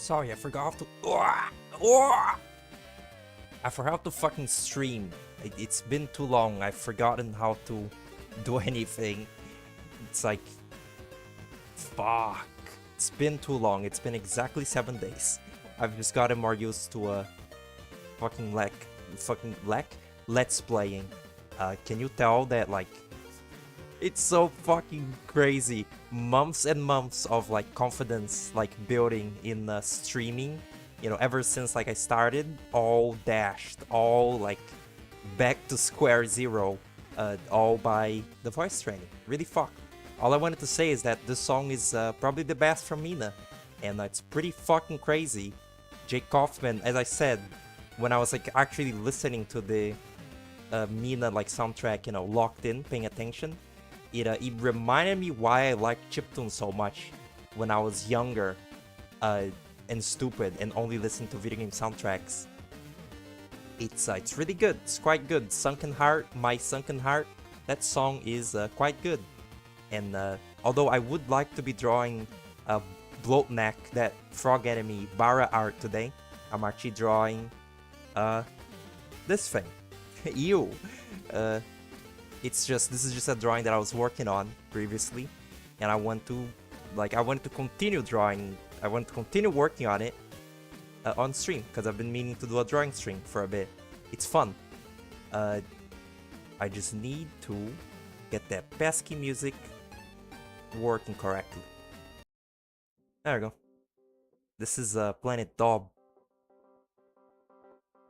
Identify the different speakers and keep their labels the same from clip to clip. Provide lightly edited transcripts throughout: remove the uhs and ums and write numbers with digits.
Speaker 1: Sorry, I forgot to. I forgot to fucking stream. It's been too long. I've forgotten how to do anything. It's like, fuck. It's been too long. It's been exactly 7 days. I've just gotten more used to fucking let's playing. Can you tell that like it's so fucking crazy? Months and months of like confidence like building in streaming, you know, ever since like I started, all dashed, all like back to square zero, all by the voice training. Really fuck. All I wanted to say is that this song is probably the best from Mina, and it's pretty fucking crazy. Jake Kaufman, as I said, when I was like actually listening to the Mina like soundtrack, you know, locked in, paying attention, it reminded me why I liked chiptune so much when I was younger and stupid and only listened to video game soundtracks. It's really good. It's quite good. Sunken Heart, My Sunken Heart, that song is quite good. And although I would like to be drawing Bloatneck, that frog enemy Bara art today, I'm actually drawing this thing. Ew. This is just a drawing that I was working on previously, and I want to continue drawing. I want to continue working on it on stream, because I've been meaning to do a drawing stream for a bit. It's fun. I just need to get that pesky music working correctly. There we go. This is Planet Daub.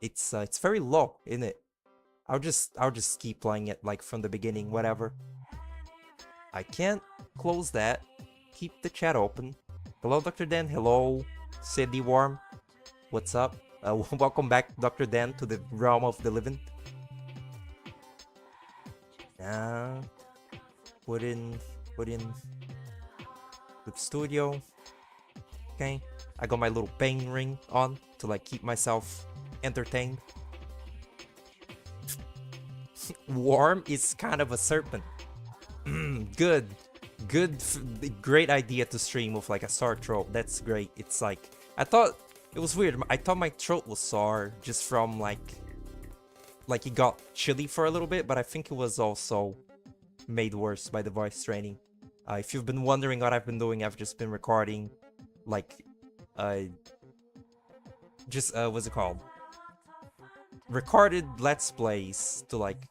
Speaker 1: It's very low, isn't it? I'll just keep playing it like from the beginning, whatever. I can't close that. Keep the chat open. Hello, Dr. Dan. Hello, Sidney Worm. What's up? Welcome back, Dr. Dan, to the realm of the living. Put in the studio. Okay, I got my little bang ring on to like keep myself entertained. Worm is kind of a serpent. Good, great idea to stream with like a sore throat. That's great. It's like, I thought it was weird. I thought my throat was sore just from like it got chilly for a little bit, but I think it was also made worse by the voice training. If you've been wondering what I've been doing, I've just been recording like what's it called? Recorded let's plays to like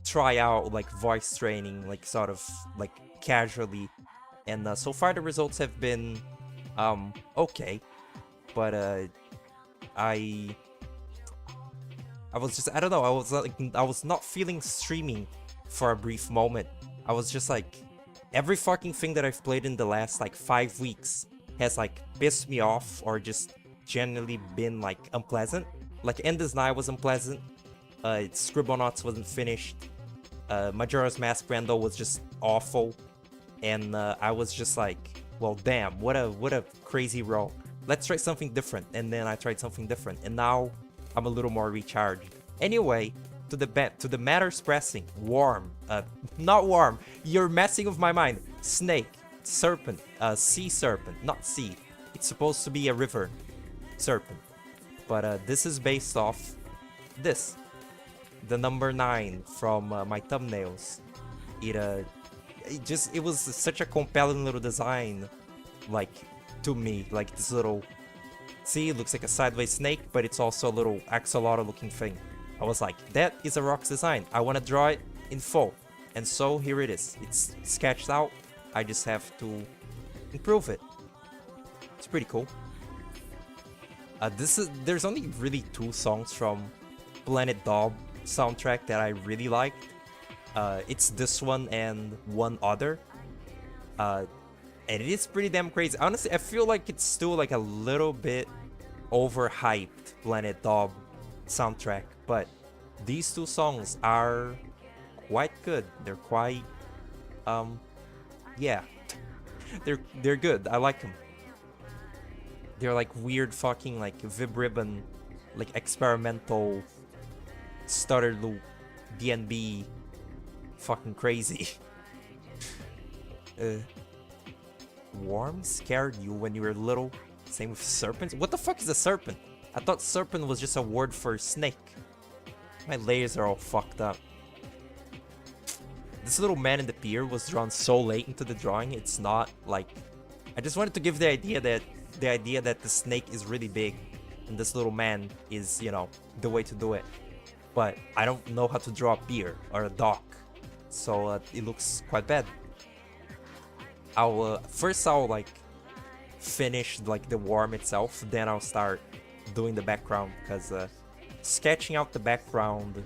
Speaker 1: try out like voice training, like sort of like casually, and so far the results have been okay, but I was just, I don't know, I was not feeling streaming for a brief moment. I was just like, every fucking thing that I've played in the last like 5 weeks has like pissed me off or just generally been like unpleasant. Like Endless Night was unpleasant, Scribblenauts wasn't finished, Majora's Mask Randall was just awful, and I was just like, well damn, what a crazy roll. Let's try something different. And then I tried something different, and now I'm a little more recharged. Anyway, to the matters pressing. Worm, not Worm, you're messing with my mind. Snake, Serpent, sea serpent, not sea. It's supposed to be a river serpent, but this is based off this, the number 9 from my thumbnails. It was such a compelling little design, like, to me. Like this little, see, it looks like a sideways snake, but it's also a little axolotl looking thing. I was like, that is a Rock's design. I want to draw it in full, and so here it is. It's sketched out. I just have to improve it. It's pretty cool. There's only really 2 songs from Planet Daub soundtrack that I really liked. It's this one and one other. And it is pretty damn crazy. Honestly, I feel like it's still like a little bit overhyped, Planet Daub soundtrack, but these 2 songs are quite good. They're quite yeah. They're good. I like them. They're like weird fucking like Vibribbon, like experimental stutter loop DNB fucking crazy. Worm scared you when you were little? Same with serpents. What the fuck is a serpent? I thought serpent was just a word for snake. My layers are all fucked up. This little man in the pier was drawn so late into the drawing. It's not like... I just wanted to give the idea that the snake is really big and this little man is, you know, the way to do it. But I don't know how to draw a pier or a dock, so it looks quite bad. First I'll like finish like the worm itself, then I'll start doing the background, because sketching out the background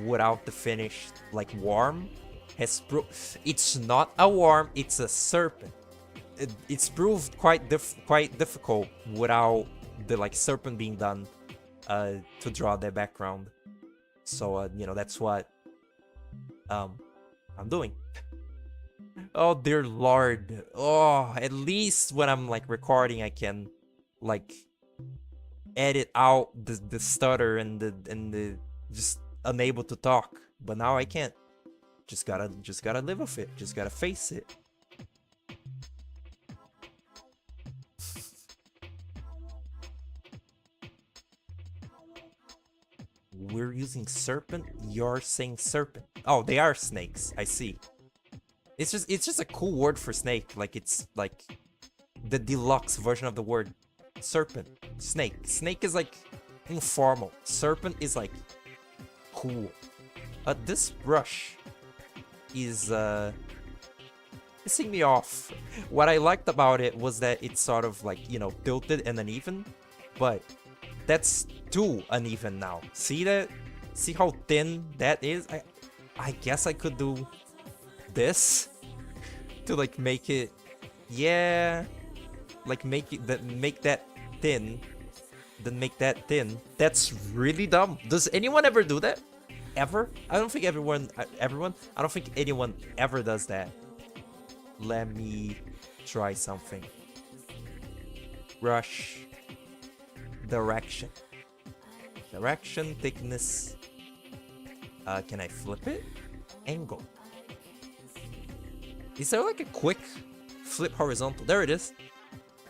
Speaker 1: without the finished like worm it's not a worm, it's a serpent. It's proved quite difficult without the like serpent being done to draw the background. So you know, that's what I'm doing. Oh dear lord. Oh, at least when I'm like recording I can like edit out the stutter and the just unable to talk. But now I can't. Just gotta live with it. Just gotta face it. We're using serpent. You're saying serpent. Oh, they are snakes. I see. It's just a cool word for snake. Like it's like the deluxe version of the word serpent. Snake. Snake is like informal. Serpent is like cool. This brush is pissing me off. What I liked about it was that it's sort of like, you know, tilted and uneven, but that's too uneven now. See that? See how thin that is? I guess I could do this to like make it, yeah, like make that thin, then make that thin. That's really dumb. Does anyone ever do that? Ever? I don't think I don't think anyone ever does that. Let me try something. Brush. Direction, thickness. Can I flip it? Angle. Is there like a quick flip horizontal? There it is.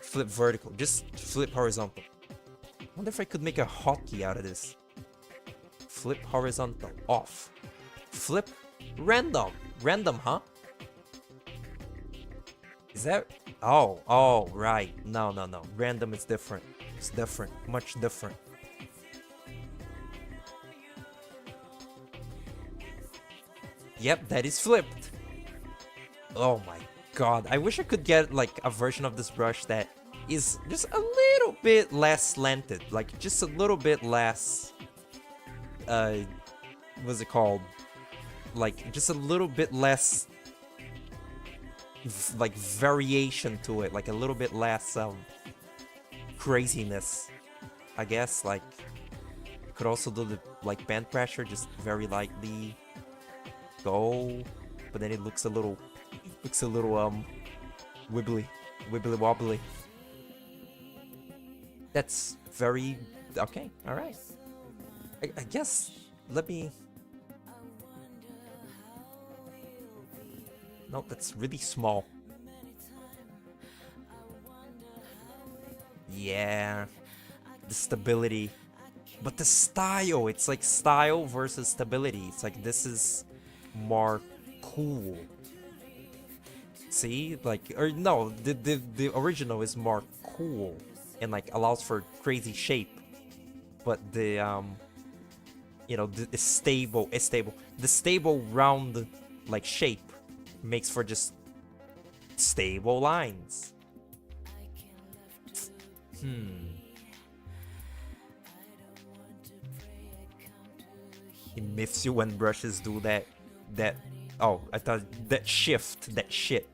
Speaker 1: Flip vertical. Just flip horizontal. I wonder if I could make a hotkey out of this. Flip horizontal. Off. Flip random. Random, huh? Is that... Oh, right. No. Random is different. It's different. Much different. Yep, that is flipped. Oh my god. I wish I could get like a version of this brush that is just a little bit less slanted. Like just a little bit less... what's it called? Like just a little bit less... like variation to it. Like a little bit less... craziness, I guess. Like could also do the like band pressure, just very lightly go, but then it looks a little wibbly wobbly. That's very okay. All right, I guess let me... No, that's really small. Yeah, the stability, but the style, it's like style versus stability. It's like this is more cool. See, like, or no, the original is more cool and like allows for crazy shape, but the you know, the stable, the stable round like shape makes for just stable lines. It miffs you when brushes do that. Oh, I thought that shift, that shit.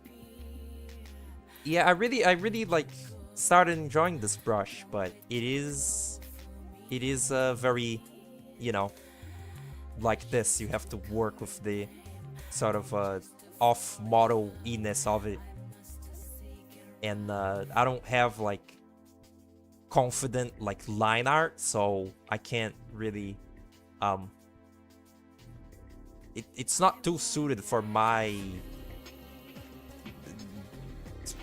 Speaker 1: Yeah, I really like started enjoying this brush, but it is very, you know, like this. You have to work with the sort of off-model-iness of it, and I don't have like confident like line art, so I can't really it's not too suited for my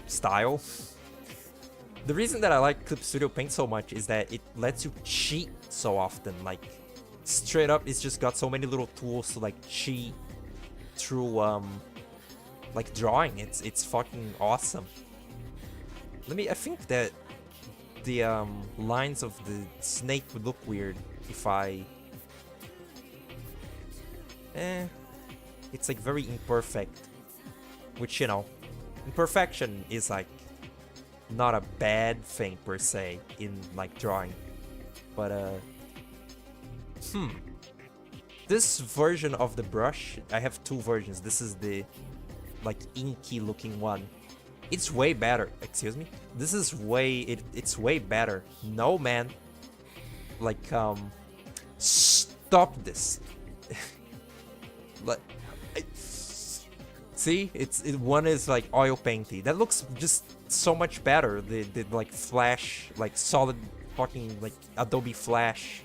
Speaker 1: style. The reason that I like Clip Studio Paint so much is that it lets you cheat so often. Like, straight up, it's just got so many little tools to like cheat through like drawing. It's fucking awesome. I think that the lines of the snake would look weird if I it's like very imperfect, which, you know, imperfection is like not a bad thing per se in like drawing, but this version of the brush, I have two versions. This is the like inky looking one. It's way better. Excuse me. This is it's way better. No, man. Like stop this. Like see, one is like oil painty. That looks just so much better. The like flash, like solid fucking like Adobe Flash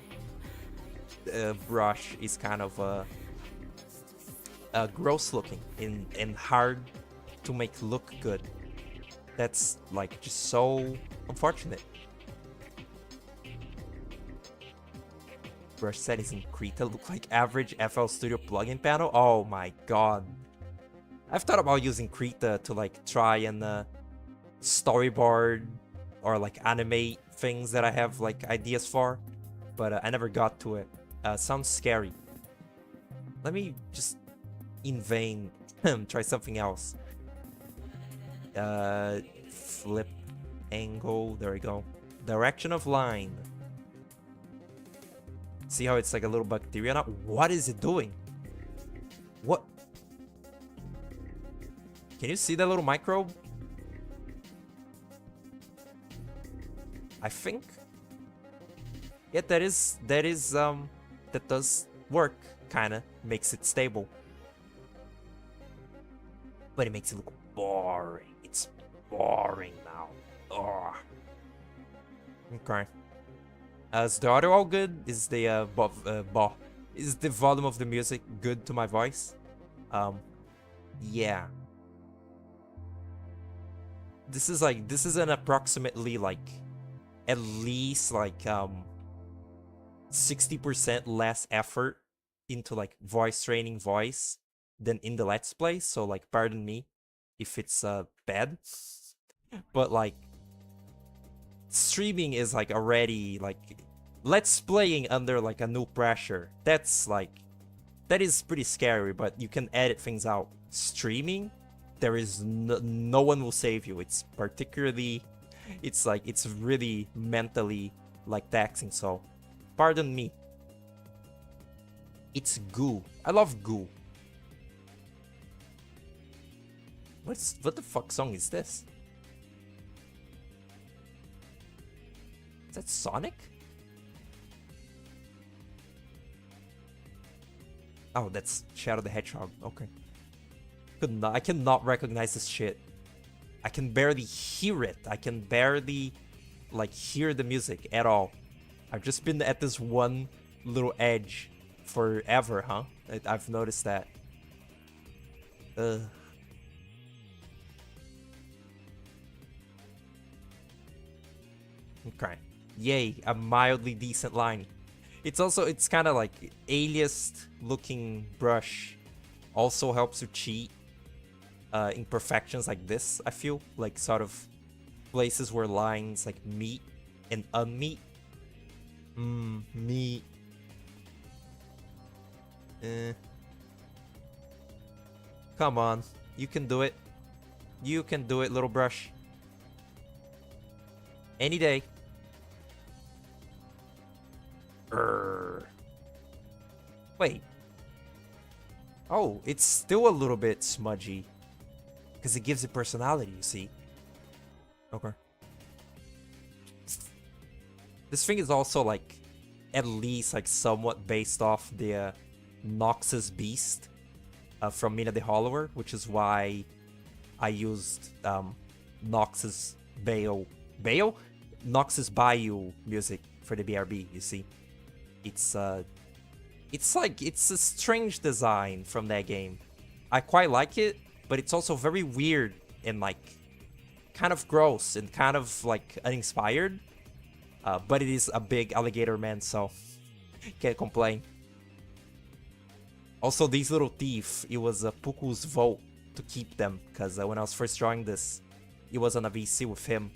Speaker 1: brush is kind of gross looking and hard to make look good. That's like just so unfortunate. Brush settings in Krita look like average FL Studio plugin panel. Oh my god. I've thought about using Krita to like try and storyboard or like animate things that I have like ideas for, but I never got to it. Sounds scary. Let me just in vain try something else. Flip angle, there we go. Direction of line. See how it's like a little bacteria now? What is it doing? What? Can you see that little microbe? I think. Yeah, that does work, kinda. Makes it stable. But it makes it look boring. It's boring now. Ugh. Okay. Is the audio all good? Is the is the volume of the music good to my voice? Yeah. This is an approximately like at least like 60% less effort into like voice training voice than in the Let's Play, so like pardon me if it's bad. But like streaming is like already like Let's Playing under like a new pressure. That's like that is pretty scary, but you can edit things out. Streaming, there is no one will save you. It's particularly, it's like it's really mentally like taxing, so pardon me. It's goo. I love goo. What the fuck song is this? Is that Sonic? Oh, that's Shadow the Hedgehog. Okay. I cannot recognize this shit. I can barely hear it. I can barely like hear the music at all. I've just been at this one little edge forever, huh? I've noticed that. Okay. Yay, a mildly decent line. It's kind of like aliased looking brush. Also helps you cheat imperfections like this, I feel. Like sort of places where lines like meet and unmeet. Meet. Come on. You can do it. You can do it, little brush. Any day. Wait. Oh, it's still a little bit smudgy. Because it gives it personality, you see. Okay. This thing is also like, at least like somewhat based off the Noxus Beast from Mina the Hollower, which is why I used Noxus Noxus Bayou music for the BRB, you see. It's a strange design from that game. I quite like it, but it's also very weird and like kind of gross and kind of like uninspired. But it is a big alligator man, so can't complain. Also, these little teeth, it was Puku's vote to keep them, because when I was first drawing this, it was on a VC with him.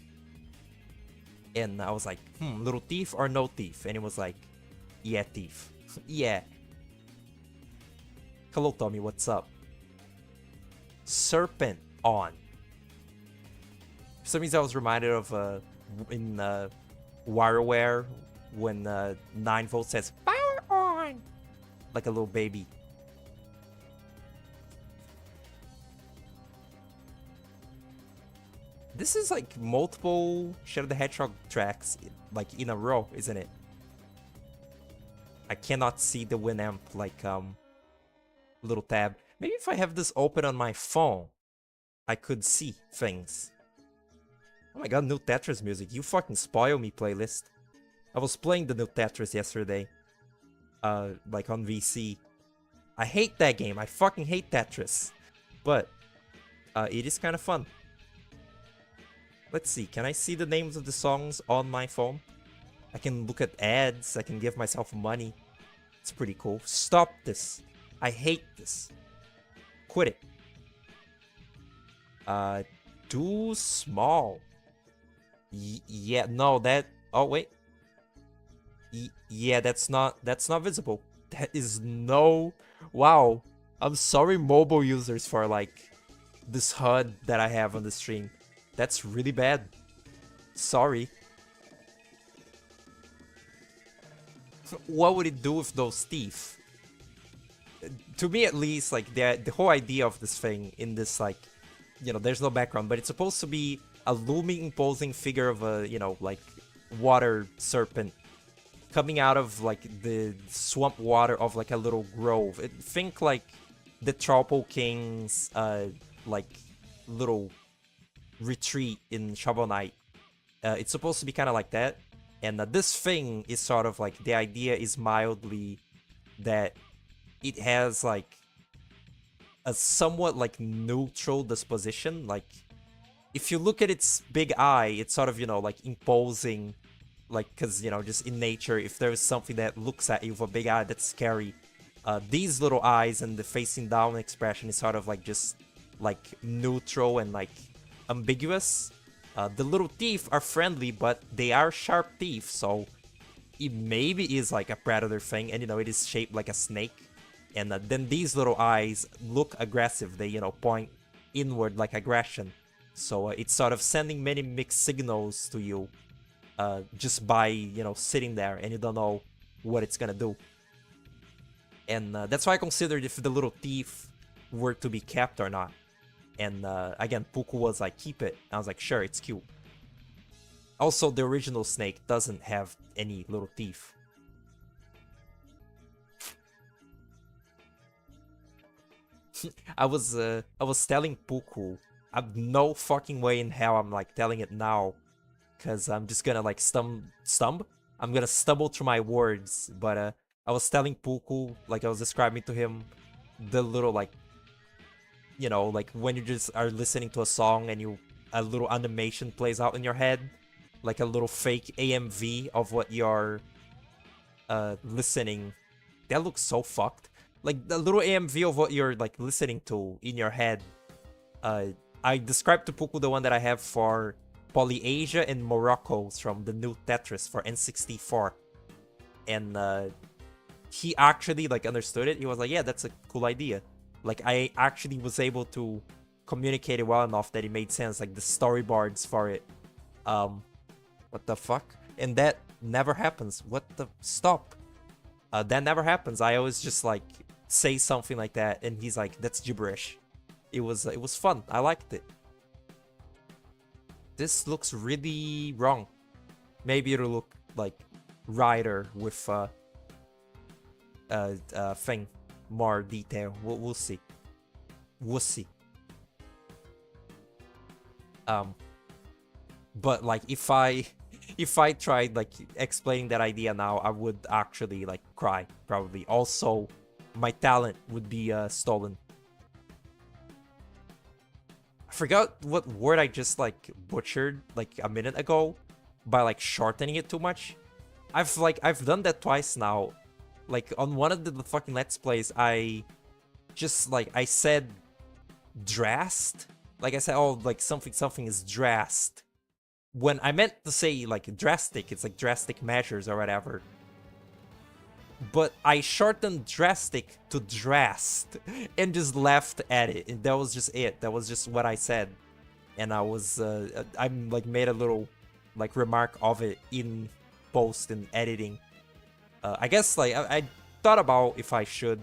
Speaker 1: And I was like, little thief or no thief? And he was like, yeah, thief. Yeah. Hello, Tommy, what's up? Serpent on. For some reason, I was reminded of in WarioWare when 9V says, power on! Like a little baby. This is like multiple Shadow the Hedgehog tracks, like in a row, isn't it? I cannot see the Winamp, like, little tab. Maybe if I have this open on my phone, I could see things. Oh my god, new Tetris music. You fucking spoil me, playlist. I was playing the new Tetris yesterday. Like on VC. I hate that game. I fucking hate Tetris. But, it is kind of fun. Let's see, can I see the names of the songs on my phone? I can look at ads, I can give myself money. It's pretty cool. Stop this. I hate this. Quit it. Too small. Yeah, no, that... Oh, wait. Yeah, that's not visible. That is no... Wow. I'm sorry, mobile users, for, like, this HUD that I have on the stream. That's really bad. Sorry. What would it do with those teeth? To me, at least, like, the whole idea of this thing in this, like, you know, there's no background, but it's supposed to be a looming, imposing figure of a, you know, like, water serpent coming out of, like, the swamp water of, like, a little grove. Think, like, the Tropical King's, like, little retreat in Shovel Knight. It's supposed to be kind of like that, and this thing is sort of like, the idea is mildly that it has like a somewhat like neutral disposition. Like, if you look at its big eye, it's sort of, you know, like imposing, like, because, you know, just in nature, if there is something that looks at you with a big eye, that's scary. These little eyes and the facing down expression is sort of like just like neutral and like ambiguous. The little teeth are friendly, but they are sharp teeth, so it maybe is like a predator thing, and, you know, it is shaped like a snake. And then these little eyes look aggressive. They, you know, point inward like aggression. So it's sort of sending many mixed signals to you just by, you know, sitting there, and you don't know what it's gonna do. And that's why I considered if the little teeth were to be kept or not. And again, Puku was like, keep it. I was like, sure, it's cute. Also, the original snake doesn't have any little teeth. I was telling Puku, I'm no fucking way in hell I'm like telling it now, cause I'm just gonna like I'm gonna stumble through my words. But I was telling Puku, like I was describing to him the little, like, you know, like when you just are listening to a song and a little animation plays out in your head, like a little fake AMV of what you're listening. That looks so fucked. Like the little AMV of what you're like listening to in your head. I described to Puku the one that I have for Polyasia and Morocco's from the new Tetris for N64. And he actually like understood it. He was like, yeah, that's a cool idea. Like, I actually was able to communicate it well enough that it made sense, like the storyboards for it. What the fuck? And that never happens. What the... Stop. That never happens. I always just, like, say something like that, and he's like, that's gibberish. It was fun. I liked it. This looks really wrong. Maybe it'll look, like, righter with, thing. More detail. We'll see. We'll see. But like if I tried like explaining that idea now, I would actually like cry probably. Also, my talent would be stolen. I forgot what word I just like butchered like a minute ago by like shortening it too much. I've done that twice now. Like on one of the fucking Let's Plays, I just like I said drast. Like I said, oh, like something is drast. When I meant to say like drastic, it's like drastic measures or whatever. But I shortened drastic to drast and just laughed at it. And that was just it. That was just what I said. And I was, I'm like made a little like remark of it in post and editing. I guess like I thought about if I should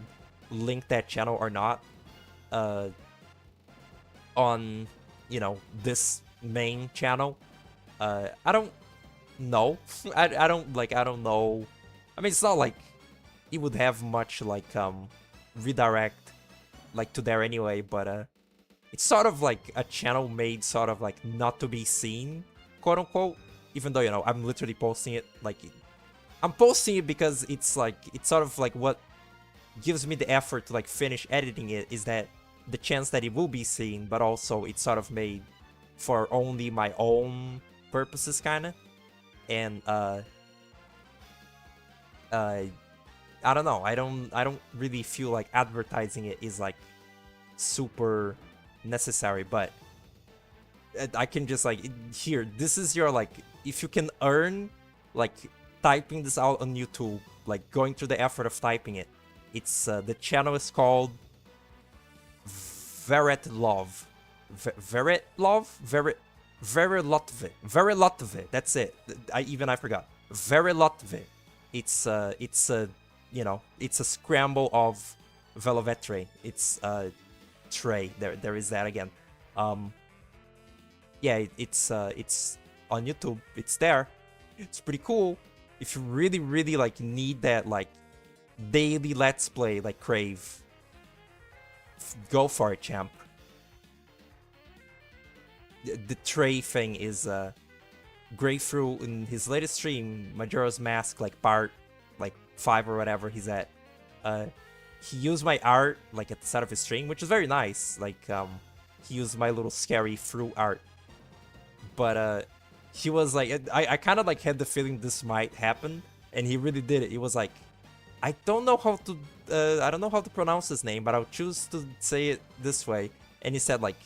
Speaker 1: link that channel or not. On, you know, this main channel. I don't know. I don't know. I mean, it's not like it would have much like redirect like to there anyway, but it's sort of like a channel made sort of like not to be seen, quote unquote, even though, you know, I'm literally posting it. Like I'm posting it because it's like it's sort of like what gives me the effort to like finish editing it, is that the chance that it will be seen, but also it's sort of made for only my own purposes, kind of. And I don't know. I don't really feel like advertising it is like super necessary, but I can just like here. This is your like, if you can earn like typing this out on YouTube, like going through the effort of typing it. It's the channel is called Veretlov. Veretlotve. That's it. I forgot. Veretlotve. It's you know, it's a scramble of Velovetre. It's tray. There is that again. Yeah, it's on YouTube. It's there. It's pretty cool. If you really like need that like daily Let's Play like crave, go for it, champ. The tray thing is Greythrough in his latest stream, Majora's Mask, like part like 5 or whatever he's at. He used my art like at the start of his stream, which is very nice. Like he used my little scary fruit art, but he was like, I kind of like had the feeling this might happen, and he really did it. He was like, I don't know how to pronounce his name, but I'll choose to say it this way. And he said like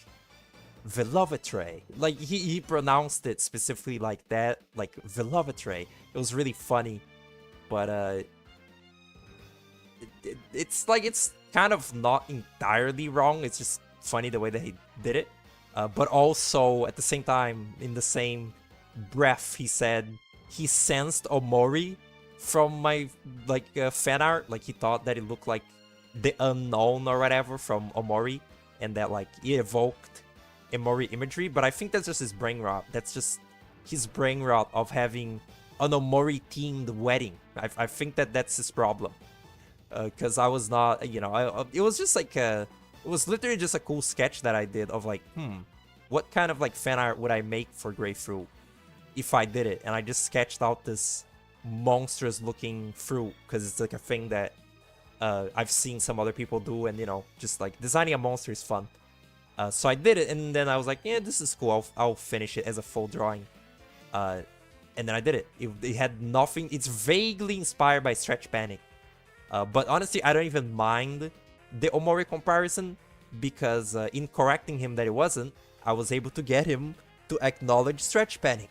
Speaker 1: Velovetre. Like he pronounced it specifically like that, like Velovetre. It was really funny, but it's like it's kind of not entirely wrong. It's just funny the way that he did it. But also at the same time, in the same breath, he said he sensed Omori from my like fan art. Like he thought that it looked like the unknown or whatever from Omori, and that like it evoked Omori imagery. But I think that's just his brain rot. That's just his brain rot of having an Omori themed wedding. I think that that's his problem. Because I was not, you know, it was just like it was literally just a cool sketch that I did of like, what kind of like fan art would I make for Greythrough if I did it? And I just sketched out this monstrous looking fruit, because it's like a thing that I've seen some other people do, and you know, just like designing a monster is fun. So I did it, and then I was like, yeah, this is cool. I'll finish it as a full drawing. And then I did it. It had nothing. It's vaguely inspired by Stretch Panic. But honestly, I don't even mind the Omori comparison, because in correcting him that it wasn't, I was able to get him to acknowledge Stretch Panic.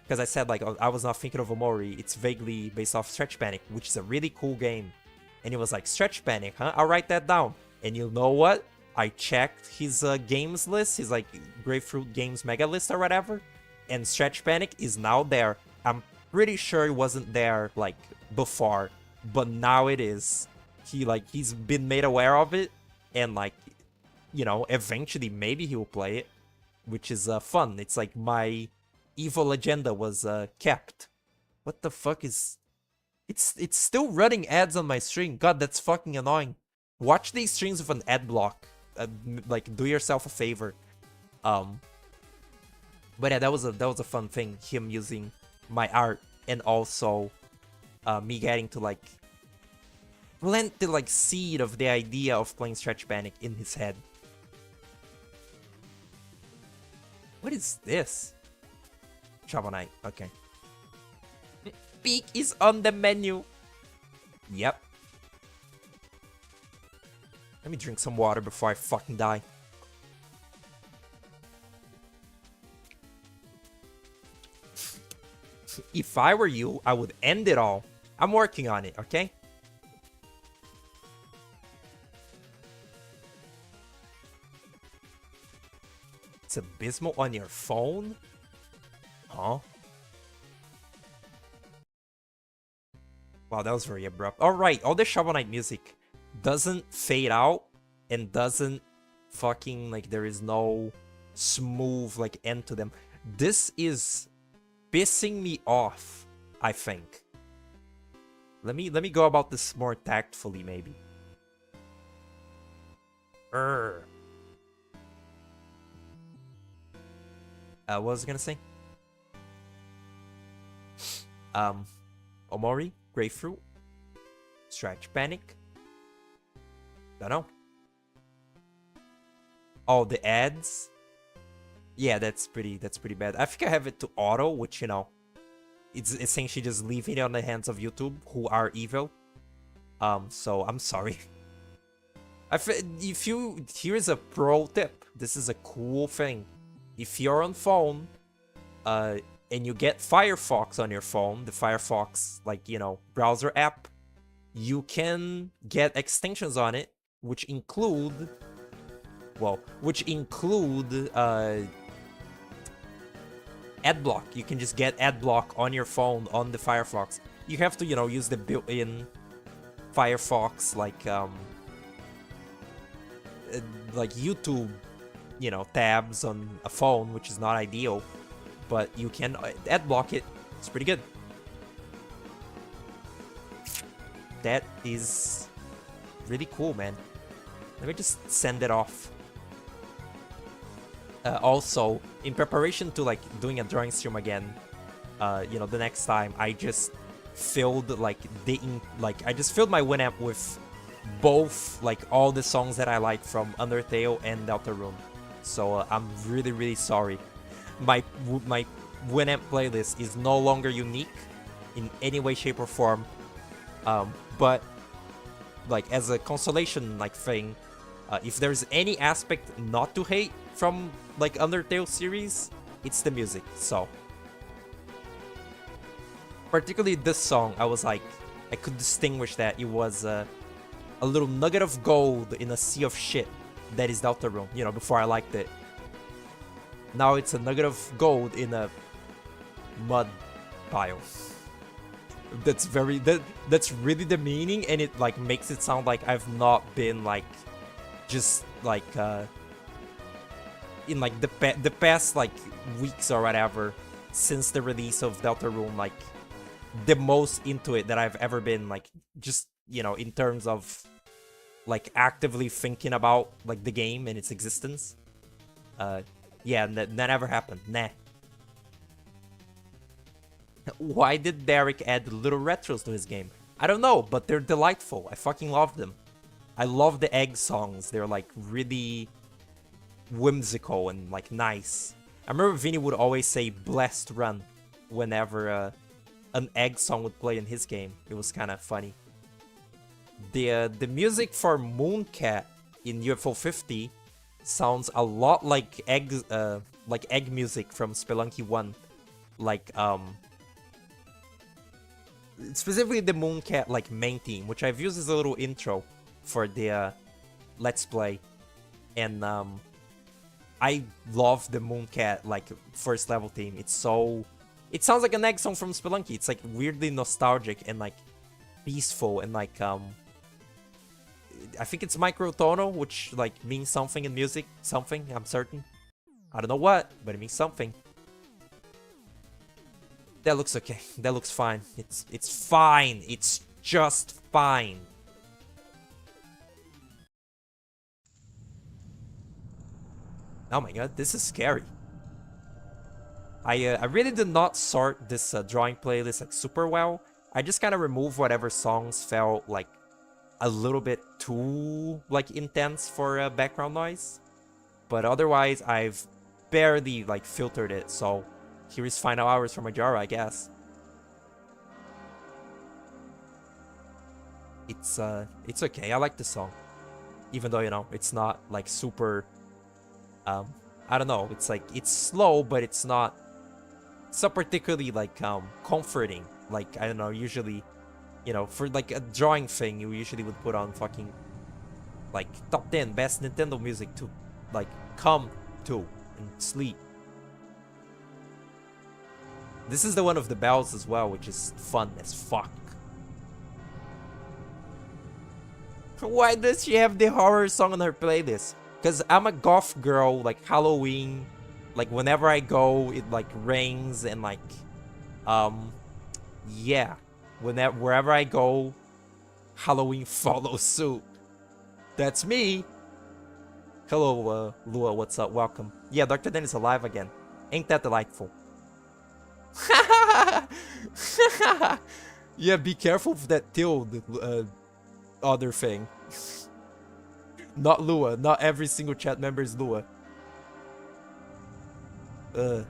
Speaker 1: Because I said, like, I was not thinking of Omori, it's vaguely based off Stretch Panic, which is a really cool game. And he was like, Stretch Panic, huh? I'll write that down. And you know what? I checked his games list, his like Grapefruit Games mega list or whatever, and Stretch Panic is now there. I'm pretty sure it wasn't there like before, but now it is. He's been made aware of it, and like, you know, eventually maybe he will play it, which is fun. It's like my evil agenda was kept. What the fuck is... It's still running ads on my stream. God, that's fucking annoying. Watch these streams with an ad block. Like, do yourself a favor. But yeah, that was a fun thing. Him using my art, and also me getting to like plant the like seed of the idea of playing Stretch Panic in his head. is this? Shovel Knight, okay. Peak is on the menu. Yep. Let me drink some water before I fucking die. If I were you, I would end it all. I'm working on it, okay? It's abysmal on your phone? Huh? Wow, that was very abrupt. Alright, all the Shovel Knight music doesn't fade out and doesn't fucking, like, there is no smooth, like, end to them. This is pissing me off, I think. Let me go about this more tactfully, maybe. What was I gonna say? Omori, Grapefruit, Stretch Panic. Don't know. Oh, the ads. Yeah, that's pretty bad. I think I have it to auto, which, you know, it's essentially just leaving it on the hands of YouTube, who are evil. So I'm sorry. Here's a pro tip. This is a cool thing. If you're on phone, and you get Firefox on your phone, the Firefox, like, you know, browser app, you can get extensions on it, which include, adblock. You can just get adblock on your phone on the Firefox. You have to, you know, use the built-in Firefox, like YouTube, you know, tabs on a phone, which is not ideal, but you can adblock it. It's pretty good. That is really cool, man. Let me just send it off. Also, in preparation to, like, doing a drawing stream again, you know, the next time, I just filled, like, I just filled my Winamp with both, like, all the songs that I like from Undertale and Deltarune. So I'm really sorry. My Winamp playlist is no longer unique in any way, shape, or form. But, like, as a consolation, like, thing, if there's any aspect not to hate from, like, Undertale series, it's the music. So, particularly this song, I was like, I could distinguish that it was a little nugget of gold in a sea of shit that is Deltarune. You know, before I liked it. Now it's a nugget of gold in a mud pile. That's really the meaning, and it, like, makes it sound like I've not been, like, just, like, in, like, the past, like, weeks or whatever, since the release of Deltarune, like, the most into it that I've ever been, like, just, you know, in terms of, like, actively thinking about, like, the game and its existence. Yeah, that never happened. Nah. Why did Derek add little retros to his game? I don't know, but they're delightful. I fucking love them. I love the egg songs. They're, like, really whimsical and, like, nice. I remember Vinny would always say "Blessed Run" whenever an egg song would play in his game. It was kind of funny. The music for Mooncat in UFO 50 sounds a lot like egg music from Spelunky 1. Like, specifically the Mooncat, like, main theme, which I've used as a little intro for the Let's Play. And I love the Mooncat, like, first level theme. It sounds like an egg song from Spelunky. It's, like, weirdly nostalgic and, like, peaceful and, like, I think it's microtonal, which, like, means something in music. Something, I'm certain. I don't know what, but it means something. That looks okay. That looks fine. It's fine. It's just fine. Oh my god, this is scary. I really did not sort this drawing playlist, like, super well. I just kind of removed whatever songs felt like a little bit too, like, intense for background noise. But otherwise, I've barely like filtered it, so here is Final Hours from Majora, I guess. It's okay. I like the song, even though, you know, it's not like super. I don't know. It's like it's slow, but it's not. It's not particularly like comforting. Like, I don't know. Usually, you know, for like a drawing thing, you usually would put on fucking like top 10 best Nintendo music to like come to and sleep. This is the one of the bells as well, which is fun as fuck. Why does she have the horror song on her playlist? Because I'm a goth girl, like Halloween, like whenever I go, it like rains and like, yeah, wherever I go, Halloween follows suit. That's me. Hello, Lua, what's up? Welcome. Yeah, Dr. Den is alive again. Ain't that delightful? Yeah, be careful of that tilde, other thing. Not Lua. Not every single chat member is Lua. The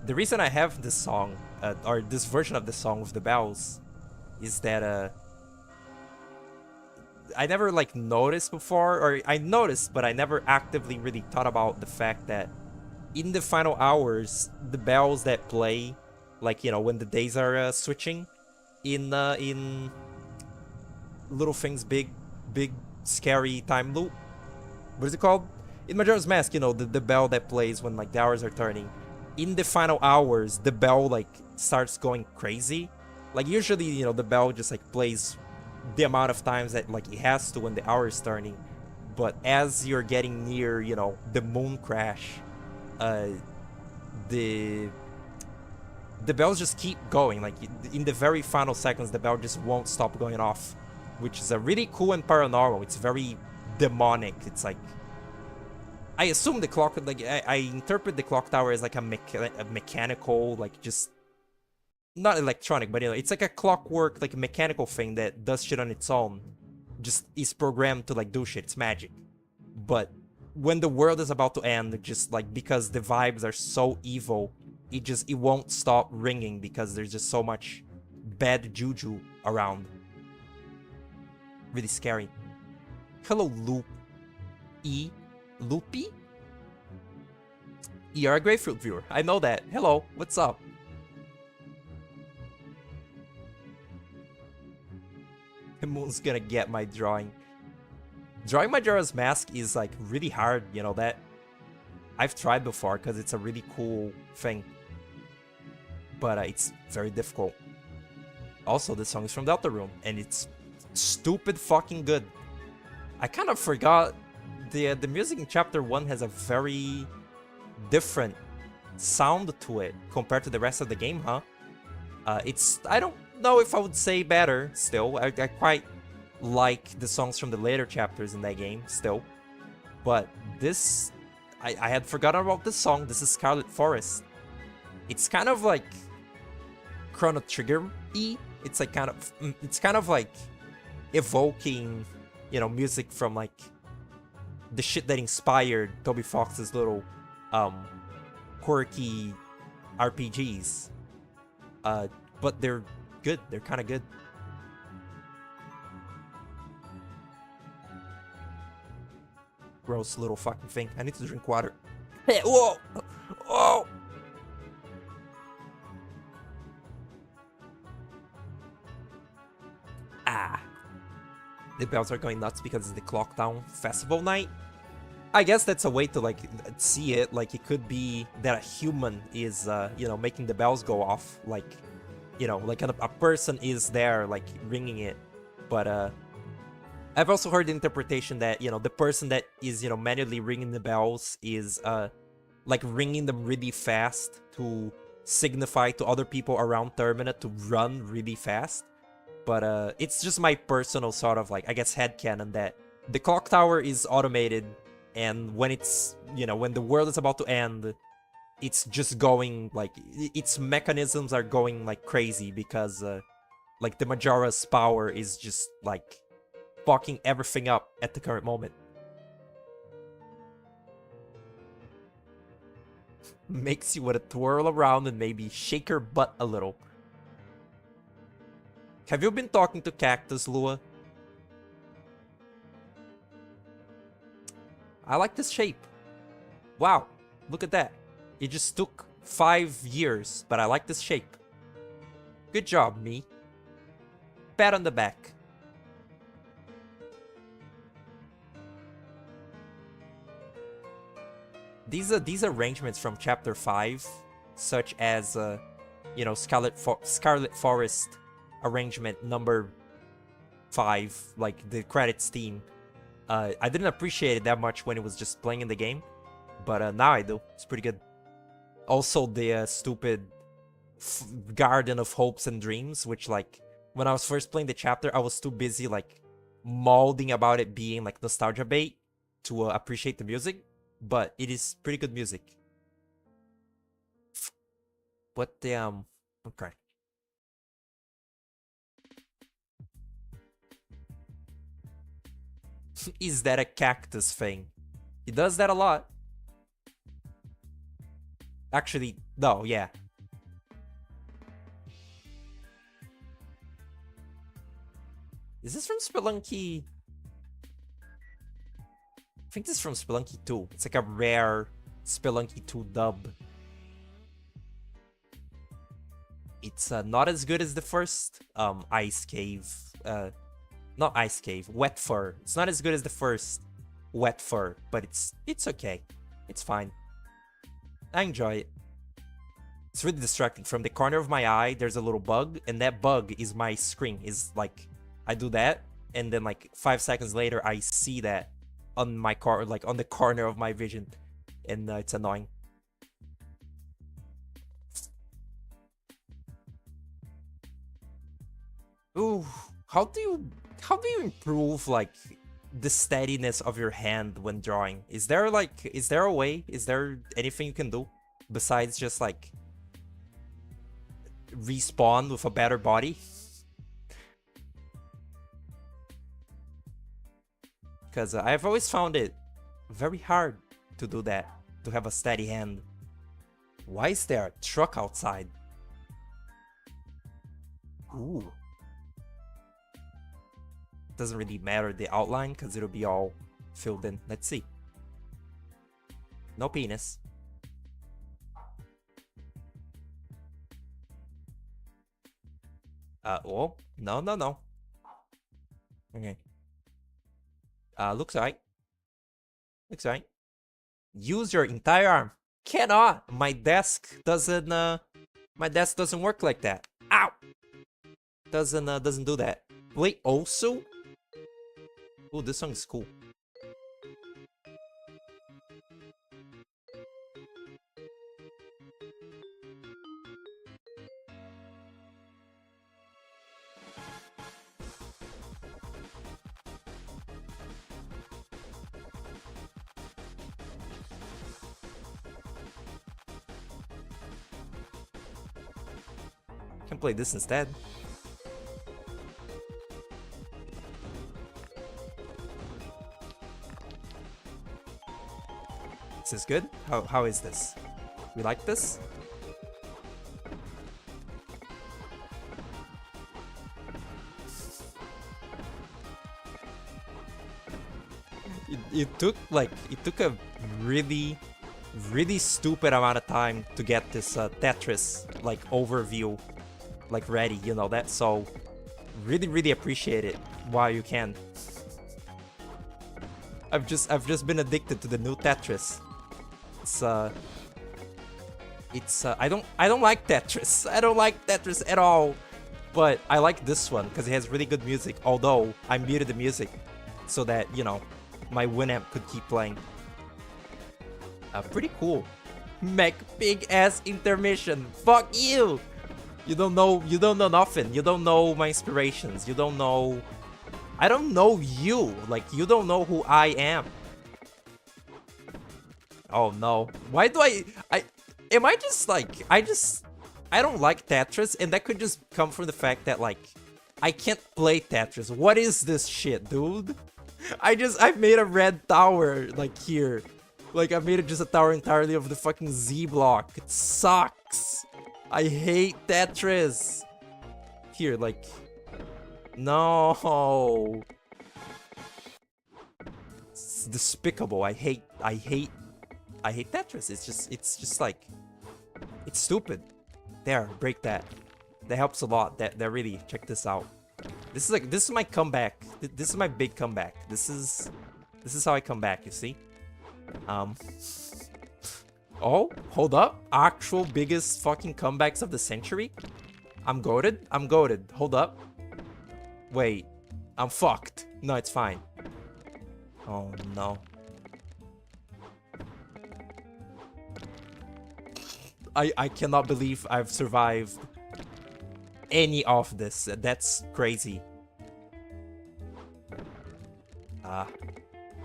Speaker 1: reason I have this song, or this version of the song with the bells, is that I never like noticed before, or I noticed, but I never actively really thought about the fact that in the final hours, the bells that play, like, you know, when the days are switching, in Little Things Big Scary Time Loop. What is it called? In Majora's Mask, you know, the bell that plays when like the hours are turning. In the final hours, the bell like starts going crazy. Like usually, you know, the bell just like plays the amount of times that like it has to when the hour is turning. But as you're getting near, you know, the moon crash, the bells just keep going. Like in the very final seconds, the bell just won't stop going off, which is a really cool and paranormal. It's very demonic. It's like, I assume the clock, like I interpret the clock tower as like a mechanical, like just not electronic, but you know, it's like a clockwork, like a mechanical thing that does shit on its own. Just is programmed to like do shit. It's magic. But when the world is about to end, just like because the vibes are so evil, it won't stop ringing because there's just so much bad juju around. Really scary. Hello, Loopy? You're a Grapefruit viewer. I know that. Hello, what's up? The moon's gonna get my drawing. Drawing Majora's Mask is like really hard, you know that? I've tried before because it's a really cool thing. But it's very difficult. Also, this song is from Delta Room, and it's stupid fucking good. I kind of forgot the music in Chapter 1 has a very different sound to it compared to the rest of the game, huh? I don't know if I would say better still. I quite like the songs from the later chapters in that game still. But this, I had forgotten about this song. This is Scarlet Forest. It's kind of like Chrono Trigger-y. It's like kind of like evoking, you know, music from like the shit that inspired Toby Fox's little quirky RPGs. But they're good. They're kind of good. Gross little fucking thing. I need to drink water. Hey, whoa! Whoa! Ah. The bells are going nuts because it's the Clock Town Festival night. I guess that's a way to like see it. Like it could be that a human is, you know, making the bells go off. Like, you know, like a person is there, like ringing it. But I've also heard the interpretation that, you know, the person that is, you know, manually ringing the bells is like ringing them really fast to signify to other people around Termina to run really fast. But it's just my personal sort of like, I guess, headcanon that the clock tower is automated, and when it's, you know, when the world is about to end, it's just going like, its mechanisms are going like crazy because Like, the Majora's power is just, like, fucking everything up at the current moment. Makes you want to twirl around and maybe shake your butt a little. Have you been talking to Cactus, Lua? I like this shape. Wow, look at that. It just took 5 years, but I like this shape. Good job, me. Pat on the back. These arrangements from Chapter 5, such as, you know, Scarlet Forest arrangement number 5, like the credits theme. I didn't appreciate it that much when it was just playing in the game, but now I do. It's pretty good. Also, the stupid Garden of Hopes and Dreams, which, like, when I was first playing the chapter, I was too busy, like, molding about it being, like, nostalgia bait to appreciate the music. But it is pretty good music. What the, okay. Is that a cactus thing? He does that a lot. Actually, no, yeah. Is this from Spelunky? I think this is from Spelunky 2. It's like a rare Spelunky 2 dub. It's not as good as the first Ice Cave. Not Ice Cave, Wet Fur. It's not as good as the first Wet Fur, but it's okay. It's fine. I enjoy it. It's really distracting. From the corner of my eye, there's a little bug, and that bug is my screen. Is like, I do that, and then like 5 seconds later, I see that on my car, like on the corner of my vision, and it's annoying. Ooh, how do you improve like the steadiness of your hand when drawing? Is there a way? Is there anything you can do besides just like respawn with a better body? Because I've always found it very hard to do that, to have a steady hand. Why is there a truck outside? Ooh. Doesn't really matter the outline because it'll be all filled in. Let's see. No penis. Oh, no. Okay. Looks right. Looks right. Use your entire arm. Cannot. My desk doesn't work like that. Ow. Doesn't do that. Wait, also? Oh, this song is cool. Can play this instead. This is good. How is this? We like this? It took a really stupid amount of time to get this Tetris like overview like ready, you know that, so really appreciate it while you can. I've just been addicted to the new Tetris. I don't like Tetris. I don't like Tetris at all. But I like this one because it has really good music, although I muted the music so that, you know, my Winamp could keep playing. Pretty cool. Mech big ass intermission. Fuck you! You don't know nothing. You don't know my inspirations. You don't know... I don't know you. Like, you don't know who I am. Oh no. Why do am I just like... I don't like Tetris, and that could just come from the fact that, like, I can't play Tetris. What is this shit, dude? I made a red tower, like, here. Like, I made it just a tower entirely of the fucking Z block. It sucks. I hate Tetris. Here, like... No. It's despicable. I hate Tetris. It's just like... It's stupid. There, break that. That helps a lot. That really, check this out. This is my comeback. This is my big comeback. This is how I come back, you see? Oh, hold up. Actual biggest fucking comebacks of the century? I'm goated? I'm goated. Hold up. Wait. I'm fucked. No, it's fine. Oh, no. I cannot believe I've survived any of this. That's crazy.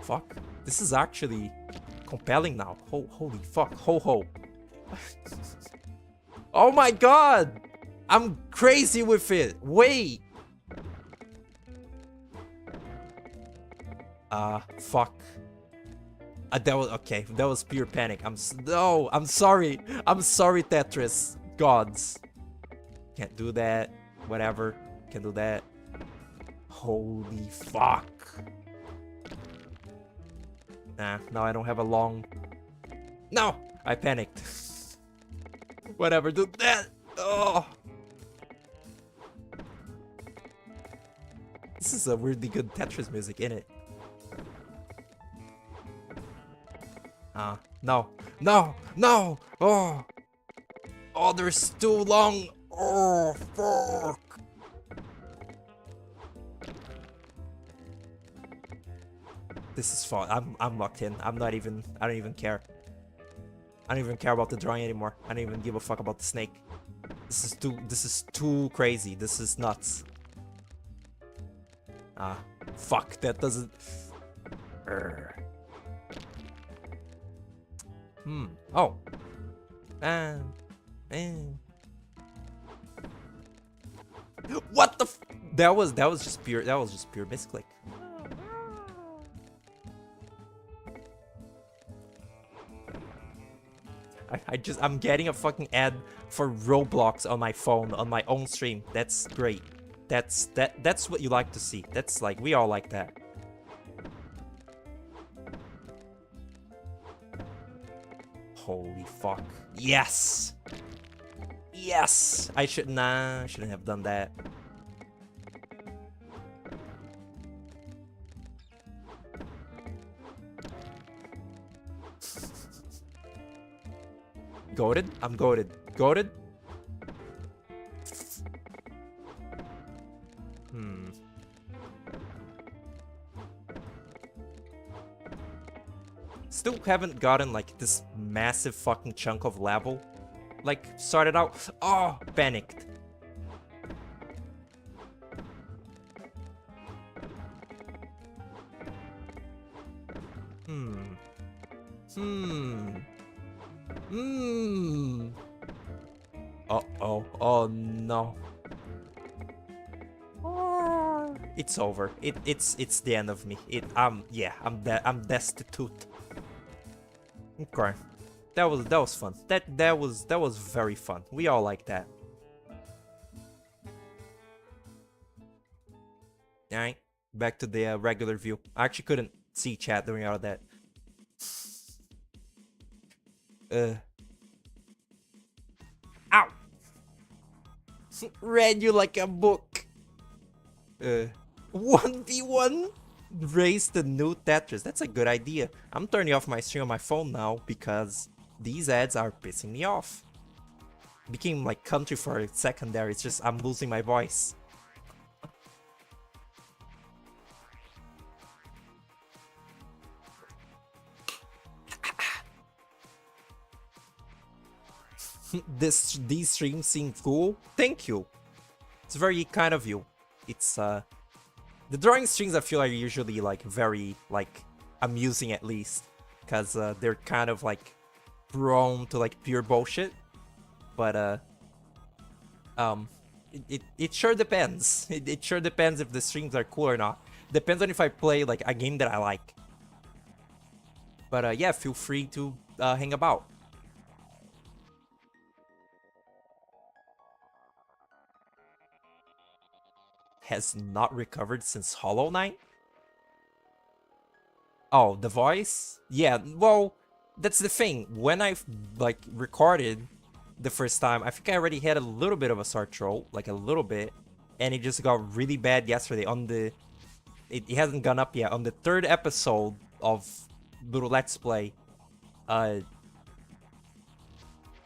Speaker 1: Fuck. This is actually compelling now. Holy fuck. Ho. Oh my god! I'm crazy with it. Wait. Fuck. That was okay. That was pure panic. I'm sorry. I'm sorry, Tetris gods. Can't do that. Whatever. Can't do that. Holy fuck. Nah, no, I don't have a long... No! I panicked. Whatever, do that! Oh! This is a weirdly good Tetris music, innit? No. No! No! Oh! Oh, there's too long! Oh, fuck! This is fun. I'm locked in. I don't even care. I don't even care about the drawing anymore. I don't even give a fuck about the snake. This is too crazy. This is nuts. Fuck, that doesn't... Oh. What the f... That was just pure misclick. I'm getting a fucking ad for Roblox on my phone, on my own stream. That's great. That's what you like to see. That's like, we all like that. Holy fuck. Yes! Yes! I shouldn't have done that. Goated? I'm goated. Goated? Still haven't gotten like this massive fucking chunk of level. Like, started out. Oh, panicked. Uh-oh. Oh no. It's over. It's the end of me. Yeah, I'm destitute. Okay. That was fun. That was very fun. We all like that. Alright. Back to the regular view. I actually couldn't see chat during all of that. Ow! Read you like a book. 1v1? Raise the new Tetris. That's a good idea. I'm turning off my stream on my phone now because these ads are pissing me off. Became like country for a second there. It's just I'm losing my voice. These streams seem cool. Thank you. It's very kind of you. It's the drawing strings I feel are usually like very like amusing at least, because they're kind of like prone to like pure bullshit. But It sure depends. It sure depends if the streams are cool or not. Depends on if I play like a game that I like. But yeah, feel free to hang about. Has not recovered since Hollow Knight? Oh, the voice? Yeah, well, that's the thing. When I like recorded the first time, I think I already had a little bit of a sore throat, like a little bit, and it just got really bad yesterday on the it hasn't gone up yet. On the third episode of Little Let's Play, uh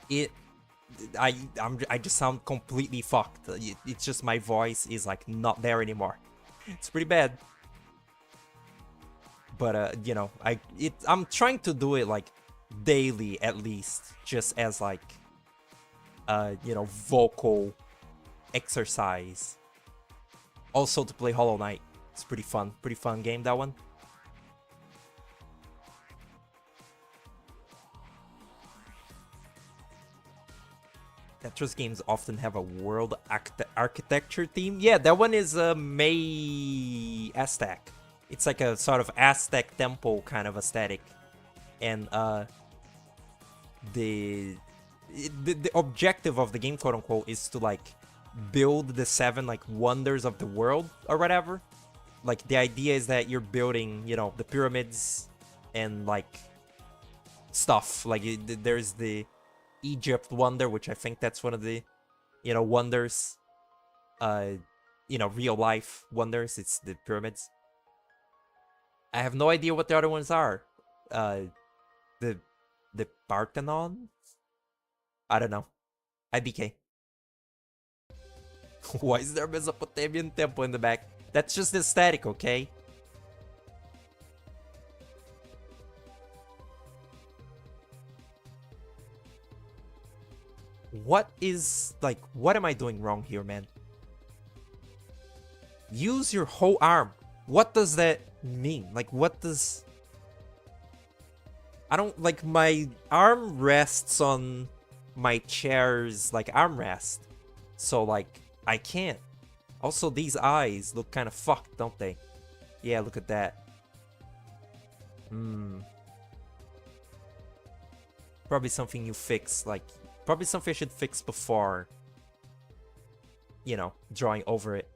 Speaker 1: it I just sound completely fucked. It's just my voice is like not there anymore. It's pretty bad. But you know, I'm trying to do it like daily at least, just as like you know, vocal exercise. Also to play Hollow Knight. It's pretty fun game, that one. Tetris games often have a world architecture theme. Yeah, that one is May Aztec. It's like a sort of Aztec temple kind of aesthetic. And the objective of the game, quote unquote, is to like build the 7 like wonders of the world or whatever. Like the idea is that you're building, you know, the pyramids and like stuff. Like there's the Egypt wonder, which I think that's one of the, you know, wonders. You know, real life wonders. It's the pyramids. I have no idea what the other ones are. The Parthenon? I don't know. IBK. Why is there a Mesopotamian temple in the back? That's just aesthetic, okay? What is, like, what am I doing wrong here, man? Use your whole arm. What does that mean? Like, what does... I don't, like, my arm rests on my chair's, like, armrest. So, like, I can't. Also, these eyes look kind of fucked, don't they? Yeah, look at that. Probably something you fix, like... Probably something I should fix before, you know, drawing over it.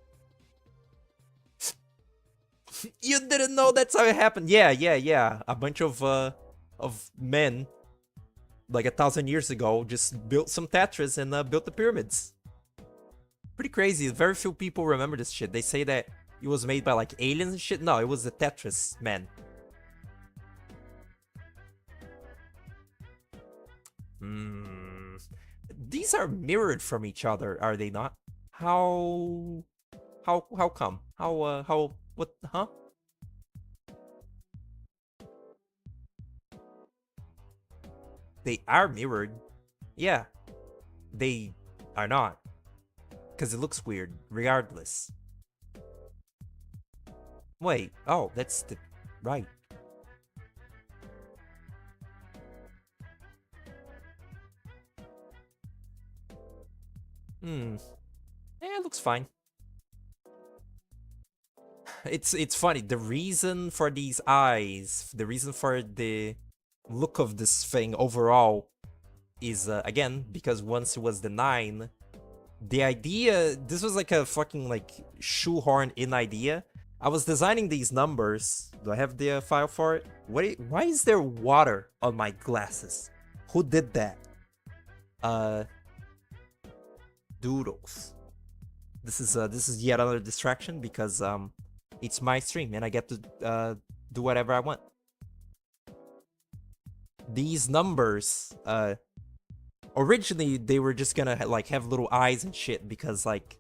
Speaker 1: You didn't know that's how it happened? Yeah. A bunch of men, like 1,000 years ago, just built some Tetris and built the pyramids. Pretty crazy. Very few people remember this shit. They say that it was made by like aliens and shit. No, it was the Tetris men. These are mirrored from each other, are they not? How come? What, huh? They are mirrored. Yeah. They are not. Because it looks weird, regardless. Wait, oh, that's the... right. Yeah, it looks fine. It's funny. The reason for these eyes, the reason for the look of this thing overall is, again, because once it was the 9, the idea... This was like a fucking, like, shoehorn-in idea. I was designing these numbers. Do I have the file for it? Why is there water on my glasses? Who did that? Doodles. This is yet another distraction because it's my stream and I get to do whatever I want. These numbers, originally they were just gonna like have little eyes and shit because like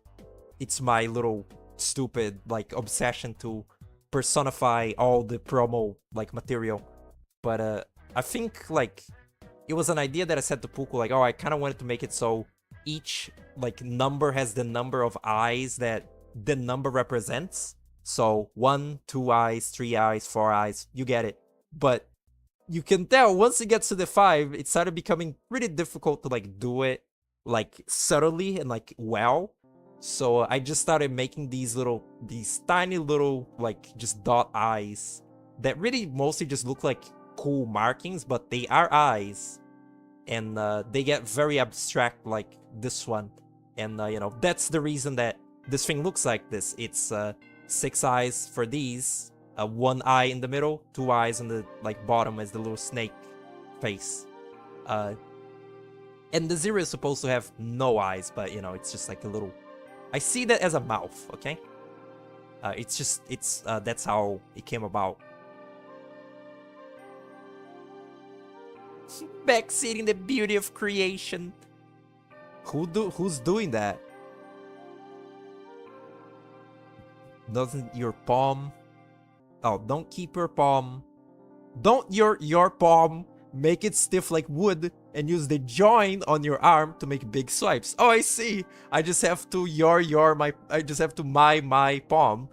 Speaker 1: it's my little stupid like obsession to personify all the promo like material. But I think like it was an idea that I said to Puku, like, oh, I kind of wanted to make it so each like number has the number of eyes that the number represents. So 1, 2 eyes, 3 eyes, 4 eyes, you get it. But you can tell once it gets to the 5, it started becoming pretty difficult to like do it like subtly and like well. So I just started making these tiny little, like, just dot eyes that really mostly just look like cool markings, but they are eyes. And they get very abstract like this one. And, that's the reason that this thing looks like this. It's 6 eyes for these, 1 eye in the middle, 2 eyes on the, like, bottom as the little snake face. And the 0 is supposed to have no eyes, but, it's just like a little... I see that as a mouth, okay? That's how it came about. Backseating the beauty of creation. Who's doing that? Doesn't your palm... Oh, don't keep your palm. Don't your palm make it stiff like wood and use the joint on your arm to make big swipes. Oh, I see. I just have to my palm,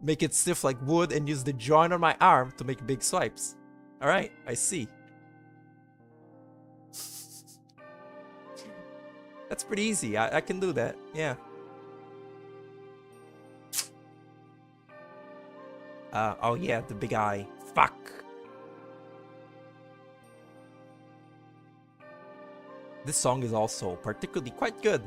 Speaker 1: make it stiff like wood and use the joint on my arm to make big swipes. All right, I see. That's pretty easy. I can do that. Yeah. Oh yeah, the big eye. Fuck. This song is also particularly quite good.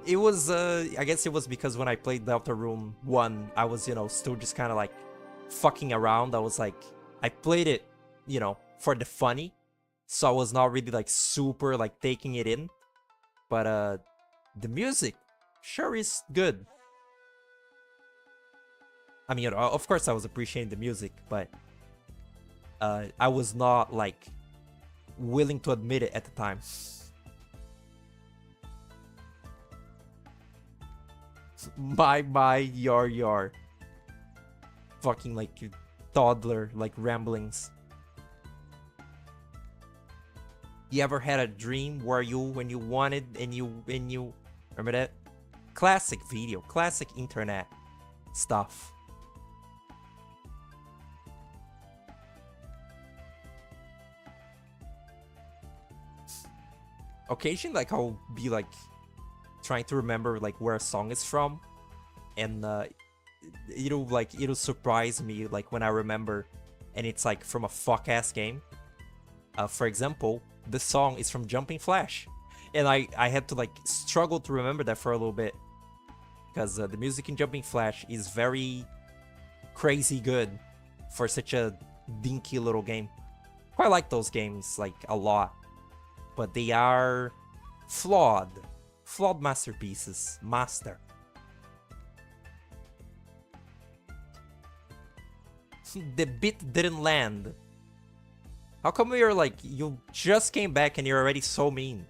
Speaker 1: It was, I guess it was because when I played Deltarune 1, I was, still just kind of like fucking around. I was like, I played it, for the funny. So I was not really like super like taking it in. But the music sure is good. I mean, of course I was appreciating the music, but I was not like willing to admit it at the time. Your fucking like toddler like ramblings. You ever had a dream where when you wanted and you remember that? Classic video, classic internet stuff. Occasionally, like, I'll be like trying to remember like where a song is from, and it'll surprise me like when I remember, and it's like from a fuck ass game. For example, the song is from Jumping Flash, and I had to like struggle to remember that for a little bit, because the music in Jumping Flash is very crazy good for such a dinky little game. Quite like those games like a lot, but they are flawed masterpieces. The bit didn't land. How come you just came back and you're already so mean?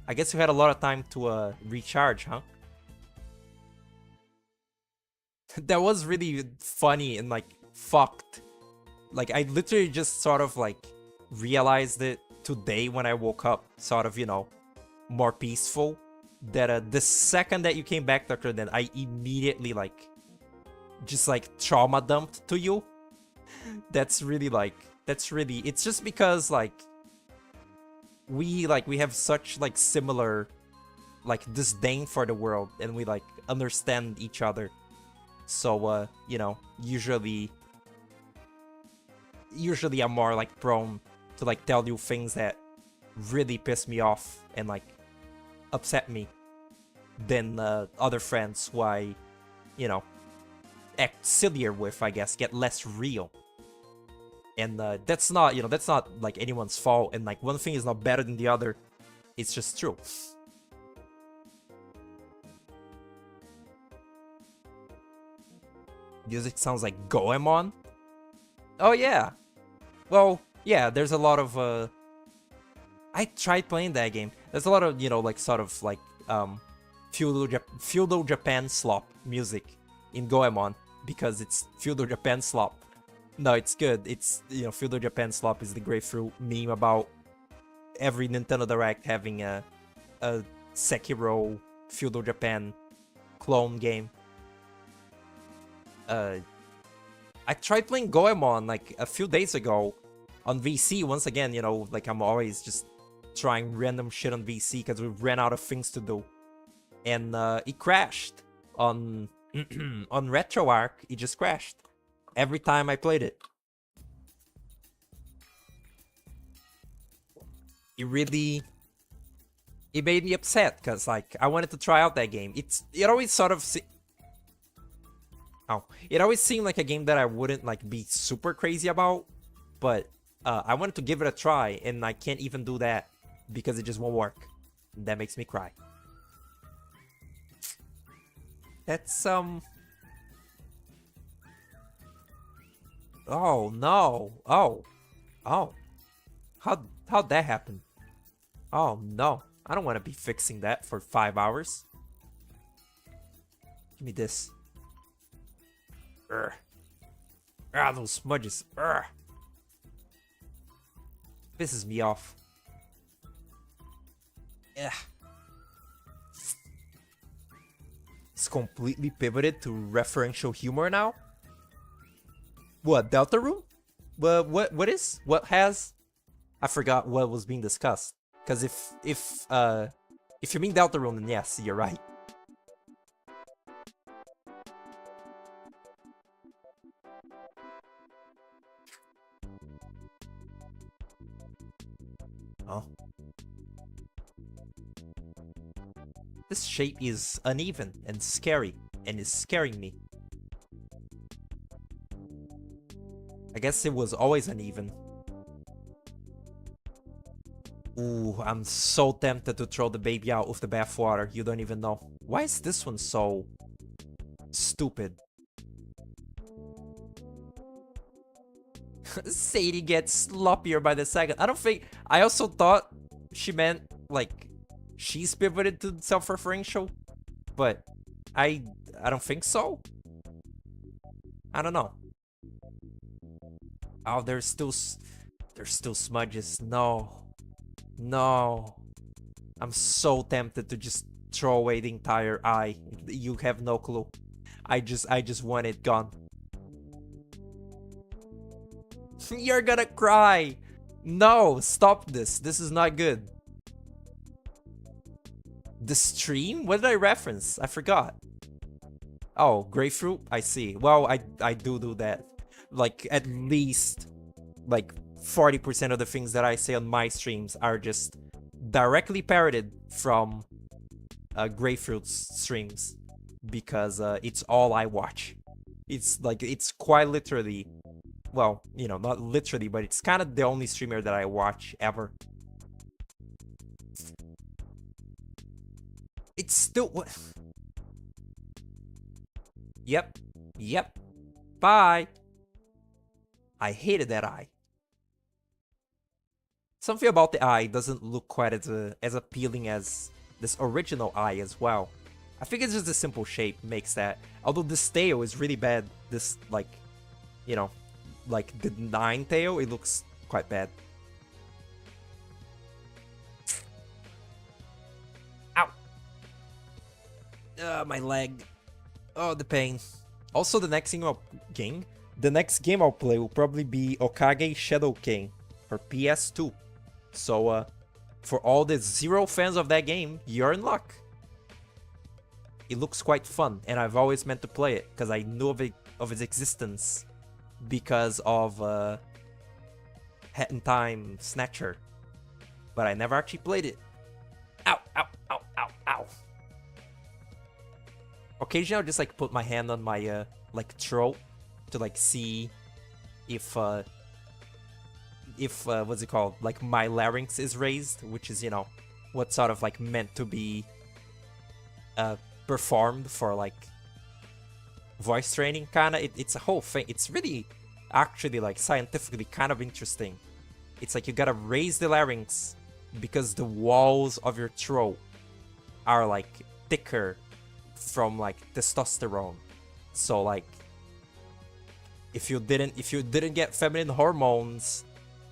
Speaker 1: I guess you had a lot of time to recharge, huh? That was really funny and like fucked. Like, I literally just sort of like realized it today when I woke up, sort of, more peaceful. That the second that you came back, Dr. Den, I immediately like just like trauma dumped to you. It's just because like we have such like similar like disdain for the world, and we like understand each other. So usually I'm more like prone to like tell you things that really piss me off and like upset me than other friends who I act sillier with, I guess, get less real. And that's not like anyone's fault, and like one thing is not better than the other. It's just true. Music sounds like Goemon? Oh yeah. Well, yeah, there's a lot of I tried playing that game. There's a lot of, like sort of like feudal Japan slop music in Goemon, because it's feudal Japan slop. No, it's good. It's, feudal Japan slop is the grapefruit meme about every Nintendo Direct having a Sekiro feudal Japan clone game. I tried playing Goemon like a few days ago on VC. Once again, like I'm always just trying random shit on VC because we ran out of things to do. and it crashed on on RetroArch. It just crashed every time I played it. It made me upset because like I wanted to try out that game. It always sort of it always seemed like a game that I wouldn't like be super crazy about, but I wanted to give it a try, and I can't even do that because it just won't work. That makes me cry. That's Oh no! Oh! How'd that happen? Oh no! I don't want to be fixing that for 5 hours. Give me this. Urgh. Ah, those smudges. Urgh. Pisses me off. Yeah. It's completely pivoted to referential humor now. What, Delta Room? What has? I forgot what was being discussed. Because if you mean Delta Room, then yes, you're right. Oh. This shape is uneven and scary, and is scaring me. I guess it was always uneven. Ooh, I'm so tempted to throw the baby out with the bathwater. You don't even know. Why is this one so stupid? Sadie gets sloppier by the second. I also thought she meant like she's pivoted to self-referential, but I don't think so. I don't know. Oh, there's still smudges. No. I'm so tempted to just throw away the entire eye. You have no clue. I just want it gone. You're gonna cry. No, stop this. This is not good. The stream? What did I reference? I forgot. Oh, grapefruit? I see. Well, I do that. Like, at least, like, 40% of the things that I say on my streams are just directly parroted from Grapefruit's streams. Because it's all I watch. It's, like, it's quite literally... Well, you know, not literally, but it's kind of the only streamer that I watch ever. It's still... What? Yep. Bye. I hated that eye. Something about the eye doesn't look quite as appealing as this original eye as well. I think it's just the simple shape makes that. Although this tail is really bad. This, like, you know, like the 9 tail, it looks quite bad. Ow! My leg. Oh, the pain. Also, the next game I'll play will probably be Okage Shadow King for PS2. So, for all the zero fans of that game, you're in luck. It looks quite fun, and I've always meant to play it because I knew of its existence because of Hat in Time Snatcher, but I never actually played it. Ow! Occasionally, I'll just like put my hand on my like throat to like see if what's it called? Like my larynx is raised, which is, you know, what's sort of like meant to be performed for like voice training, kinda. It's a whole thing. It's really actually like scientifically kind of interesting. It's like you gotta raise the larynx because the walls of your throat are like thicker from like testosterone. So like if you didn't get feminine hormones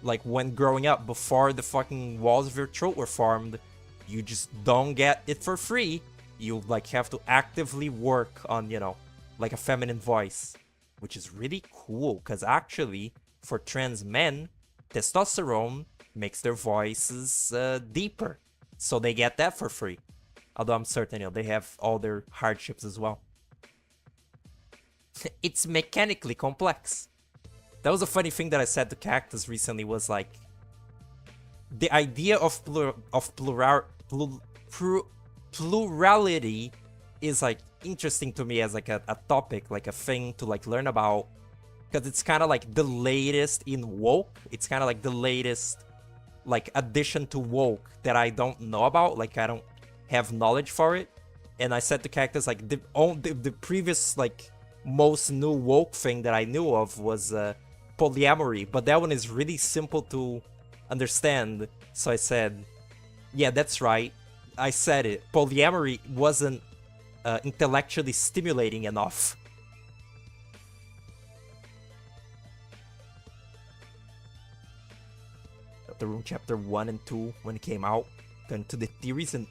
Speaker 1: like when growing up before the fucking walls of your throat were formed, you just don't get it for free. You like have to actively work on, you know, like a feminine voice, which is really cool because actually for trans men, testosterone makes their voices deeper, so they get that for free. Although I'm certain, they have all their hardships as well. It's mechanically complex. That was a funny thing that I said to Cactus recently, was like, the idea of plurality is like interesting to me as like a topic, like a thing to like learn about, because it's kind of like the latest in woke. It's kind of like the latest like addition to woke that I don't know about, like I don't have knowledge for it. And I said to Cactus, like the previous like most new woke thing that I knew of was polyamory, but that one is really simple to understand. So I said, yeah, that's right, I said it, polyamory wasn't intellectually stimulating enough. The Room chapter 1 and 2 when it came out, going to the theories, and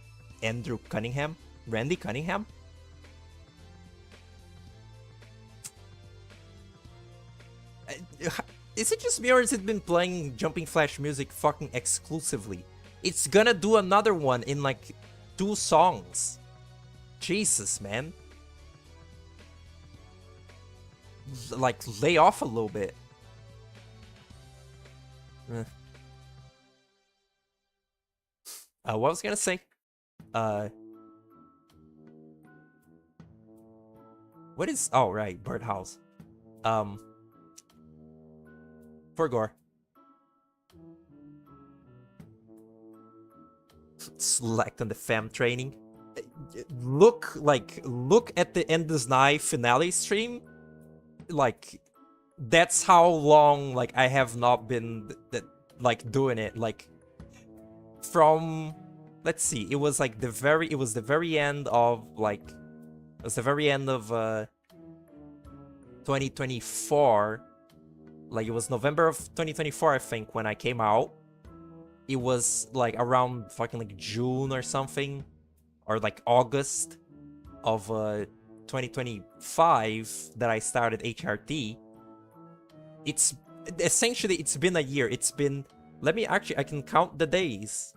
Speaker 1: Randy Cunningham. Is it just me, or has it been playing Jumping Flash music fucking exclusively? It's gonna do another one in like 2 songs. Jesus, man. Like, lay off a little bit. What was I gonna say? What is... Oh, right, Birdhouse. For gore. Select on the fam training. Look at the Endless Knife finale stream. Like, that's how long like I have not been like doing it. Like, from, let's see, it was like the very end of like, it was the very end of 2024. Like, it was November of 2024, I think, when I came out. It was like around fucking like June or something, or like August of 2025 that I started HRT. It's essentially, it's been a year. It's been, let me actually, I can count the days.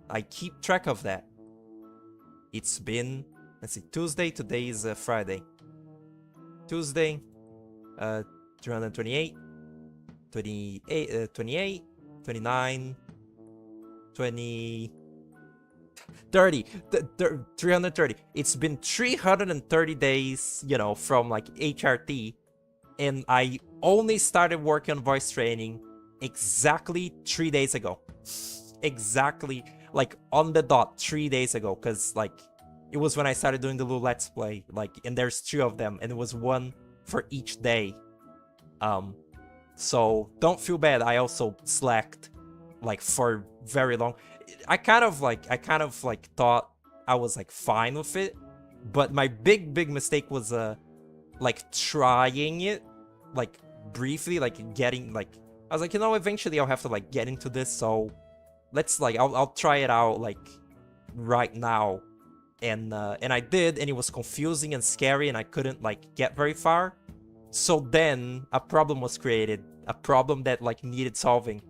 Speaker 1: I keep track of that. It's been, let's see, Tuesday, today is Friday. Tuesday, 328, 28, 29, 20, 30, 330. It's been 330 days, you know, from like HRT, and I only started working on voice training exactly 3 days ago. Exactly, like on the dot, 3 days ago, because like it was when I started doing the little Let's Play, like, and there's 2 of them, and it was 1 for each day. So don't feel bad. I also slacked like for very long. I kind of like thought I was like fine with it, but my big mistake was like trying it like briefly, like getting like, I was like, you know, eventually I'll have to like get into this, so let's like I'll try it out like right now. And I did, and it was confusing and scary, and I couldn't like get very far. So then a problem was created, a problem that like needed solving,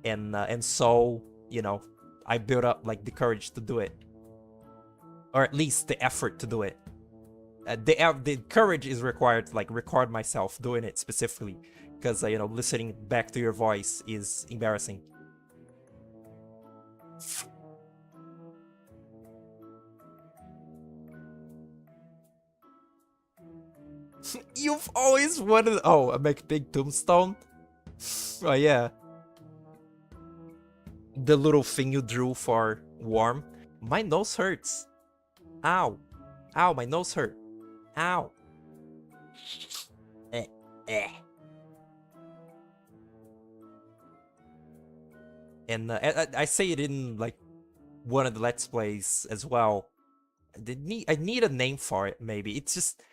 Speaker 1: and so, you know, I built up like the courage to do it, or at least the effort to do it. The courage is required to like record myself doing it specifically, because you know, listening back to your voice is embarrassing. You've always wanted... Oh, I make big tombstone? Oh, yeah. The little thing you drew for warm. My nose hurts. Ow. Ow, my nose hurt. Ow. And I say it in like one of the Let's Plays as well. I need a name for it, maybe. It's just...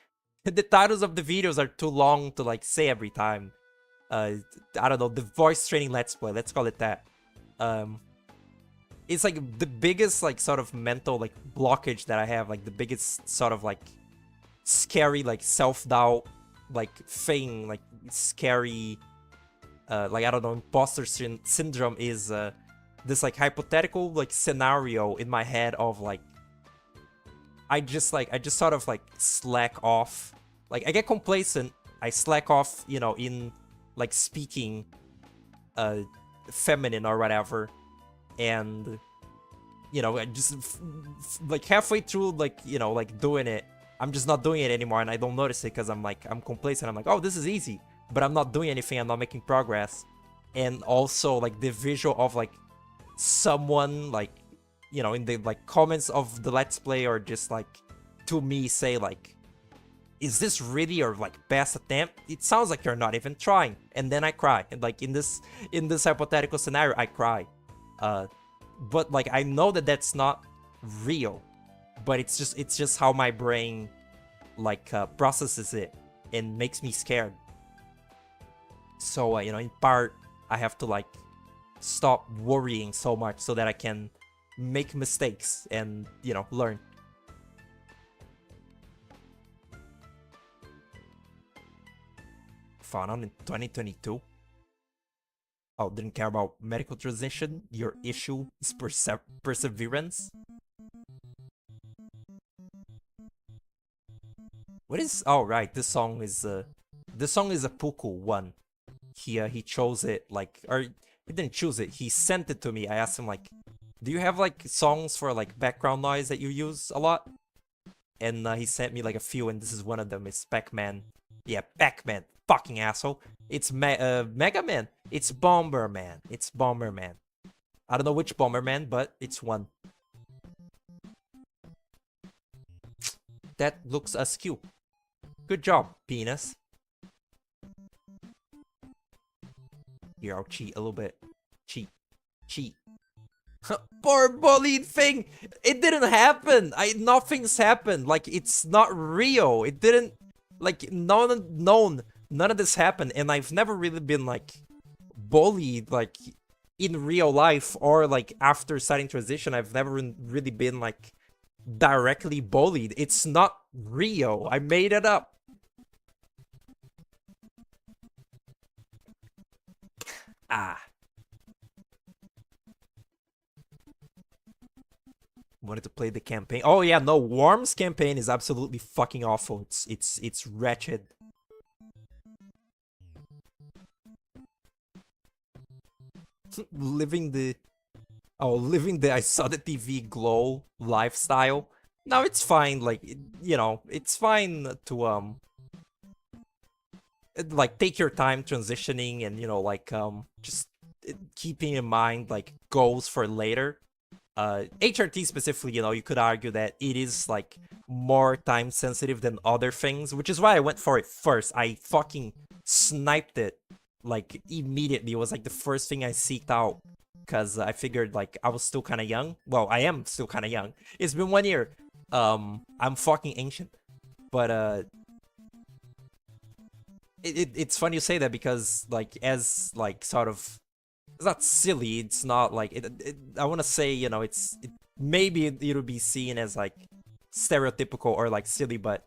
Speaker 1: the titles of the videos are too long to like say every time. I don't know, the voice training Let's Play, let's call it that. It's like the biggest like sort of mental like blockage that I have, like the biggest sort of like scary like self-doubt like thing, like scary like, I don't know, imposter syndrome is this like hypothetical like scenario in my head of like I just sort of like slack off. Like I get complacent, I slack off, you know, in like speaking uh feminine or whatever, and you know, I just like halfway through, like, you know, like doing it, I'm just not doing it anymore, and I don't notice it because I'm complacent. I'm like, oh, this is easy, but I'm not doing anything. I'm not making progress. And also like the visual of like someone like, you know, in the like comments of the let's play, or just like to me say like, is this really your like best attempt? It sounds like you're not even trying. And then I cry. And like in this hypothetical scenario, I cry. But like I know that that's not real, but it's just how my brain like processes it and makes me scared. So you know, in part I have to like stop worrying so much so that I can make mistakes and, you know, learn. Found out in 2022. Oh, didn't care about medical transition. Your issue is perseverance. What is? Oh, right. This song is a Puku one. He chose it, like, or he didn't choose it. He sent it to me. I asked him like, do you have like songs for like background noise that you use a lot? And he sent me like a few, and this is one of them. It's Pac-Man. Yeah, Pac-Man. Fucking asshole. It's Mega Man. It's Bomberman. It's Bomberman. I don't know which Bomberman, but it's one. That looks askew. Good job, penis. Here, I'll cheat a little bit. Cheat. Cheat. Poor bullied thing! It didn't happen! Nothing's happened. Like, it's not real. It didn't... Like, none of this happened, and I've never really been, like, bullied, like, in real life, or, like, after starting transition. I've never really been, like, directly bullied. It's not real. I made it up. Ah. Wanted to play the campaign. Oh yeah, no, Worm's campaign is absolutely fucking awful. It's wretched. living the I saw the TV glow lifestyle. Now it's fine, like you know, it's fine to like take your time transitioning, and you know, like just keeping in mind like goals for later. HRT specifically, you know, you could argue that it is like more time sensitive than other things, which is why I went for it first. I fucking sniped it like immediately. It was like the first thing I seeked out, because I figured like I was still kind of young. Well, I am still kind of young. It's been 1 year. I'm fucking ancient, but it's funny you say that, because like as like sort of, it's not silly, it's not like I want to say, you know, maybe it'll be seen as like stereotypical or like silly, but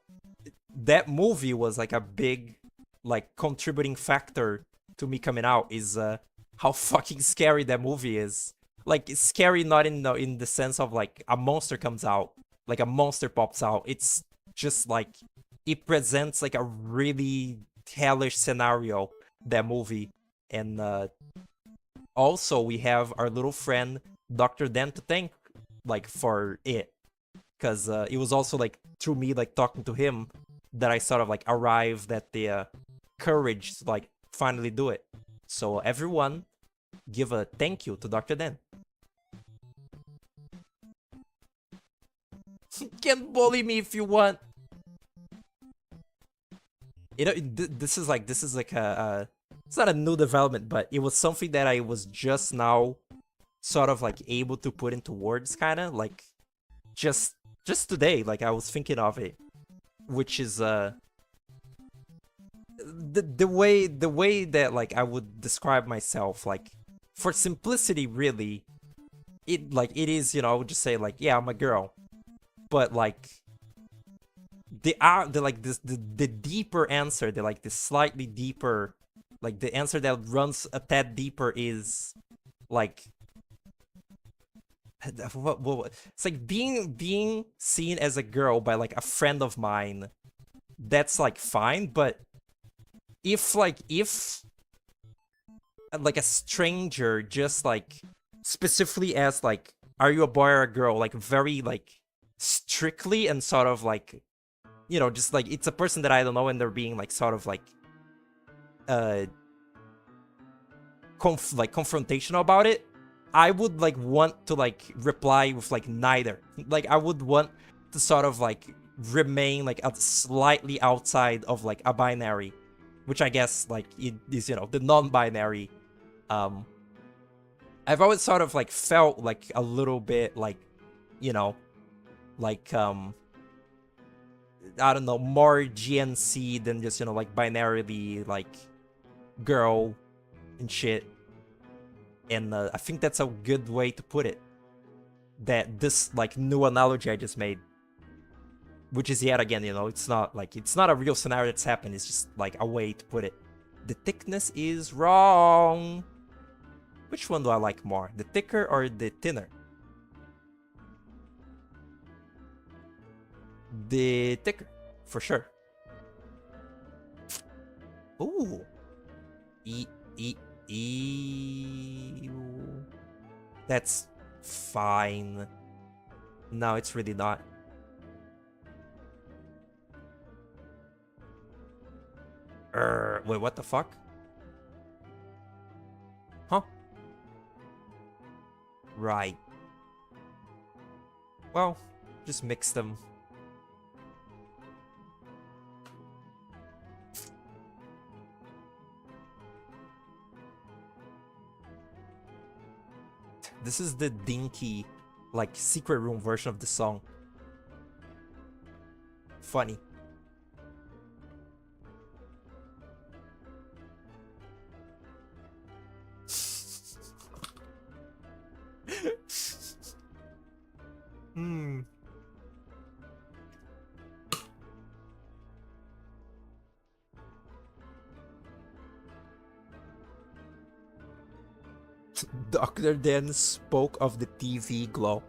Speaker 1: that movie was like a big like contributing factor to me coming out, is how fucking scary that movie is. Like, it's scary not in the sense of like a monster comes out, like a monster pops out. It's just like it presents like a really hellish scenario, that movie. And also we have our little friend Dr. Dan to thank like for it, because it was also like through me like talking to him that I sort of like arrived at the courage to like finally do it. So everyone give a thank you to Dr. Dan. You can bully me if you want. You know, this is like a it's not a new development, but it was something that I was just now sort of like able to put into words, kind of like just today, like I was thinking of it, which is the way that like I would describe myself, like for simplicity, really, it is, you know, I would just say like, yeah, I'm a girl, but like the deeper answer, the slightly deeper, like the answer that runs a tad deeper is like, It's like being seen as a girl by like a friend of mine. That's like fine, but if like a stranger just like specifically as like, are you a boy or a girl, like very like strictly and sort of like, just like it's a person that I don't know and they're being like sort of like uh confrontational about it, I would like want to like reply with like neither. Like I would want to sort of like remain like slightly outside of like a binary, which I guess like it is, the non-binary. um I've always sort of like felt like a little bit like, you know like I don't know, more GNC than just, like binarily like girl and shit. And I think that's a good way to put it. That this like new analogy I just made, which is yet again, it's not a real scenario that's happened. It's just like a way to put it. The thickness is wrong. Which one do I like more, the thicker or the thinner? The thicker, for sure. Ooh. E. That's fine. No, it's really not. Wait, what the fuck? Huh? Right. Well, just mix them. This is the dinky, like, secret room version of the song. Funny. Doctor then spoke of the TV glow.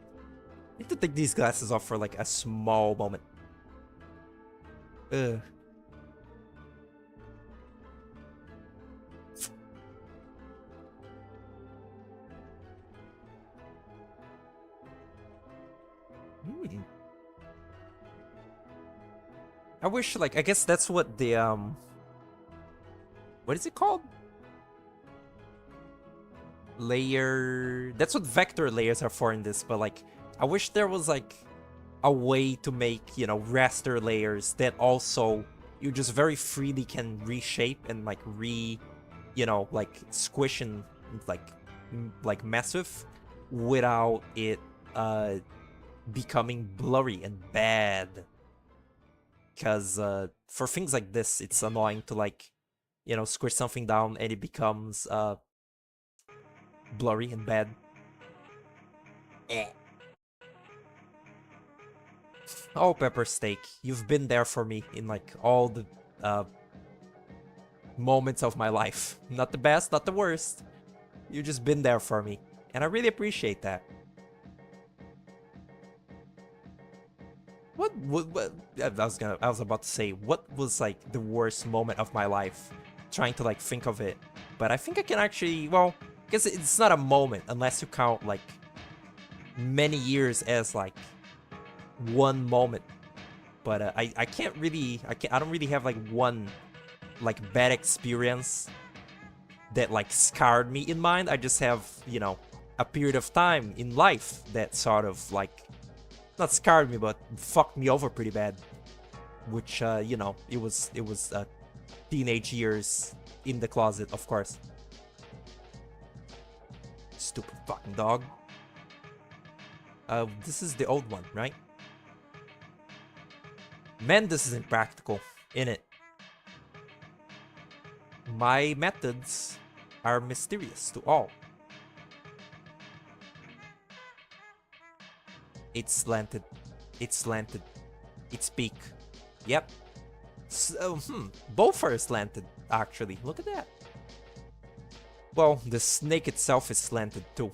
Speaker 1: I need to take these glasses off for like a small moment. Ugh. I wish, like, I guess that's what the what is it called? Layer. That's what vector layers are for in this, but like, I wish there was like a way to make, raster layers that also you just very freely can reshape and like like squish and like mess with without it becoming blurry and bad. Because for things like this, it's annoying to like, squish something down and it becomes blurry and bad. Oh, Pepper Steak, you've been there for me in like all the moments of my life. Not the best, not the worst. You've just been there for me, and I really appreciate that. What I was about to say, what was like the worst moment of my life? Trying to like think of it, but I think I can actually, well, because it's not a moment unless you count like many years as like one moment. But I can't really, I don't really have like one like bad experience that like scarred me in mind. I just have, a period of time in life that sort of like, not scarred me, but fucked me over pretty bad. Which, it was teenage years in the closet, of course. Stupid fucking dog. This is the old one, right? Man, this is impractical, innit? My methods are mysterious to all. It's slanted. It's slanted. It's peak. Yep. So, both are slanted, actually. Look at that. Well, the snake itself is slanted too.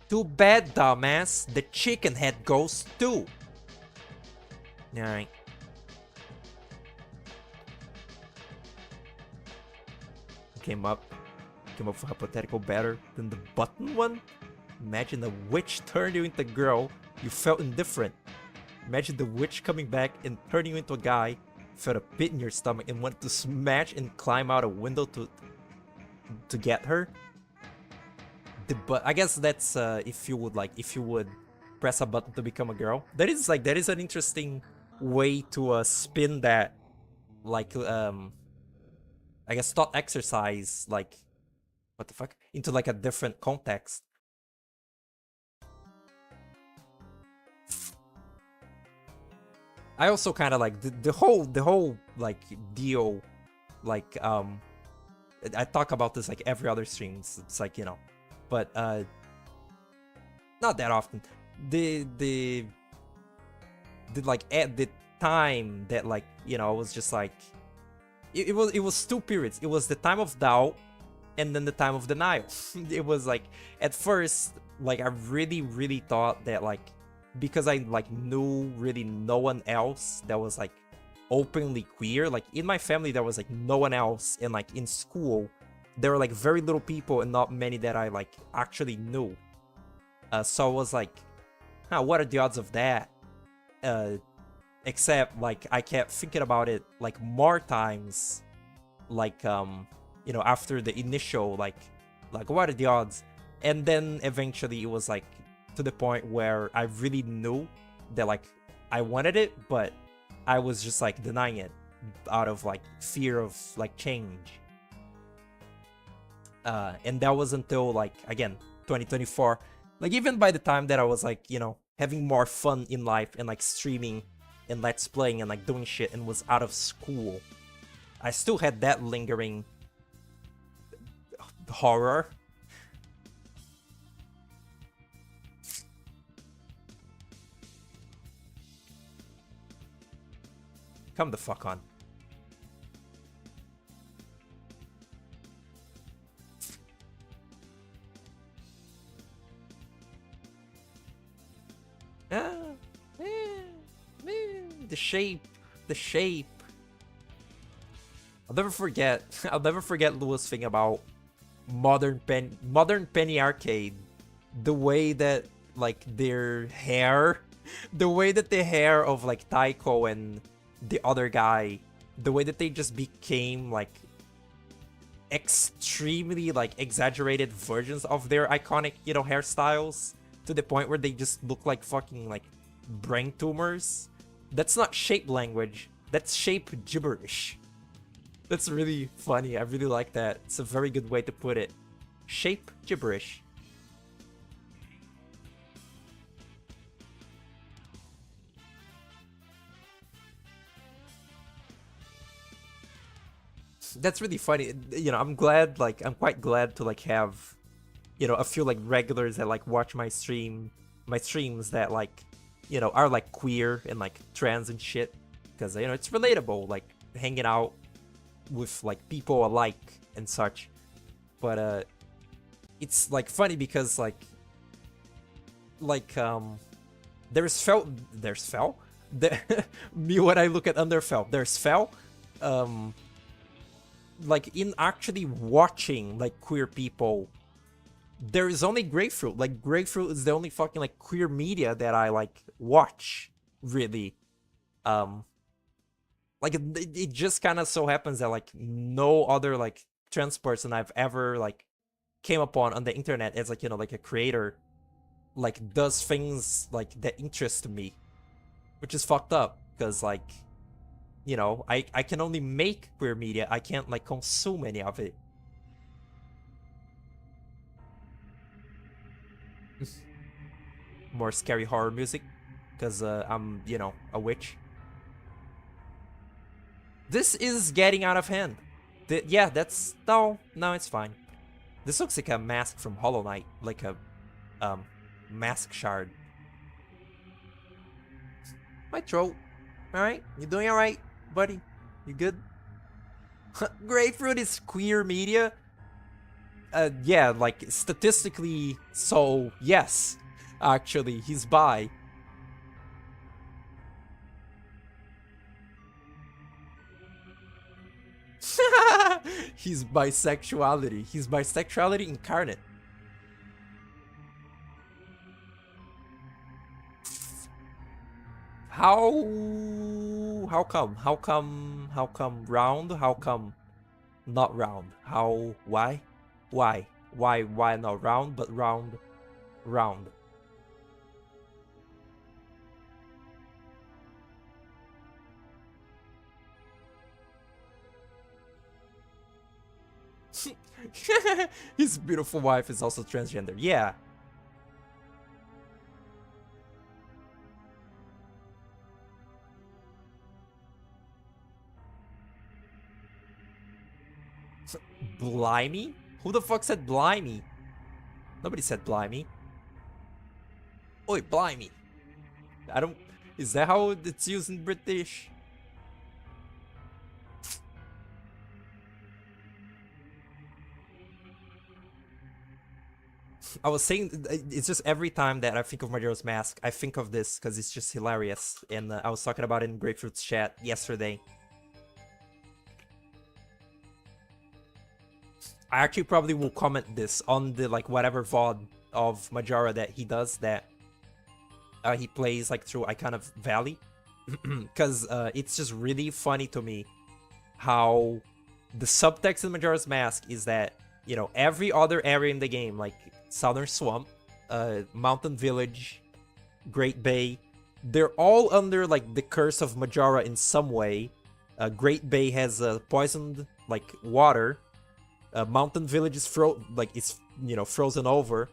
Speaker 1: Too bad, dumbass. The chicken head goes too. Alright. Came up with hypothetical better than the button one. Imagine the witch turned you into a girl. You felt indifferent. Imagine the witch coming back and turning you into a guy. Felt a pit in your stomach and wanted to smash and climb out a window to get her. But I guess that's if you would press a button to become a girl. That is an interesting way to spin that, like I guess thought exercise, like what the fuck, into like a different context. I also kind of like the whole like deal, like I talk about this like every other stream. It's like, you know, but not that often. The like at the time that, like, you know, it was just like it was two periods. It was the time of doubt and then the time of denial. It was like, at first, like, I really thought that, like, because I like knew really no one else that was like openly queer, like in my family there was like no one else, and like in school there were like very little people and not many that I like actually knew. So I was like, huh, what are the odds of that? Except like I kept thinking about it like more times, like you know, after the initial like what are the odds? And then eventually it was like to the point where I really knew that like I wanted it, but I was just like denying it out of like fear of like change. And that was until like, again, 2024. Like even by the time that I was like, you know, having more fun in life and like streaming and let's playing and like doing shit and was out of school, I still had that lingering horror. Come the fuck on. The shape. I'll never forget Louis' thing about modern Penny Arcade. The way that like their hair, the way that the hair of like Taiko and the other guy, the way that they just became like extremely like exaggerated versions of their iconic, you know, hairstyles, to the point where they just look like fucking like brain tumors. That's not shape language, that's shape gibberish. That's really funny. I really like that. It's a very good way to put it. Shape gibberish. That's really funny. You know, I'm quite glad to like have, you know, a few like regulars that like watch my streams that like, you know, are like queer and like trans and shit, because, you know, it's relatable, like hanging out with like people alike and such. But it's like funny because like there's Fel me when I look at Underfell, there's Fel. Like in actually watching like queer people, there is only Grapefruit. Like Grapefruit is the only fucking like queer media that I like watch, really. Like it just kind of so happens that like no other like trans person I've ever like came upon on the internet as like, you know, like a creator like does things like that interest me, which is fucked up because, like, you know, I can only make queer media. I can't like consume any of it. More scary horror music because I'm, you know, a witch. This is getting out of hand. Yeah, that's no, it's fine. This looks like a mask from Hollow Knight, like a mask shard. My throat. All right, you doing all right, buddy? You good? Grapefruit is queer media. Yeah, like statistically, so yes, actually, he's bi. He's bisexuality. He's bisexuality incarnate. How come? How come? How come round? How come not round? How? Why? Why? Why not round but round? Round. His beautiful wife is also transgender. Yeah. Blimey? Who the fuck said blimey? Nobody said blimey. Oi, blimey. I don't... Is that how it's used in British? I was saying, it's just every time that I think of Majora's Mask, I think of this because it's just hilarious. And I was talking about it in Grapefruit's chat yesterday. I actually probably will comment this on the, like, whatever VOD of Majora that he does, that he plays, like, through Icon Valley. Because it's just really funny to me how the subtext in Majora's Mask is that, you know, every other area in the game, like Southern Swamp, Mountain Village, Great Bay, they're all under, like, the curse of Majora in some way. Great Bay has poisoned, like, water. Mountain Village is frozen over.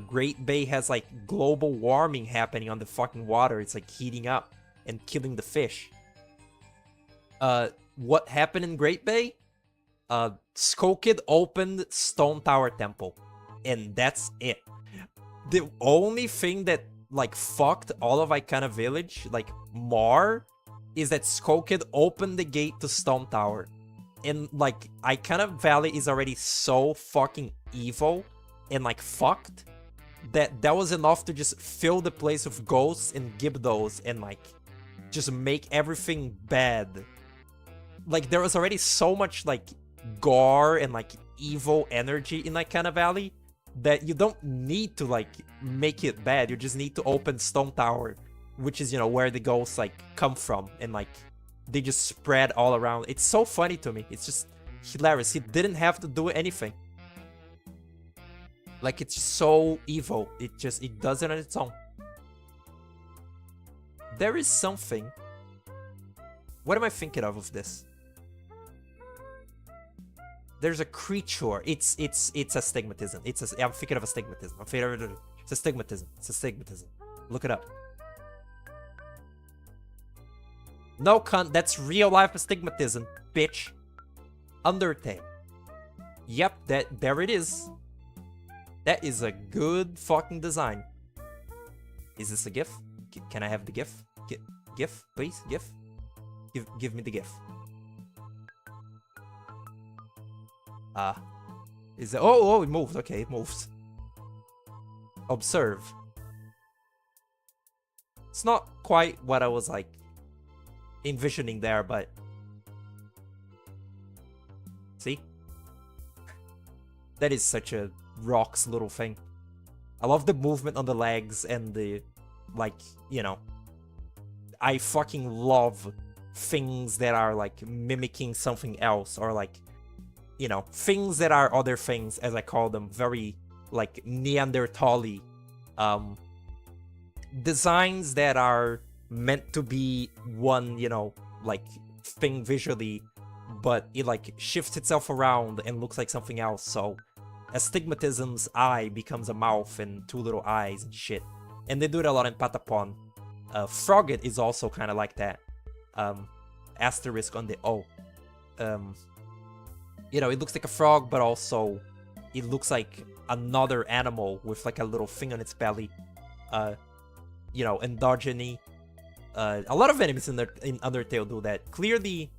Speaker 1: Great Bay has, like, global warming happening on the fucking water. It's, like, heating up and killing the fish. What happened in Great Bay? Skokid opened Stone Tower Temple, and that's it. The only thing that, like, fucked all of Icona Village, like, more, is that Skokid opened the gate to Stone Tower. And, like, Icona Valley is already so fucking evil and, like, fucked that was enough to just fill the place with ghosts and Gibdos and, like, just make everything bad. Like, there was already so much, like, gore and, like, evil energy in Icona Valley that you don't need to, like, make it bad. You just need to open Stone Tower, which is, you know, where the ghosts, like, come from, and, like, they just spread all around. It's so funny to me. It's just hilarious. He didn't have to do anything. Like, it's so evil. It does it on its own. There is something. What am I thinking of this? There's a creature. It's astigmatism. I'm thinking of astigmatism. It's astigmatism. It's astigmatism. Look it up. No, cunt, that's real life astigmatism, bitch. Undertale. Yep, there it is. That is a good fucking design. Is this a GIF? Can I have the GIF? GIF, please, GIF. Give me the GIF. Is it? Oh, it moved. Okay, it moves. Observe. It's not quite what I was, like, envisioning there, but see, that is such a Rock's little thing. I love the movement on the legs and the, like, you know, I fucking love things that are, like, mimicking something else, or, like, you know, things that are other things, as I call them, very, like, Neanderthal-y designs that are meant to be one, you know, like, thing visually, but it, like, shifts itself around and looks like something else. So astigmatism's eye becomes a mouth and two little eyes and shit, and they do it a lot in Patapon. Frogget is also kind of like that. Asterisk on the O. You know, it looks like a frog, but also it looks like another animal with, like, a little thing on its belly. You know, endogyny. A lot of enemies in Undertale do that. Clearly,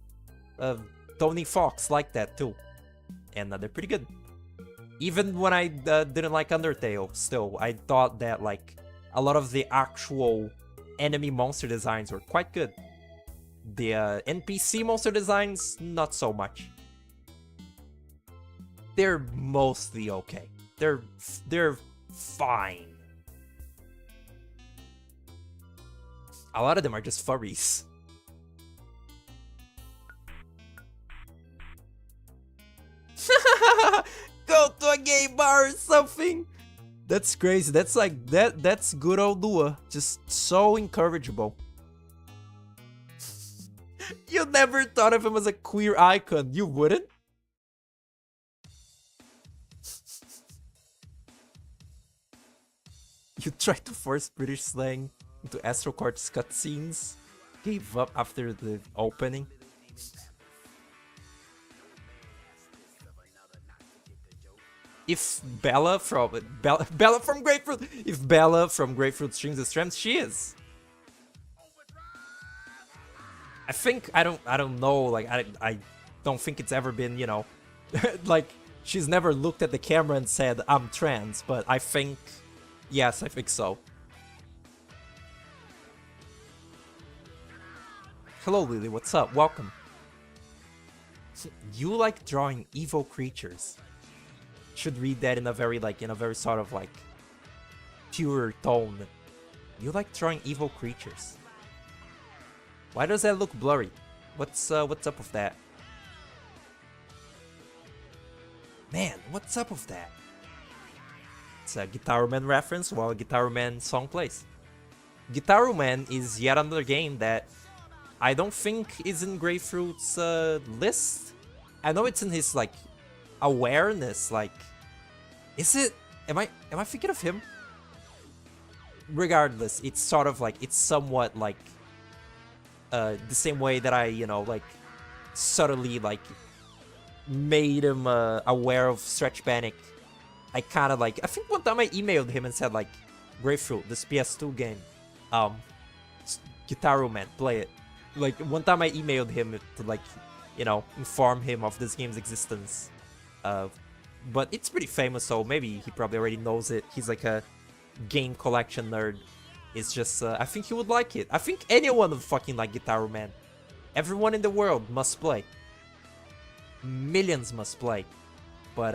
Speaker 1: Tony Fox like that too, and they're pretty good. Even when I didn't like Undertale, still, I thought that, like, a lot of the actual enemy monster designs were quite good. The NPC monster designs, not so much. They're mostly okay. They're fine. A lot of them are just furries. Go to a gay bar or something. That's crazy. That's like that's good old Lua. Just so incorrigible. You never thought of him as a queer icon. You wouldn't? You tried to force British slang into Astro Quartz cutscenes. Gave up after the opening. If Bella from Grapefruit, if Bella from Grapefruit streams the streams, she is. I think I don't know. Like I don't think it's ever been, you know, like she's never looked at the camera and said I'm trans. But I think, yes, I think so. Hello, Lily. What's up? Welcome. You like drawing evil creatures. Should read that in a very sort of like pure tone. You like drawing evil creatures. Why does that look blurry? What's up with that? Man, what's up with that? It's a Guitar Man reference while a Guitar Man song plays. Guitar Man is yet another game that I don't think is in Grapefruit's list. I know it's in his like awareness, like, is it? Am I thinking of him? Regardless, it's sort of like, it's somewhat like the same way that I, you know, like subtly like made him aware of Stretch Panic. I kind of like, I think one time I emailed him and said like, Grapefruit, this PS2 game, Guitar Man, play it. Like one time I emailed him to like, you know, inform him of this game's existence. But it's pretty famous, so maybe he probably already knows it. He's like a game collection nerd. It's just, I think he would like it. I think anyone would fucking like Guitar Man. Everyone in the world must play. Millions must play. But,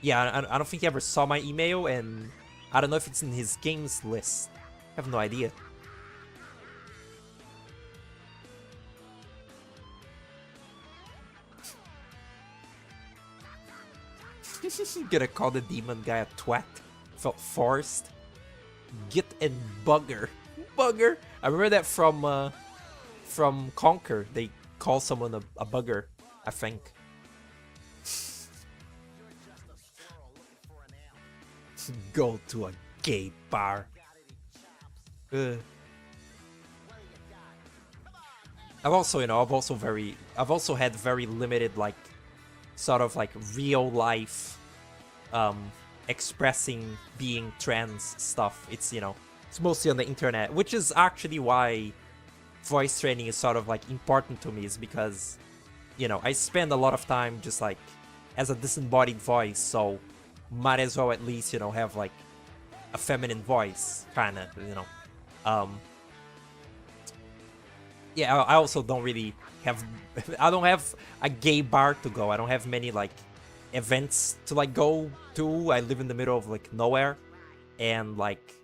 Speaker 1: yeah, I don't think he ever saw my email, and I don't know if it's in his games list. I have no idea. Gonna call the demon guy a twat. Felt forced. Git and bugger. Bugger! I remember that from Conquer. They call someone a bugger, I think. Go to a gay bar. I've also, you know, I've also had very limited, like, sort of like real life expressing being trans stuff. It's, you know, it's mostly on the internet, which is actually why voice training is sort of like important to me, is because, you know, I spend a lot of time just like as a disembodied voice, so might as well at least, you know, have like a feminine voice, kind of, you know. Yeah, I also don't really have I don't have a gay bar to go. I don't have many like events to like go to. I live in the middle of like nowhere, and like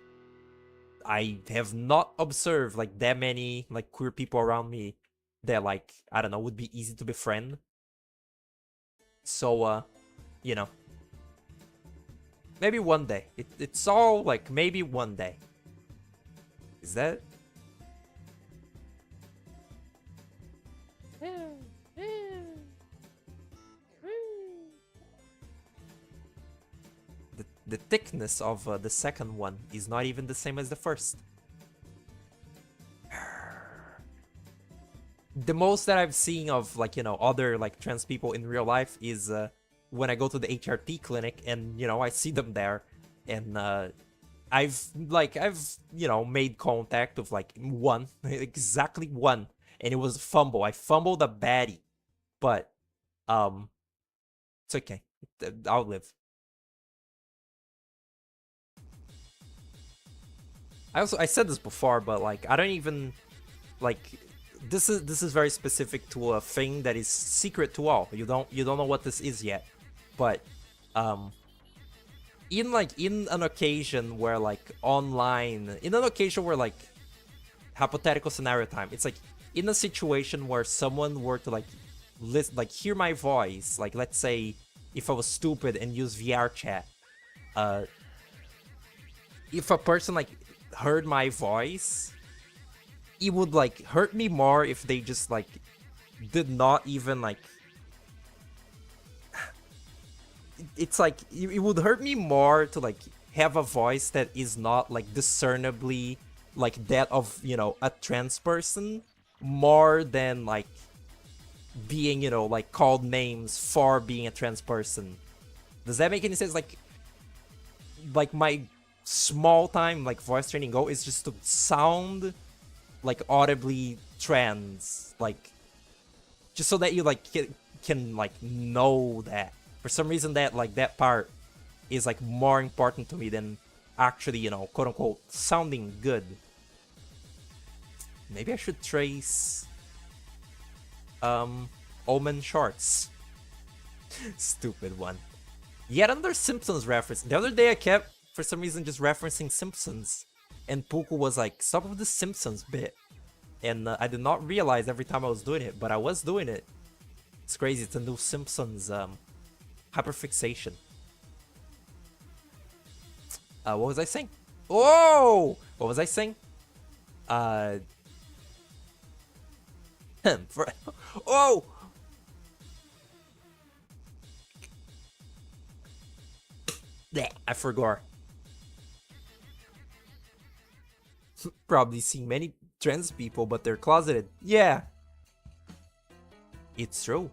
Speaker 1: I have not observed like that many like queer people around me that, like, I don't know, would be easy to befriend. So you know, maybe one day. It's all like maybe one day. Is that? The thickness of the second one is not even the same as the first. The most that I've seen of, like, you know, other like trans people in real life is when I go to the HRT clinic and, you know, I see them there, and I've you know, made contact with like one, exactly one, and it was a fumble. I fumbled a baddie, but it's okay. Outlive. I said this before, but like I don't even like this is very specific to a thing that is secret to all. You don't know what this is yet, but um in an occasion where like online in an occasion where like hypothetical scenario time, it's like in a situation where someone were to like hear my voice, like let's say if I was stupid and use VR chat, uh if a person like heard my voice, it would like hurt me more if they just like did not even like it's like it would hurt me more to like have a voice that is not like discernibly like that of, you know, a trans person, more than like being, you know, like called names for being a trans person. Does that make any sense? Like my small time like voice training goal is just to sound like audibly trans, like just so that you like can like know that. For some reason that like that part is like more important to me than actually, you know, quote unquote sounding good. Maybe I should trace Omen shorts. Stupid one. Yet another Simpsons reference. The other day I kept for some reason just referencing Simpsons, and Puku was like, stop with the Simpsons bit. And I did not realize every time I was doing it, but I was doing it. It's crazy. It's a new Simpsons hyperfixation. What was I saying? Oh! What was I saying? Oh! I forgot. Probably seen many trans people, but they're closeted. Yeah. It's true.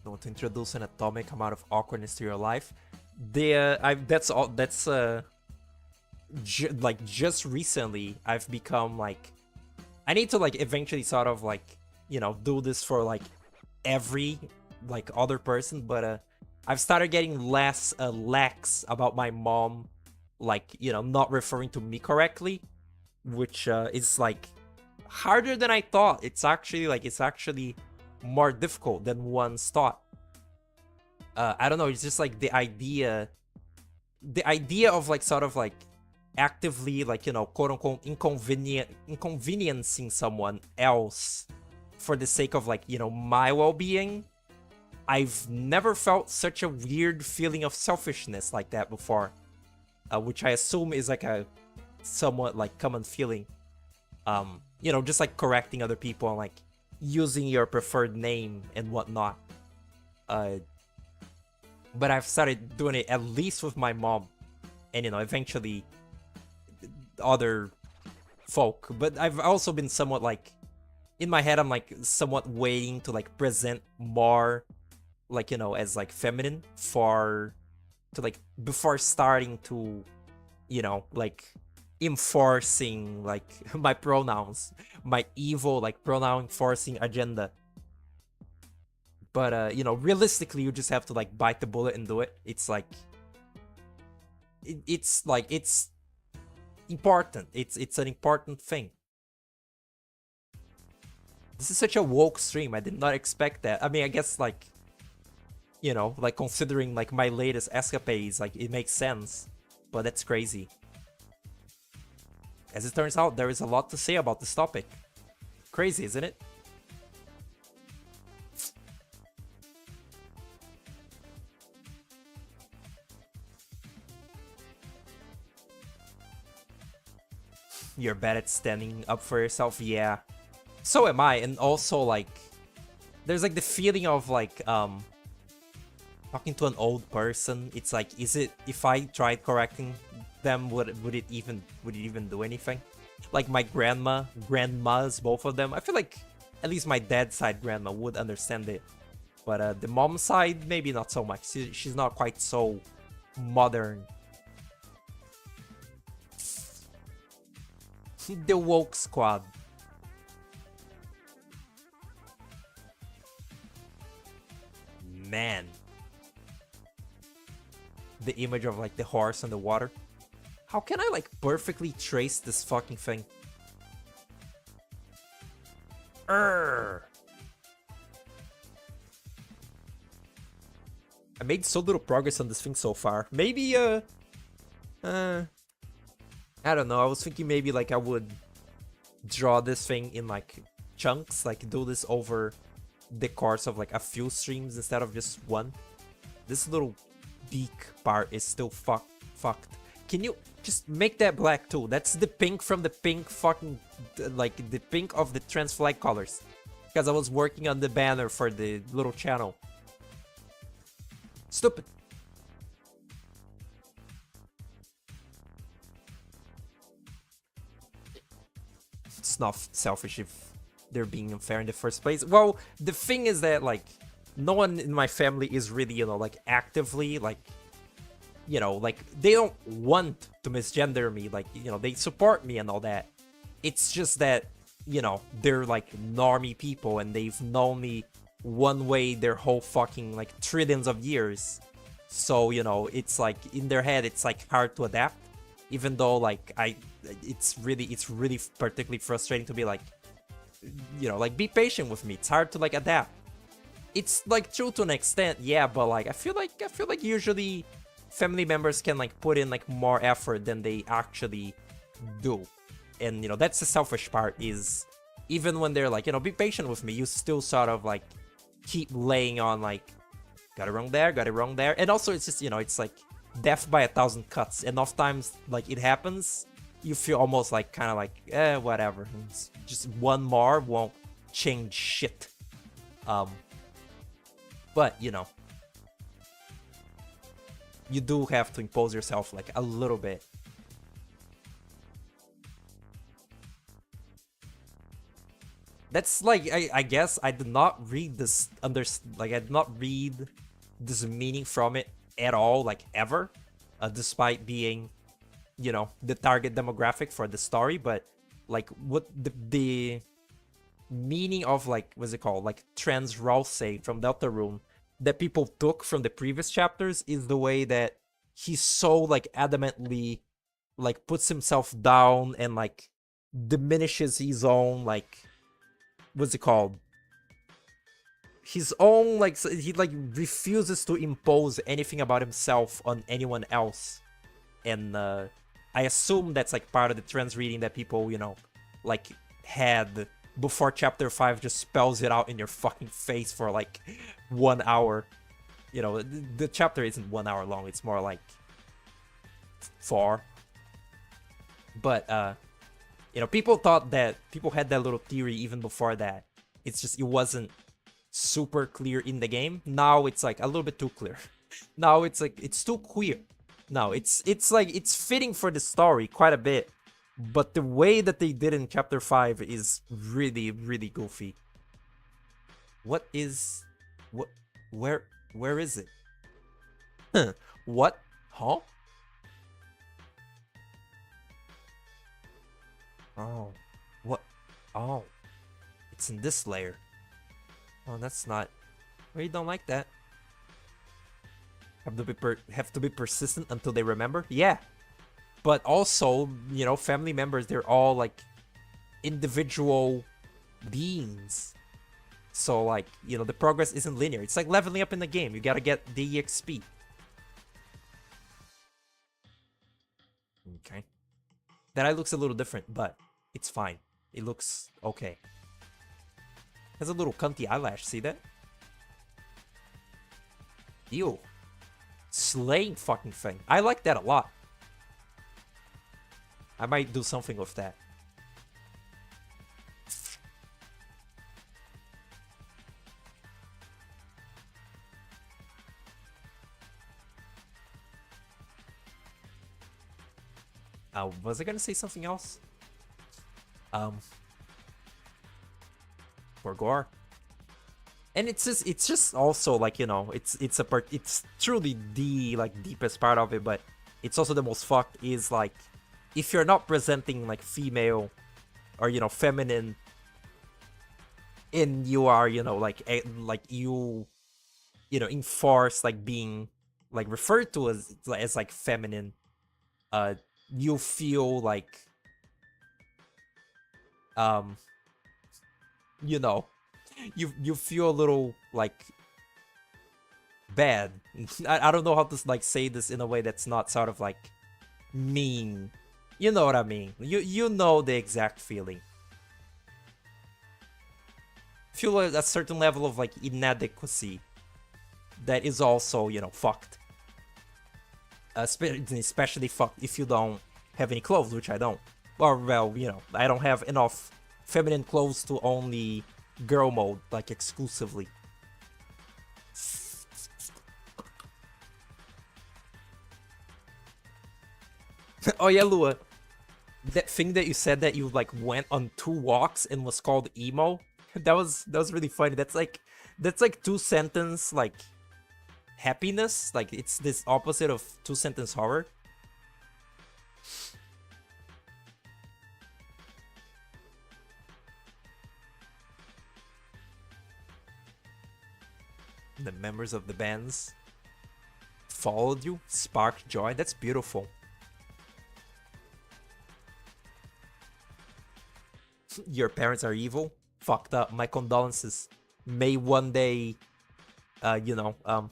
Speaker 1: You want to introduce an atomic amount of awkwardness to your life? That's all. That's like just recently I've become like, I need to like eventually sort of like, you know, do this for like every like other person, but I've started getting less lax about my mom, like, you know, not referring to me correctly, which is like harder than I thought. It's actually more difficult than once thought. I don't know, it's just like the idea of like sort of like actively like, you know, quote unquote inconveniencing someone else for the sake of like, you know, my well-being. I've never felt such a weird feeling of selfishness like that before, which I assume is like a somewhat like common feeling. You know, just like correcting other people and like using your preferred name and whatnot. But I've started doing it at least with my mom, and you know, eventually other folk. But I've also been somewhat like, in my head, I'm like somewhat waiting to like present more, like, you know, as like feminine before starting to, you know, like enforcing like my pronouns, my evil like pronoun enforcing agenda. But you know, realistically, you just have to like bite the bullet and do it. It's like it's like it's important. It's an important thing. This is such a woke stream. I did not expect that. I mean, I guess like, you know, like considering like my latest escapades, like it makes sense. But that's crazy. As it turns out, there is a lot to say about this topic. Crazy, isn't it? You're bad at standing up for yourself, yeah. So am I, and also like, there's like the feeling of like, talking to an old person. It's like, is it, if I tried correcting them, would it even do anything? Like my grandmas, both of them. I feel like at least my dad's side grandma would understand it, but the mom side maybe not so much. She's not quite so modern. The woke squad. Man. The image of like the horse on the water. How can I like perfectly trace this fucking thing? Urgh. I made so little progress on this thing so far. Maybe, I don't know. I was thinking maybe like I would draw this thing in like chunks, like do this over the course of like a few streams instead of just one. This little beak part is still fucked. Can you just make that black too? That's the pink from the pink fucking, like the pink of the trans flag colors. Because I was working on the banner for the little channel. Stupid. It's not selfish if they're being unfair in the first place. Well, the thing is that, like, no one in my family is really, you know, like, actively, like, you know, like, they don't want to misgender me. Like, you know, they support me and all that. It's just that, you know, they're, like, normie people and they've known me one way their whole fucking, like, trillions of years. So, you know, it's, like, in their head, it's, like, hard to adapt. Even though, like, it's really particularly frustrating to be, like, you know, like, be patient with me. It's hard to, like, adapt. It's, like, true to an extent, yeah, but, like, I feel like usually family members can, like, put in, like, more effort than they actually do. And, you know, that's the selfish part, is even when they're, like, you know, be patient with me, you still sort of, like, keep laying on, like, got it wrong there. And also, it's just, you know, it's, like, death by 1,000 cuts. Enough times, like, it happens, you feel almost, like, kind of like, whatever. It's just one more won't change shit. But, you know, you do have to impose yourself, like, a little bit. That's, like, I guess I did not read this, I did not read this meaning from it at all, like, ever. Despite being, you know, the target demographic for the story. But, like, what the meaning of, like, what's it called? Like, trans Ralsei from Deltarune that people took from the previous chapters is the way that he's so, like, adamantly, like, puts himself down and, like, diminishes his own, like, what's it called? His own, like, he, like, refuses to impose anything about himself on anyone else. And, I assume that's, like, part of the trans reading that people, you know, like, had before chapter 5 just spells it out in your fucking face for, like, 1 hour. You know, the chapter isn't 1 hour long, it's more like 4. But, you know, people thought that, people had that little theory even before that. It's just, it wasn't super clear in the game. Now it's, like, a little bit too clear. Now it's, like, it's too queer. No, it's like, it's fitting for the story quite a bit. But the way that they did in chapter 5 is really, really goofy. What is... What... Where is it? What? Huh? Oh. What? Oh. It's in this layer. Oh, that's not... Well, you don't like that. Have to be persistent until they remember? Yeah. But also, you know, family members, they're all, like, individual beings. So, like, you know, the progress isn't linear. It's like leveling up in the game. You gotta get the EXP. Okay. That eye looks a little different, but it's fine. It looks okay. Has a little cunty eyelash, see that? Ew. Slaying fucking thing. I like that a lot. I might do something with that. Was I gonna say something else? For gore. And it's just also, like, you know, it's truly the, like, deepest part of it, but it's also the most fucked is, like, if you're not presenting like female or feminine, and you are like like enforce like being like referred to as like feminine, uh you feel like um you know you feel a little like bad. I don't know how to like say this in a way that's not sort of like mean. You know what I mean? You know the exact feeling. Feel a certain level of like inadequacy that is also fucked. Especially fucked if you don't have any clothes, which I don't. Or well, I don't have enough feminine clothes to only girl mode like exclusively. Oh yeah, Lua. That thing that you said that you like went on 2 walks and was called emo. That was really funny. That's like 2 sentence like happiness. Like it's this opposite of 2 sentence horror. The members of the bands followed you, sparked joy. That's beautiful. Your parents are evil. Fucked up. My condolences. May one day, them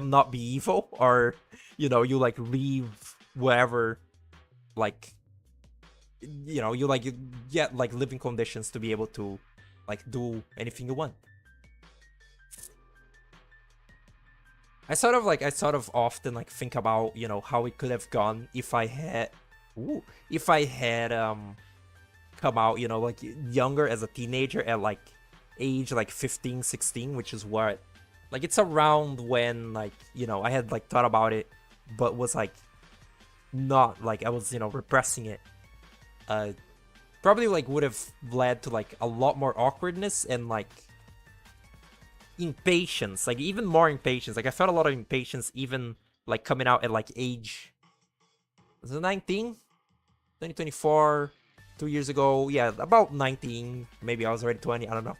Speaker 1: not be evil, or you like leave wherever, like you get like living conditions to be able to like do anything you want. I sort of often like think about how it could have gone if I had come out like younger as a teenager at like age like 15, 16, which is what like it's around when like I had like thought about it, but was like not like I was repressing it. Probably like would have led to like a lot more awkwardness and like impatience, like even more impatience. Like I felt a lot of impatience even like coming out at like age, was it 19, 2024, 2 years ago. Yeah, about 19. Maybe I was already 20. I don't know.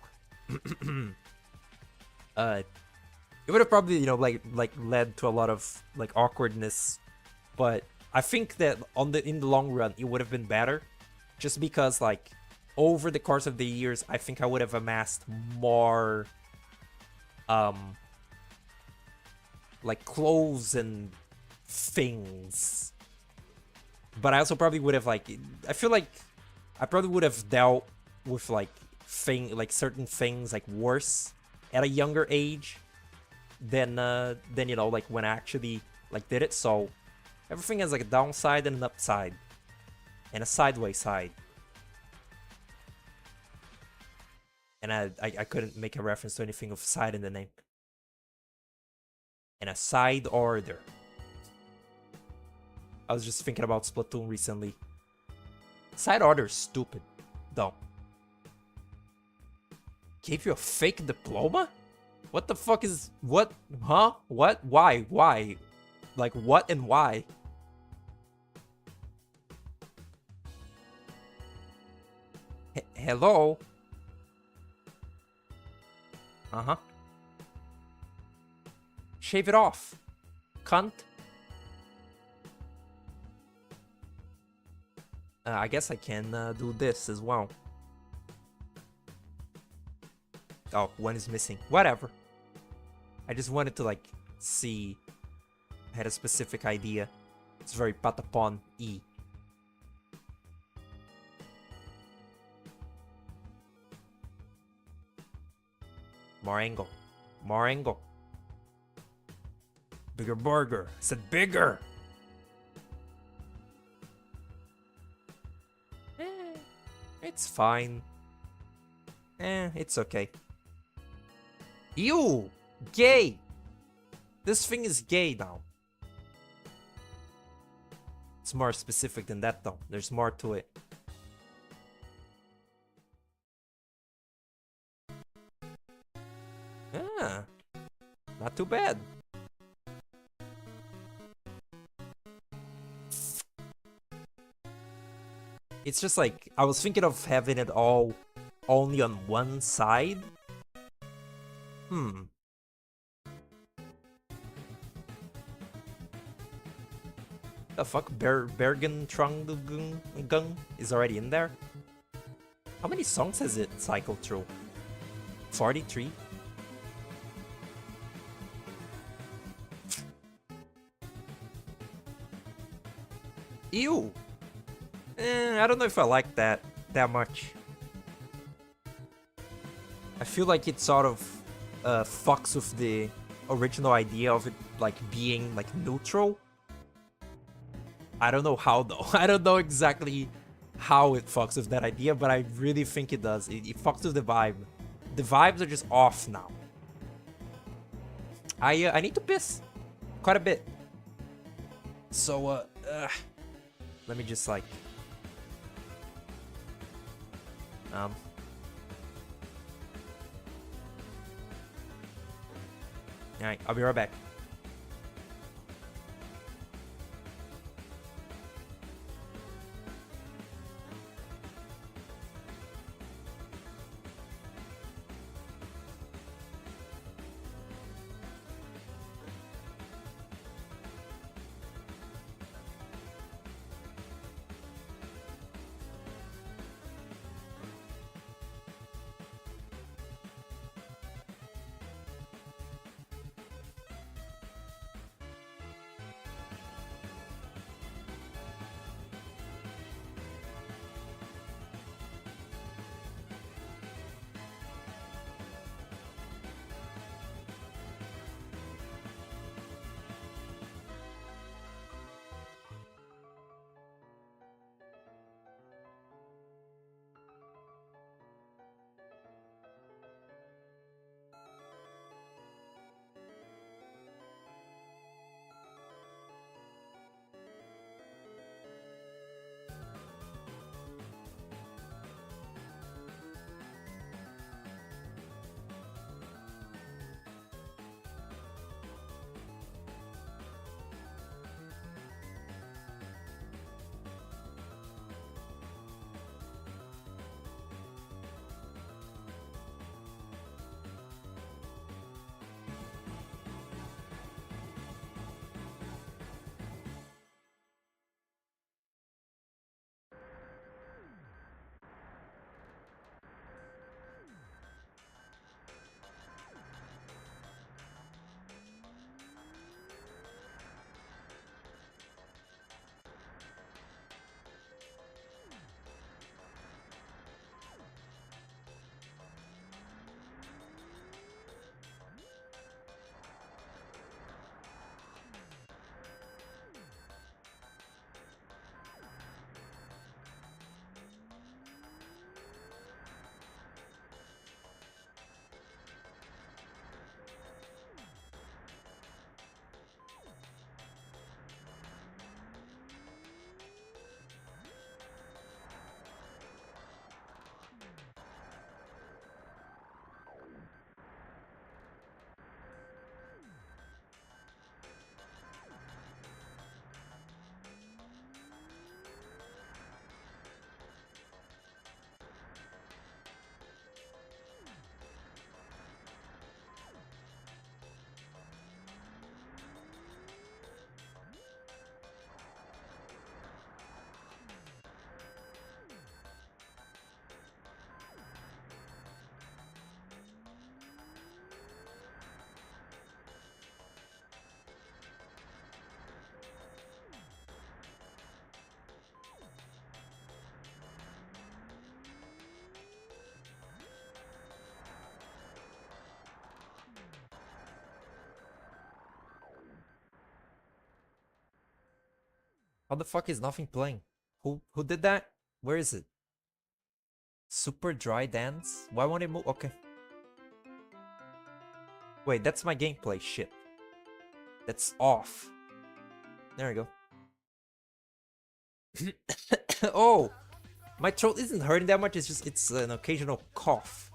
Speaker 1: It would have probably like led to a lot of like awkwardness, but I think that in the long run it would have been better, just because like over the course of the years I think I would have amassed more like clothes and things. But I also probably would have like, I feel like I probably would have dealt with like certain things like worse at a younger age than like when I actually like did it. So everything has like a downside and an upside and a sideways side. And I couldn't make a reference to anything of side in the name. And a side order. I was just thinking about Splatoon recently. Side order is stupid, though. Gave you a fake diploma? What the fuck is... What? Huh? What? Why? Why? Like, what and why? Hello? Uh-huh. Shave it off, cunt. I guess I can do this as well. Oh, one is missing. Whatever. I just wanted to like see. I had a specific idea. It's very patapon E. More angle. More angle. Bigger burger. I said bigger. It's fine. It's okay. Ew! Gay! This thing is gay now. It's more specific than that though. There's more to it. Ah, not too bad. It's just like, I was thinking of having it all only on one side. Hmm. The fuck? Bergen Trung is already in there? How many songs has it cycled through? 43? Ew! I don't know if I like that much. I feel like it sort of fucks with the original idea of it like being like neutral. I don't know how though. I don't know exactly how it fucks with that idea, but I really think it does. It fucks with the vibe. The vibes are just off now. I need to piss quite a bit. So let me just like alright, I'll be right back. How the fuck is nothing playing? Who did that? Where is it? Super dry dance? Why won't it move? Okay. Wait, that's my gameplay. Shit. That's off. There we go. Oh! My throat isn't hurting that much, it's an occasional cough.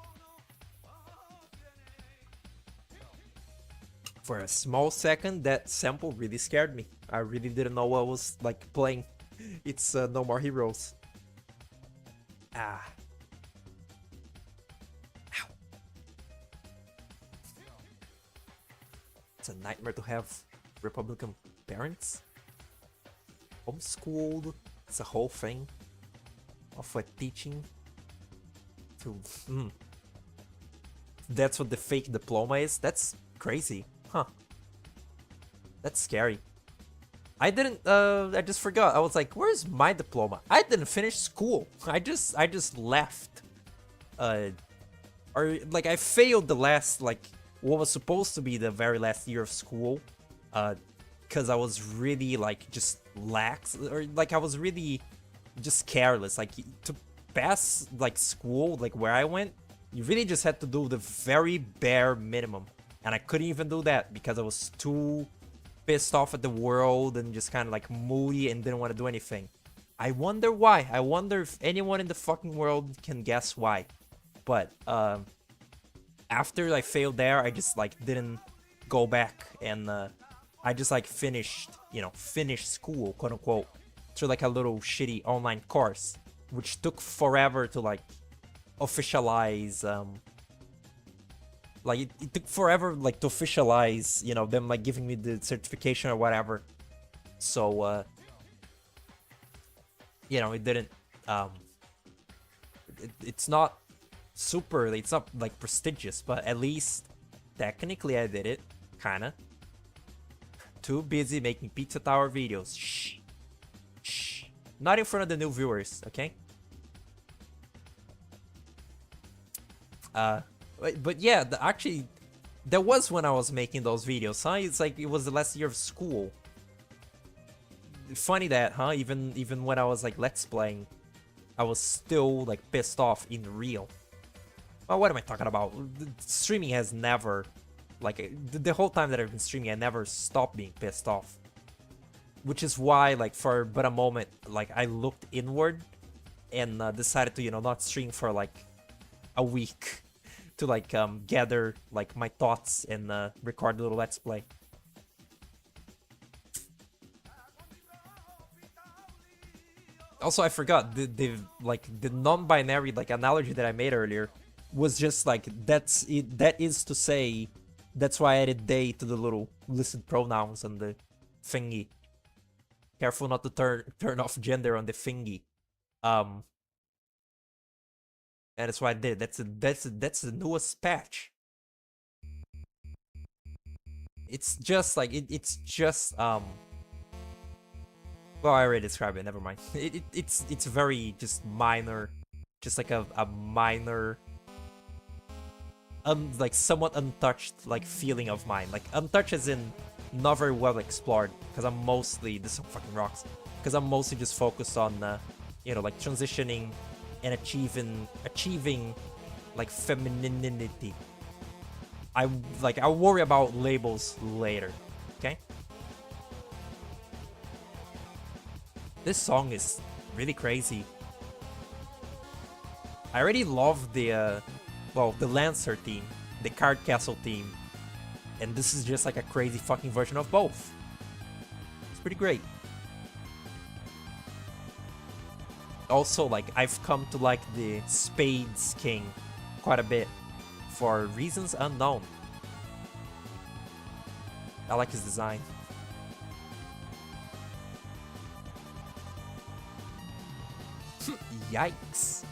Speaker 1: For a small second, that sample really scared me. I really didn't know what was like playing. It's No More Heroes. Ah. Ow. It's a nightmare to have Republican parents. Homeschooled. It's a whole thing of what teaching to. That's what the fake diploma is? That's crazy. Huh. That's scary. I didn't, I just forgot. I was like, where's my diploma? I didn't finish school. I just left. Or, like, I failed the last, like, what was supposed to be the very last year of school. Because I was really, like, just lax. Or, like, I was really just careless. Like, to pass, like, school, like, where I went, you really just had to do the very bare minimum. And I couldn't even do that because I was too pissed off at the world and just kind of like moody and didn't want to do anything. I wonder why. I wonder if anyone in the fucking world can guess why. But after I failed there, I just like didn't go back and I just like finished, you know, finished school, quote unquote, through like a little shitty online course, which took forever to like officialize. Like it took forever like to officialize, you know, them like giving me the certification or whatever. So you know, it didn't it's not super, it's not like prestigious, but at least technically I did it, kinda. Too busy making Pizza Tower videos. Shh. Shh. Not in front of the new viewers, okay? But yeah, actually, there was when I was making those videos, huh? It's like it was the last year of school. Funny that, huh? Even when I was like let's playing, I was still like pissed off in real. Well, what am I talking about? Streaming has never, like, the whole time that I've been streaming, I never stopped being pissed off. Which is why, like, for but a moment, like, I looked inward and decided to, you know, not stream for like a week to like gather like my thoughts and record a little let's play. Also, I forgot the like the non-binary like analogy that I made earlier was just like that's it. That is to say, that's why I added they to the little listed pronouns on the thingy. Careful not to turn off gender on the thingy. And that's why I did. That's the newest patch. It's just like it's just well, I already described it. Never mind. It's very just minor, just like a minor, like somewhat untouched like feeling of mine. Like untouched as in not very well explored, because I'm mostly this fucking rocks. Because I'm mostly just focused on you know, like transitioning and achieving like femininity. I'll worry about labels later. Okay. This song is really crazy. I already love the well, the Lancer theme, the Card Castle theme, and this is just like a crazy fucking version of both. It's pretty great. Also, like, I've come to like the Spades King quite a bit for reasons unknown. I like his design. Yikes.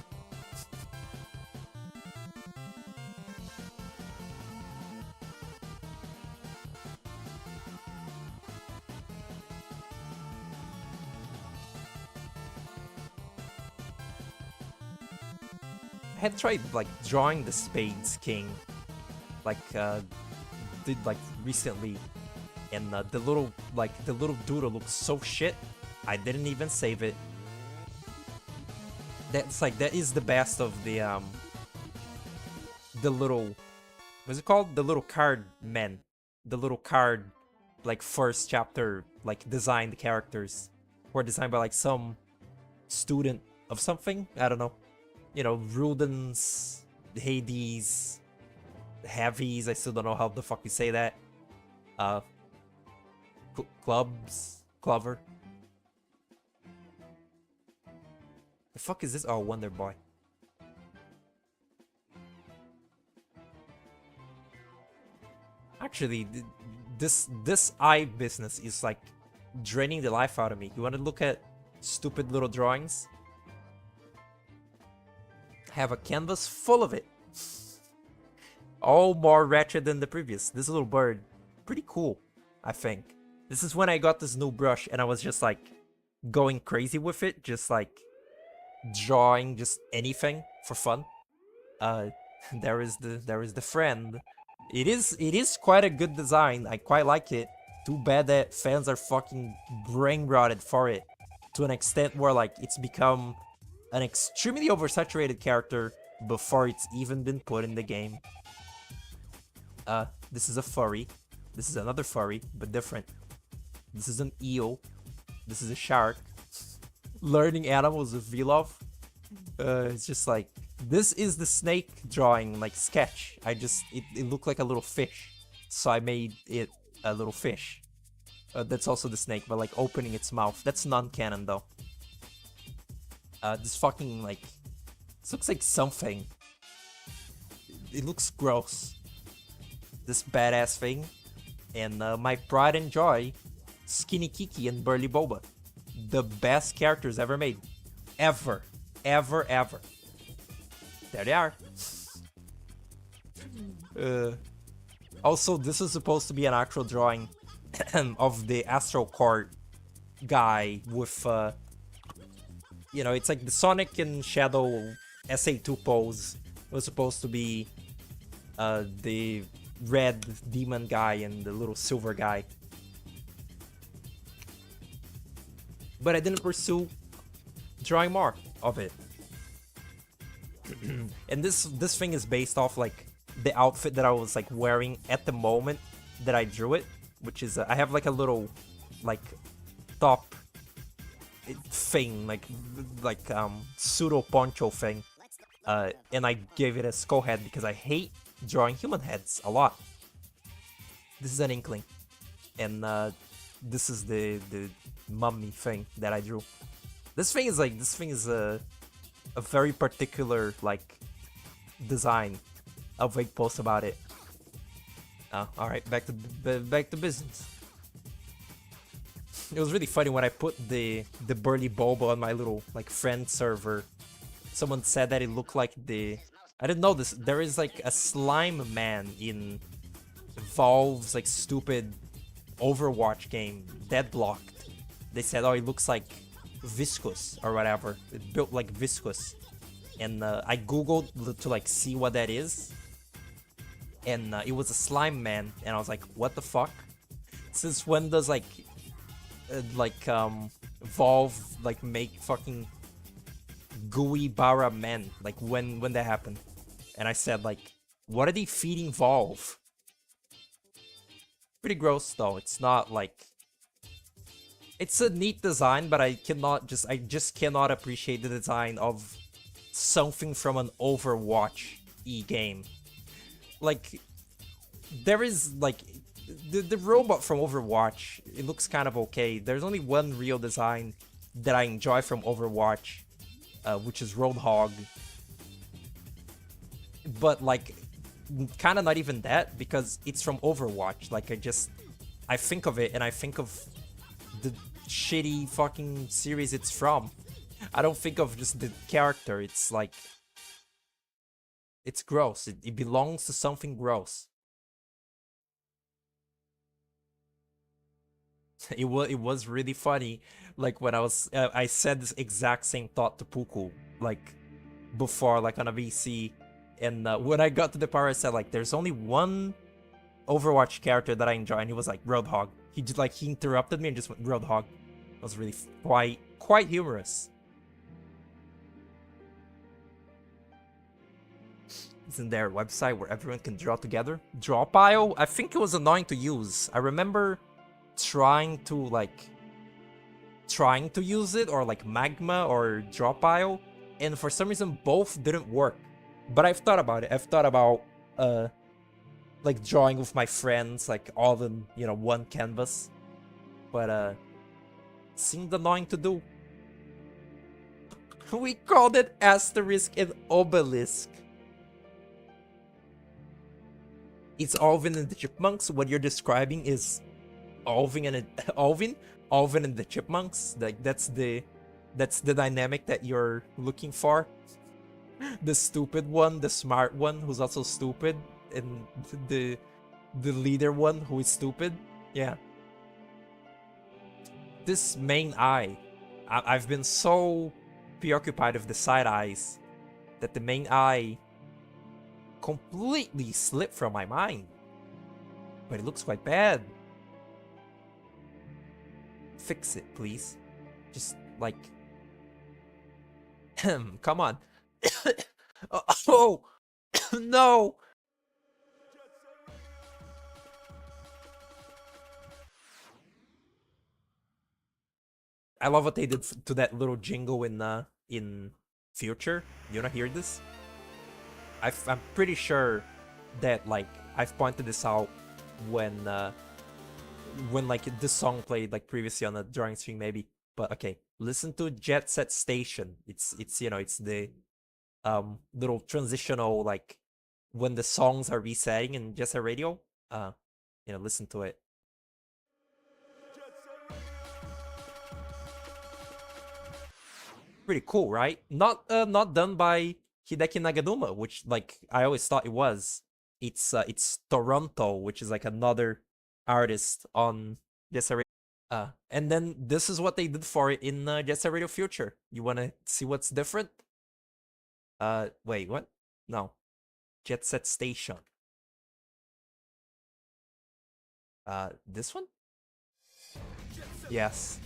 Speaker 1: I had tried like drawing the Spades King, like did like recently, and the little doodle looks so shit. I didn't even save it. That's like that is the best of the little, what's it called? The little card men, the little card like first chapter like designed characters were designed by like some student of something. I don't know. You know, Rudens, Hades, Heavies, I still don't know how the fuck you say that. Clubs, Clover. The fuck is this? Oh, Wonder Boy. actually, this eye business is like draining the life out of me. You want to look at stupid little drawings? Have a canvas full of it. All more ratchet than the previous. This little bird, pretty cool, I think. This is when I got this new brush and I was just like going crazy with it, just like drawing just anything for fun. There is the friend. It is quite a good design. I quite like it. Too bad that fans are fucking brain rotted for it to an extent where like it's become an extremely oversaturated character before it's even been put in the game. This is a furry. This is another furry, but different. This is an eel. This is a shark. Learning animals with Vlov. It's just like, this is the snake drawing, like, sketch. It looked like a little fish. So I made it a little fish. That's also the snake, but like opening its mouth. That's non-canon though. This fucking, like, this looks like something. It looks gross. This badass thing. And my pride and joy, Skinny Kiki and Burly Boba. The best characters ever made. Ever. Ever, ever. There they are. Also, this is supposed to be an actual drawing of the Astral Court guy with, you know, it's like the Sonic and Shadow SA2 pose. It was supposed to be the red demon guy and the little silver guy. But I didn't pursue drawing more of it. And this thing is based off like the outfit that I was like wearing at the moment that I drew it, which is I have like a little like top thing, like pseudo poncho thing, and I gave it a skull head because I hate drawing human heads a lot. This is an inkling, and this is the mummy thing that I drew. This thing is a very particular like design. I'll make posts about it. All right, back to business. It was really funny when I put the Burly Boba on my little like friend server. Someone said that it looked like I didn't know this. There is like a slime man in Valve's like stupid Overwatch game, Deadlocked. They said, oh, it looks like viscous or whatever. It built like viscous. And I googled to like see what that is. And it was a slime man. And I was like, what the fuck? Since when does Valve like make fucking gooey bara men? Like when that happened? And I said like, what are they feeding Valve? Pretty gross though. It's not like, it's a neat design, but I just cannot appreciate the design of something from an Overwatch game. Like, there is like the robot from Overwatch, it looks kind of okay. There's only one real design that I enjoy from Overwatch, which is Roadhog. But like, kind of not even that, because it's from Overwatch. Like, I think of it and I think of the shitty fucking series it's from. I don't think of just the character. It's like, it's gross. It belongs to something gross. It was really funny, like when I said this exact same thought to Puku, like before, like on a VC, and when I got to the part I said like, there's only one Overwatch character that I enjoy, and he was like Roadhog. He interrupted me and just went Roadhog. It was really quite humorous. Isn't there a website where everyone can draw together? Drawpile? I think it was annoying to use. I remember trying to use it, or like Magma or Drawpile, and for some reason both didn't work. But I've thought about it. I've thought about like drawing with my friends, like all in, you know, one canvas. But it seemed annoying to do. We called it Asterisk and Obelisk. It's Alvin and the Chipmunks. What you're describing is Alvin and Alvin and the Chipmunks. Like that's the dynamic that you're looking for. The stupid one, the smart one who's also stupid, and the leader one who is stupid. Yeah. This main eye, I've been so preoccupied with the side eyes that the main eye completely slipped from my mind. But it looks quite bad. Fix it, please. Just like, come on. Oh no. I love what they did to that little jingle in Future. You wanna hear this? I'm pretty sure that like I've pointed this out when like this song played like previously on a drawing stream maybe. But okay, listen to Jet Set Station. It's you know it's the little transitional like when the songs are resetting in Jet Set Radio. Listen to it. Pretty cool, right? Not done by Hideki Naganuma, which like I always thought it was. It's Toronto, which is like another artist on Jet Set Radio. And then this is what they did for it in Jet Set Radio Future. You wanna see what's different? Wait, what? No, Jet Set Station. This one? Yes.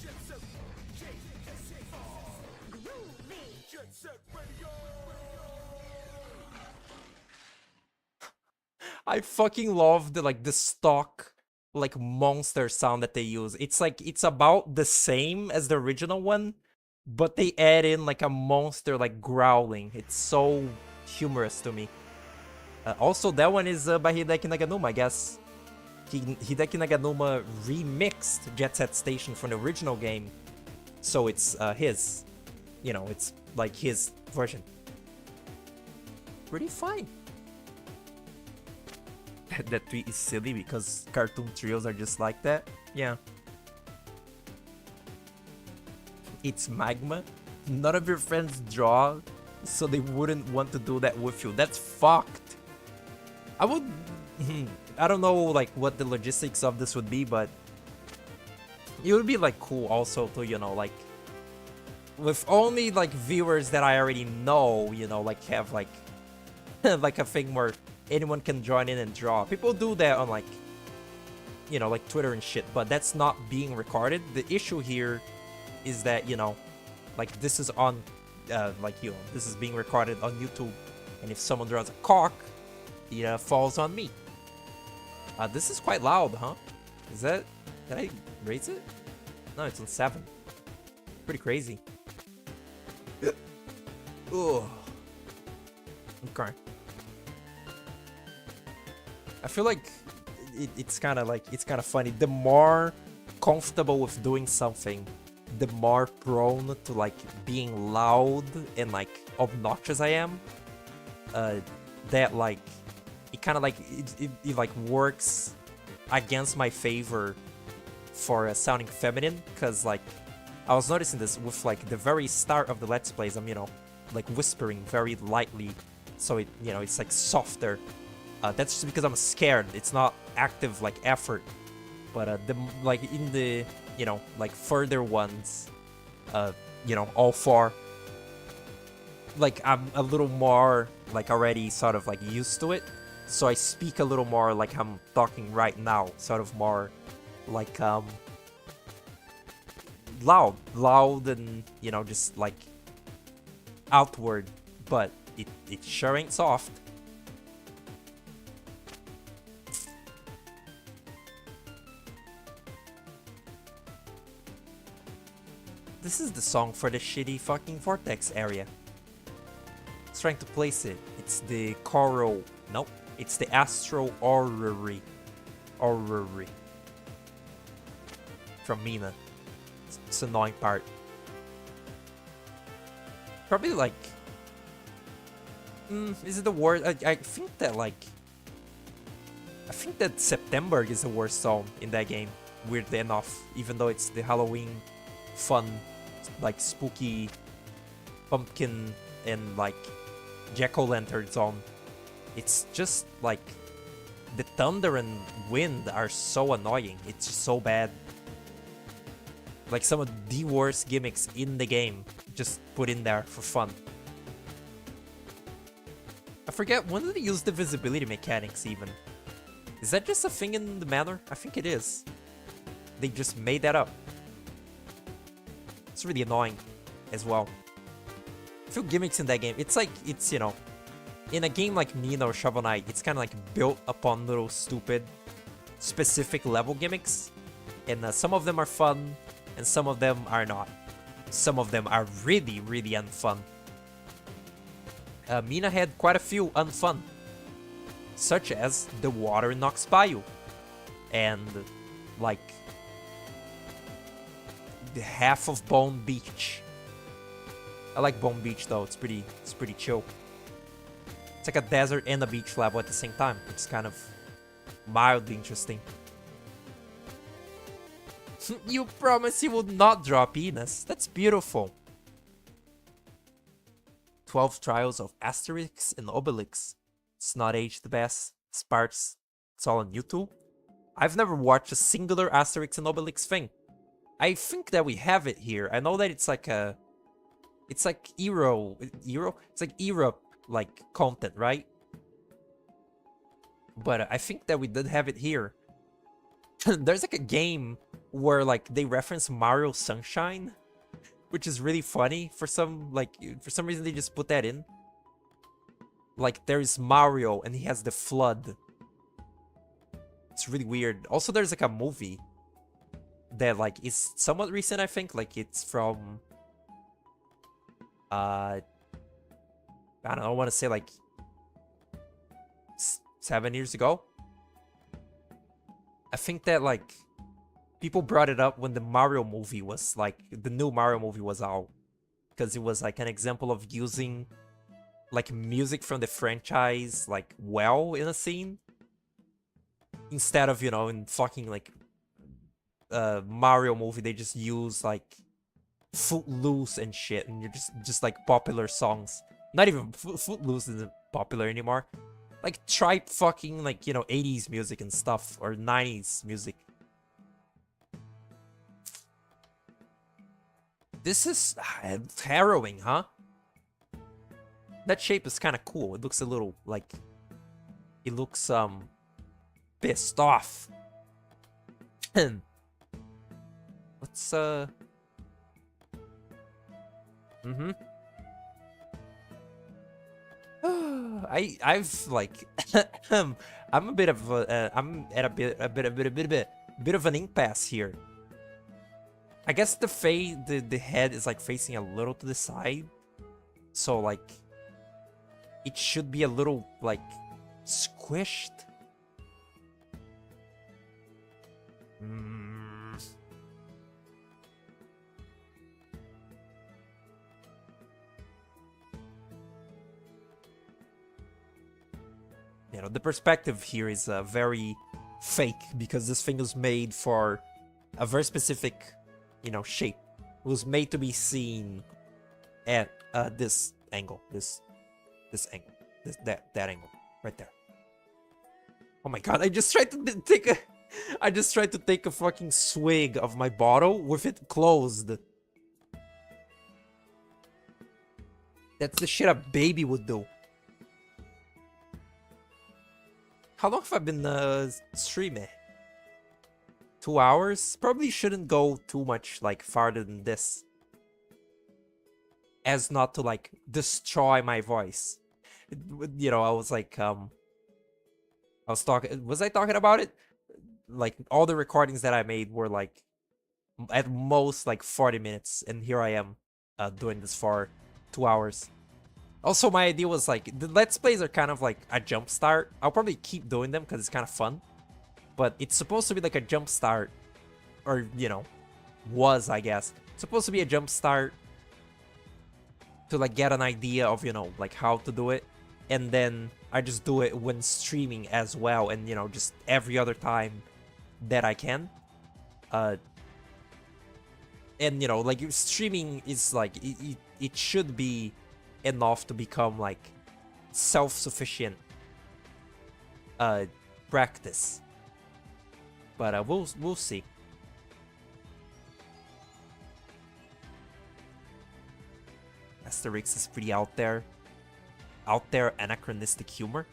Speaker 1: I fucking love the stock like monster sound that they use. It's like it's about the same as the original one, but they add in like a monster like growling. It's so humorous to me. Also, that one is by Hideki Naganuma, I guess. Hideki Naganuma remixed Jet Set Station from the original game, so it's his. You know, it's like his version. Pretty fine. That tweet is silly because cartoon trios are just like that. Yeah. It's magma. None of your friends draw, so they wouldn't want to do that with you. That's fucked. I would... I don't know like what the logistics of this would be, but it would be like cool also to, you know, like with only like viewers that I already know, you know, like have like like a thing where anyone can join in and draw. People do that on like, you know, like Twitter and shit, but that's not being recorded. The issue here is that, you know, like this is on, like, you know, this is being recorded on YouTube, and if someone draws a cock, it falls on me. This is quite loud, huh? Is that, did I raise it? No, it's on 7. Pretty crazy. Ugh. Okay. I feel like it's kind of funny. The more comfortable with doing something, the more prone to like being loud and like obnoxious I am. That like it kind of like it like works against my favor for sounding feminine, because like I was noticing this with like the very start of the Let's Plays. I'm, you know, like whispering very lightly, so it, you know, it's like softer. That's just because I'm scared. It's not active like effort, but the like in the, you know, like further ones, you know, all 4, like I'm a little more like already sort of like used to it, so I speak a little more like I'm talking right now, sort of more like loud and, you know, just like outward, but it sure ain't soft. This is the song for the shitty fucking vortex area. I was trying to place it. It's the choral. Nope. It's the astro orrery. Orrery. From Mina. It's an annoying part. Probably like... is it the word? I think that like... think that September is the worst zone in that game, weirdly enough, even though it's the Halloween fun, like spooky pumpkin and like jack-o'-lantern zone. It's just like the thunder and wind are so annoying. It's just so bad. Like some of the worst gimmicks in the game, just put in there for fun. I forget, when did they use the visibility mechanics even? Is that just a thing in the manor? I think it is. They just made that up. It's really annoying as well. A few gimmicks in that game. It's like, it's, you know, in a game like Nino or Shovel Knight, it's kind of like built upon little stupid, specific level gimmicks. And some of them are fun, and some of them are not. Some of them are really, really unfun. Mina had quite a few unfun, such as the water knocks by you, and like the half of Bone Beach. I like Bone Beach though; it's pretty chill. It's like a desert and a beach level at the same time. It's kind of mildly interesting. You promised you would not drop Enos. That's beautiful. 12 Trials of Asterix and Obelix. It's not aged the best. Sparks. It's all on YouTube. I've never watched a singular Asterix and Obelix thing. I think that we have it here. I know that it's like a... It's like Euro... It's like Europe, like, content, right? But I think that we did have it here. There's like a game where, like, they reference Mario Sunshine, which is really funny. For some reason they just put that in. Like, there's Mario and he has the flood. It's really weird. Also, there's like a movie that like is somewhat recent, I think. Like, it's from I don't know, I want to say like 7 years ago. I think that like people brought it up when the Mario movie was like, the new Mario movie was out, because it was like an example of using like music from the franchise like well in a scene, instead of, you know, in fucking like Mario movie they just use like Footloose and shit, and you're just like popular songs. Not even Footloose isn't popular anymore. Like, try fucking, like, you know, 80s music and stuff, or 90s music. This is harrowing, huh? That shape is kind of cool. It looks a little, like... It looks, pissed off. Let's, I've like I'm a bit of I'm at a bit of an impasse here. I guess the head is like facing a little to the side, so like it should be a little like squished. You know, the perspective here is very fake, because this thing was made for a very specific, you know, shape. It was made to be seen at this angle, this angle, that angle, right there. Oh my god! I just tried to take a fucking swig of my bottle with it closed. That's the shit a baby would do. How long have I been streaming? 2 hours? Probably shouldn't go too much like farther than this, as not to like destroy my voice. You know, I was like was I talking about it? Like, all the recordings that I made were like at most like 40 minutes, and here I am doing this for 2 hours. Also, my idea was like, the Let's Plays are kind of like a jump start. I'll probably keep doing them because it's kind of fun. But it's supposed to be like a jump start. Or, you know, was, I guess. It's supposed to be a jump start to like get an idea of, you know, like how to do it. And then I just do it when streaming as well, and you know, just every other time that I can. And you know, like streaming is like it should be enough to become like self-sufficient practice. But we'll see. Asterix is pretty out there. Out there anachronistic humor.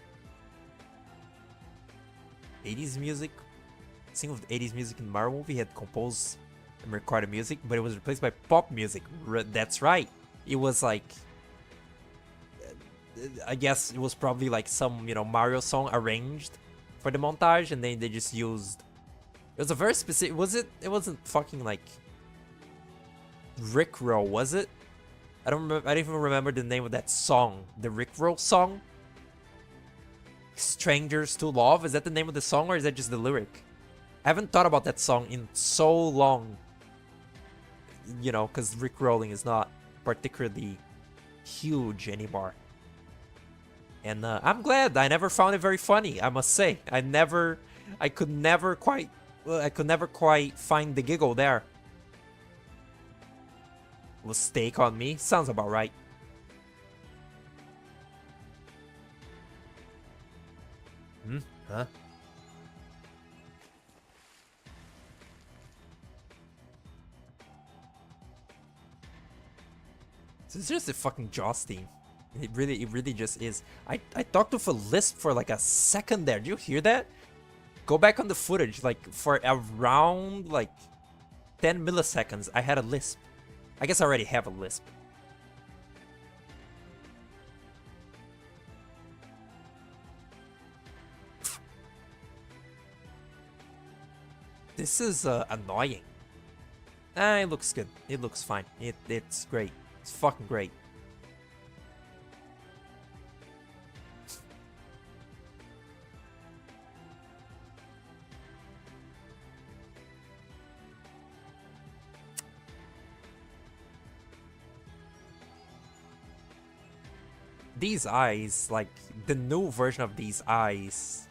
Speaker 1: 80s music. Some of the 80s music in Marvel movie had composed and recorded music, but it was replaced by pop music. That's right. It was like, I guess it was probably like some, you know, Mario song arranged for the montage, and then they just used. It was a very specific. Was it? It wasn't fucking like Rickroll, was it? I don't remember. I don't even remember the name of that song. The Rickroll song. Strangers to Love. Is that the name of the song, or is that just the lyric? I haven't thought about that song in so long. You know, because Rickrolling is not particularly huge anymore. And I'm glad. I never found it very funny, I must say. I could never quite find the giggle there. Was steak on me? Sounds about right. Huh? So it's just a fucking jousting. It really just is. I talked with a lisp for like a second there. Do you hear that? Go back on the footage. Like for around like 10 milliseconds, I had a lisp. I guess I already have a lisp. This is annoying. It looks good. It looks fine. It's great. It's fucking great. These eyes, like the new version of these eyes,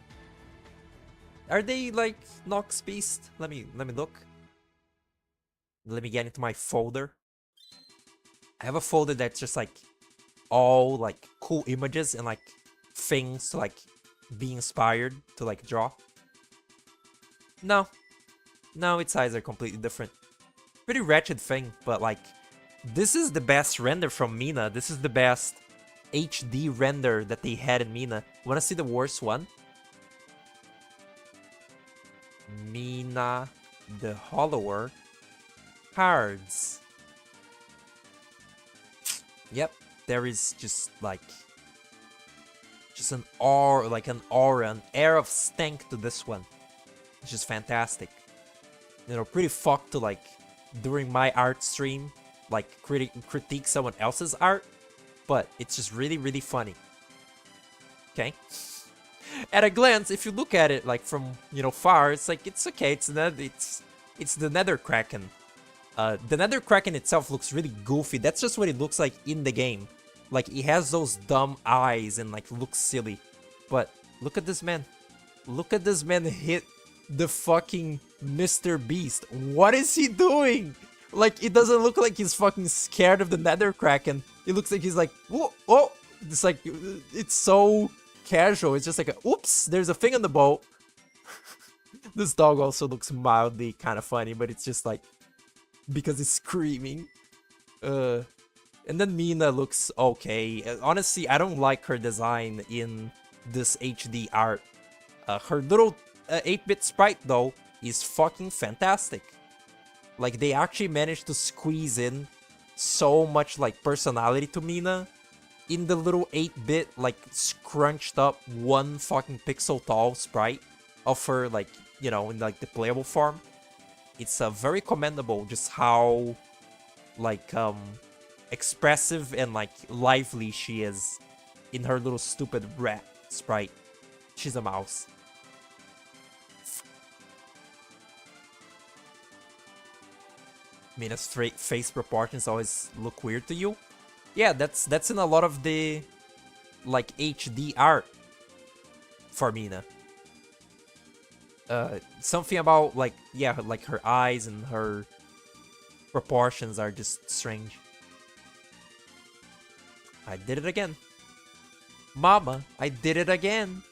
Speaker 1: are they like Nox Beast? Let me look. Let me get into my folder. I have a folder that's just like all like cool images and like things to like be inspired to like draw. No, its eyes are completely different. Pretty wretched thing, but like this is the best render from Mina. This is the best HD render that they had in Mina. Wanna see the worst one? Mina the Hollower cards. Yep, there is just like an aura, an air of stank to this one. It's just fantastic. You know, pretty fucked to like during my art stream, like critique someone else's art, but it's just really funny. Okay. At a glance, if you look at it like from, you know, far, it's like it's okay. It's the Nether Kraken. The Nether Kraken itself looks really goofy. That's just what it looks like in the game. Like, it has those dumb eyes and, like, looks silly. But look at this man. Look at this man hit the fucking Mr. Beast. What is he doing? Like, it doesn't look like he's fucking scared of the Nether Kraken. It looks like he's like, whoa, oh. It's like, it's so casual. It's just like, oops, there's a thing on the boat. This dog also looks mildly kind of funny, but it's just like, because it's screaming. And then Mina looks okay. Honestly, I don't like her design in this HD art. Her little 8-bit sprite, though, is fucking fantastic. Like, they actually managed to squeeze in so much, like, personality to Mina in the little 8-bit, like, scrunched up 1 fucking pixel tall sprite of her, like, you know, in, like, the playable form. It's very commendable just how, like, expressive and, like, lively she is in her little stupid rat sprite. She's a mouse. Mina's face proportions always look weird to you. Yeah, that's in a lot of the, like, HD art. for Mina. Something about like, yeah, like her eyes and her proportions are just strange. I did it again. Mama, I did it again.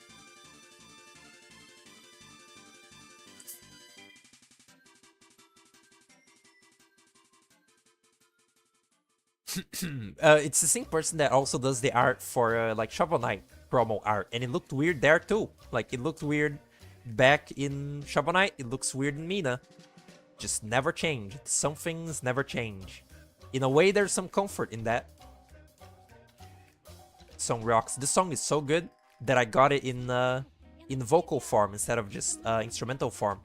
Speaker 1: It's the same person that also does the art for like Shovel Knight promo art, and it looked weird there too. Like it looked weird back in Shovel Knight, it looks weird in Mina. Just never change. Some things never change. In a way, there's some comfort in that. Song rocks. This song is so good that I got it in vocal form instead of just instrumental form,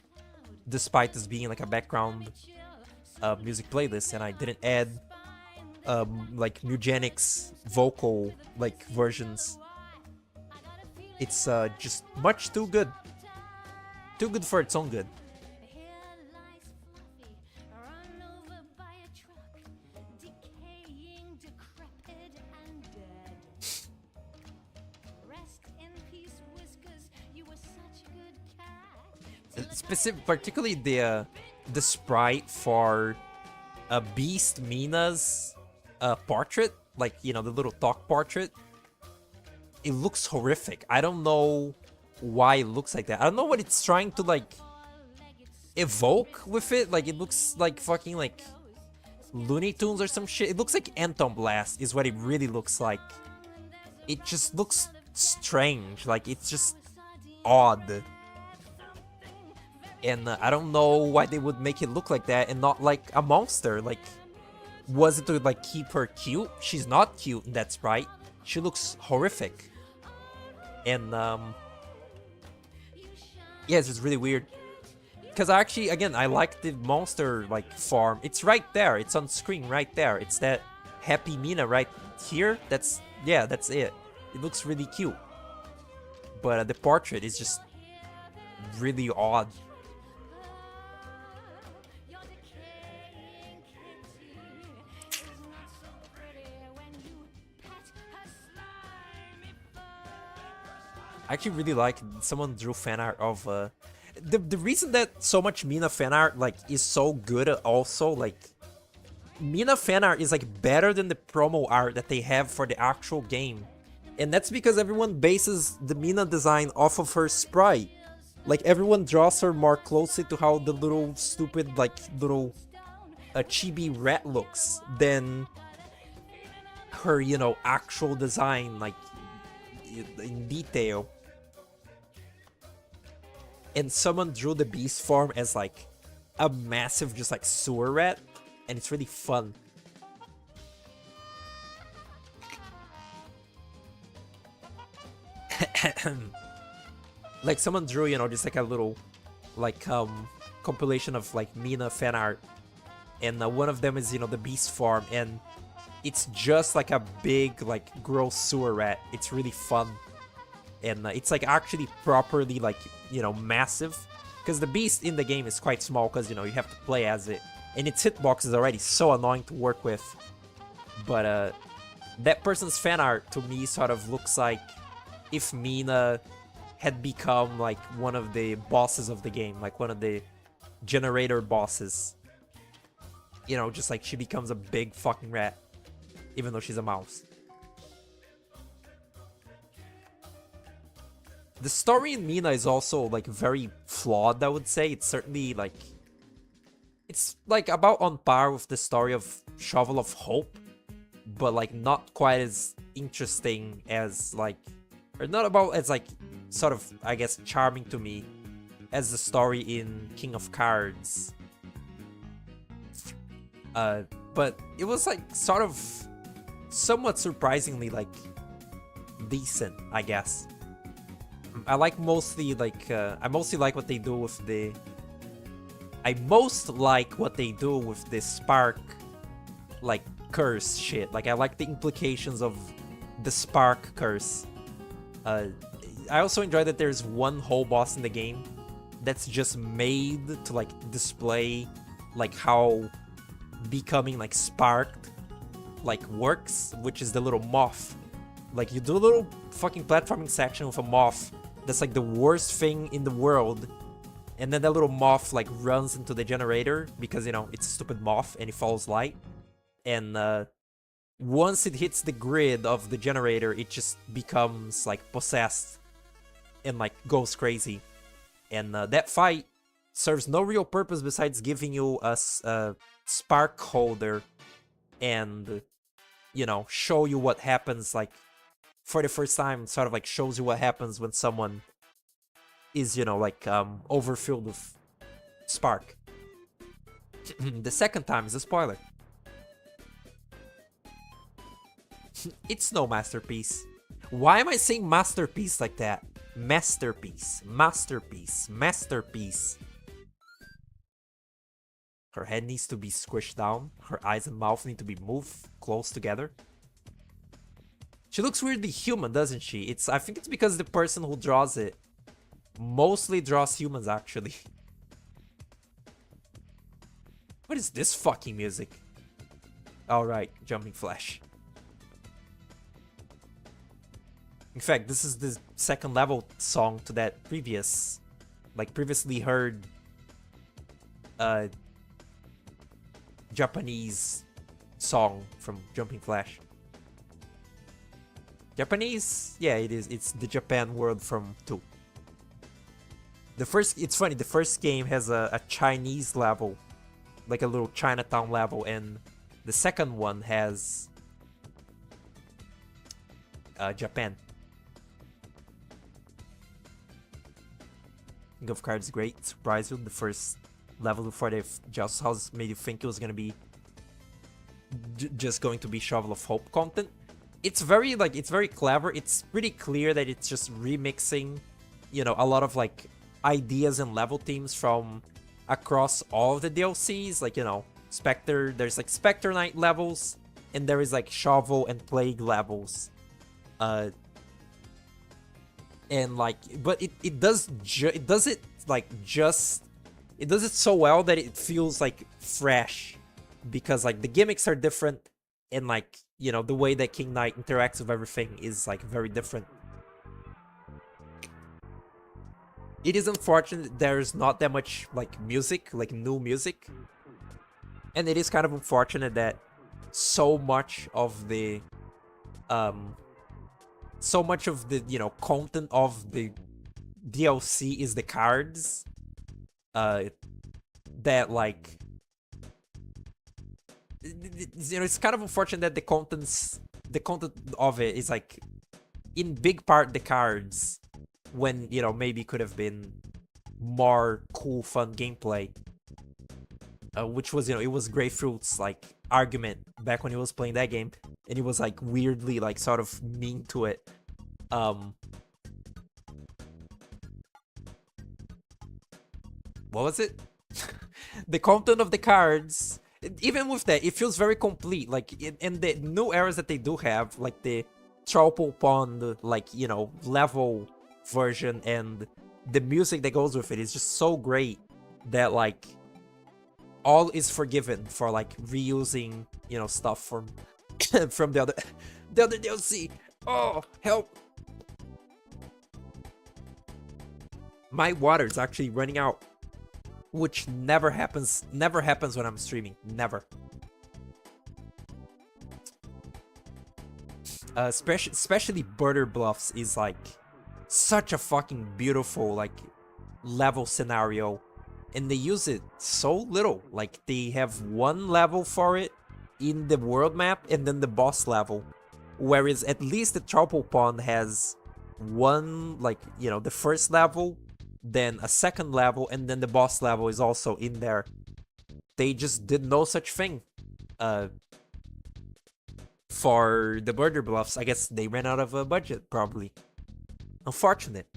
Speaker 1: despite this being like a background music playlist, and I didn't add like Mugenics vocal like versions. It's just much too good. Too good for its own good. Particularly the sprite for Beast Mina's portrait, like, you know, the little talk portrait. It looks horrific. I don't know why it looks like that. I don't know what it's trying to like evoke with it. Like it looks like fucking like Looney Tunes or some shit. It looks like Anton Blast is what it really looks like. It just looks strange. Like it's just odd. And I don't know why they would make it look like that and not like a monster. Like, was it to like keep her cute? She's not cute in that sprite. She looks horrific. And yeah, it's just really weird. Because actually, again, I like the monster like form. It's right there. It's on screen right there. It's that happy Mina right here. That's, yeah, that's it. It looks really cute. But the portrait is just really odd. I actually really like someone drew fan art of the reason that so much Mina fan art like is so good also, like Mina fan art is like better than the promo art that they have for the actual game. And that's because everyone bases the Mina design off of her sprite. Like everyone draws her more closely to how the little stupid like little chibi rat looks than her, you know, actual design like in detail. And someone drew the beast form as like a massive just like sewer rat, and it's really fun. Like someone drew, you know, just like a little like compilation of like Mina fan art, and one of them is, you know, the beast form, and it's just like a big like gross sewer rat. It's really fun. And it's like actually properly like, you know, massive, because the beast in the game is quite small because, you know, you have to play as it, and its hitbox is already so annoying to work with. But that person's fan art to me sort of looks like if Mina had become like one of the bosses of the game, like one of the generator bosses. You know, just like she becomes a big fucking rat, even though she's a mouse. The story in Mina is also like very flawed, I would say. It's certainly like, it's like about on par with the story of Shovel of Hope, but like not quite as interesting as like, or not about as like sort of, I guess, charming to me as the story in King of Cards. But it was like sort of somewhat surprisingly like decent, I guess. I like mostly like I mostly like what they do with the spark like curse shit. Like I like the implications of the spark curse. I also enjoy that there's one whole boss in the game that's just made to like display like how becoming like sparked like works, which is the little moth. Like you do a little fucking platforming section with a moth that's like the worst thing in the world. And then that little moth like runs into the generator because, you know, it's a stupid moth and it follows light. And once it hits the grid of the generator, it just becomes like possessed and like goes crazy. And that fight serves no real purpose besides giving you a spark holder and, you know, show you what happens, like, for the first time, sort of like shows you what happens when someone is, you know, like, overfilled with spark. The second time is a spoiler. It's no masterpiece. Why am I saying masterpiece like that? Masterpiece, masterpiece, masterpiece. Her head needs to be squished down. Her eyes and mouth need to be moved close together. She looks weirdly human, doesn't she? I think it's because the person who draws it mostly draws humans, actually. What is this fucking music? Alright, Jumping Flash. In fact, this is the second level song to that previously heard Japanese song from Jumping Flash. Japanese? Yeah, it is. It's the Japan word from 2. It's funny, the first game has a Chinese level, like a little Chinatown level, and the second one has Japan. King of Cards is great. Surprised you. The first level before the Just House made you think it was gonna be just going to be Shovel of Hope content. It's very clever. It's pretty clear that it's just remixing, you know, a lot of like ideas and level themes from across all of the DLCs. Like, you know, Spectre, there's like Spectre Knight levels, and there is like Shovel and Plague levels. And like, but it does it so well that it feels like fresh, because like the gimmicks are different, and like, you know, the way that King Knight interacts with everything is like very different. It is unfortunate there's not that much like music, like new music, and it is kind of unfortunate that so much of the you know, content of the DLC is the cards. That like, you know, it's kind of unfortunate that the content of it is like in big part the cards, when, you know, maybe could have been more cool, fun gameplay. Which was, you know, it was Grapefruit's like argument back when he was playing that game, and he was like weirdly like sort of mean to it. What was it? The content of the cards, even with that, it feels very complete. Like, in the new eras that they do have, like the Troupple Pond, like, you know, level version, and the music that goes with it is just so great that like all is forgiven for like reusing, you know, stuff from from the other DLC. Oh, help! My water is actually running out, which never happens when I'm streaming. Never. Especially Border Bluffs is like such a fucking beautiful like level scenario, and they use it so little. Like, they have one level for it in the world map, and then the boss level, whereas at least the Troupple Pond has one, like, you know, the first level, then a second level, and then the boss level is also in there. They just did no such thing for the Border Bluffs. I guess they ran out of a budget, probably. Unfortunate.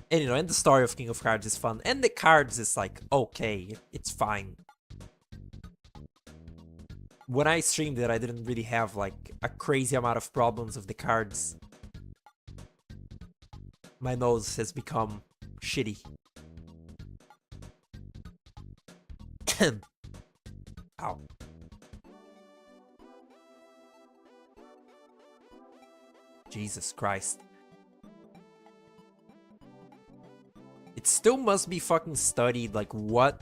Speaker 1: And, you know, and the story of King of Cards is fun, and the cards is like, okay, it's fine. When I streamed it, I didn't really have like a crazy amount of problems with the cards. My nose has become shitty. Ow. Jesus Christ. It still must be fucking studied, like what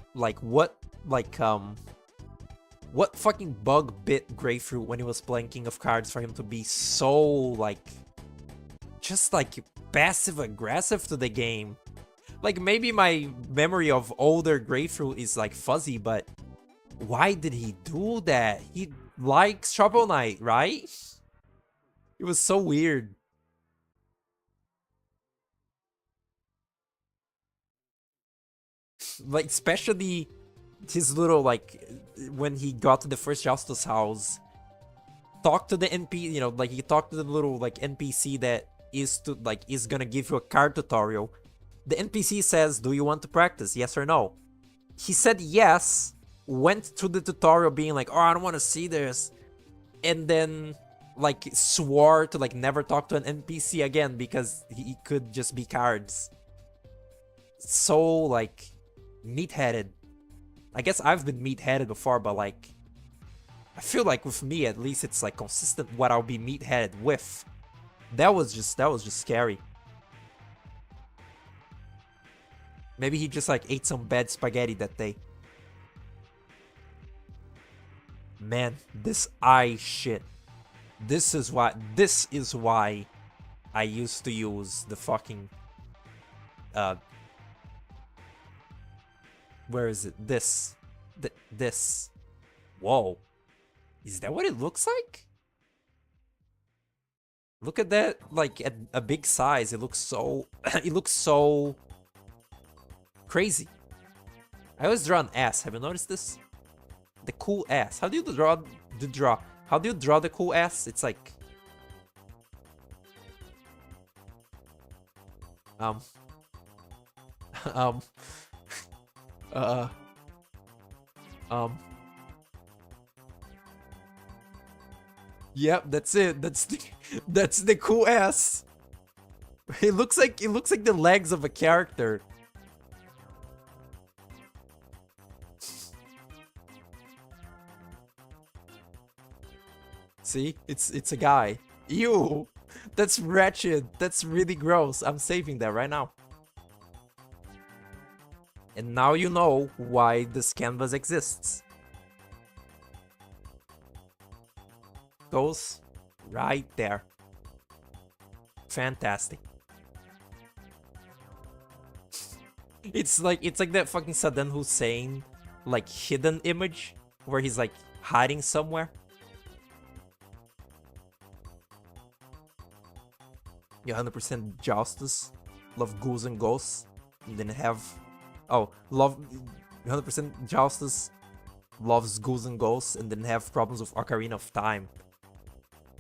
Speaker 1: fucking bug bit Grapefruit when he was playing King of Cards for him to be so, like, just, like, passive-aggressive to the game. Like, maybe my memory of older Grapefruit is, like, fuzzy, but why did he do that? He likes Shovel Knight, right? It was so weird. Like, especially his little, like, when he got to the first Justice house, talk to the NP, you know, like, he talked to the little, like, NPC that is gonna give you a card tutorial. The NPC says, do you want to practice, yes or no? He said yes, went through the tutorial being like, oh, I don't want to see this, and then, like, swore to, like, never talk to an NPC again because he could just be cards. So, like, meat-headed. I guess I've been meat-headed before, but, like, I feel like with me, at least, it's, like, consistent what I'll be meat-headed with. That was just scary. Maybe he just, like, ate some bad spaghetti that day. Man, this eye shit. This is why I used to use the fucking, where is it? This. Whoa. Is that what it looks like? Look at that, like, at a big size. It looks so, it looks so crazy. I always draw an ass. Have you noticed this? The cool ass. How do you draw How do you draw the cool ass? It's like, um, um, uh, um, yep, that's it. That's the cool ass. It looks like the legs of a character. See? It's a guy. Ew! That's wretched. That's really gross. I'm saving that right now. And now you know why this canvas exists. Goes right there. Fantastic. It's like that fucking Saddam Hussein, like, hidden image where he's like hiding somewhere. Yeah, 100% justice. Love ghouls and ghosts. And then have, oh, love 100% justice. Loves ghouls and ghosts, and then have problems with Ocarina of Time.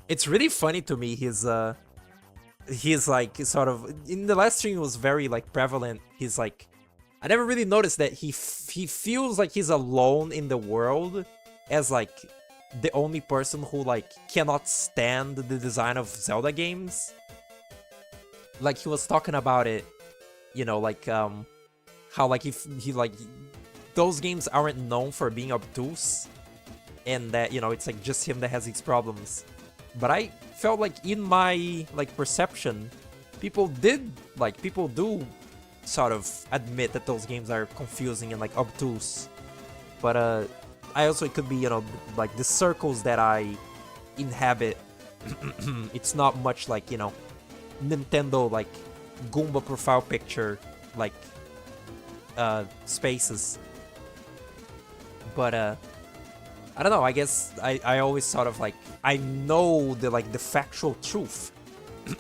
Speaker 1: It's really funny to me. He's like sort of in the last stream, it was very like prevalent. He's like, I never really noticed that he feels like he's alone in the world as like the only person who like cannot stand the design of Zelda games. Like, he was talking about it, you know, like how like he like those games aren't known for being obtuse, and that, you know, it's like just him that has these problems. But I felt like in my like perception, people do sort of admit that those games are confusing and like obtuse. But I also, it could be, you know, like the circles that I inhabit. It's not much like, you know, Nintendo like Goomba profile picture like spaces. But I don't know, I guess I always sort of like, I know the like the factual truth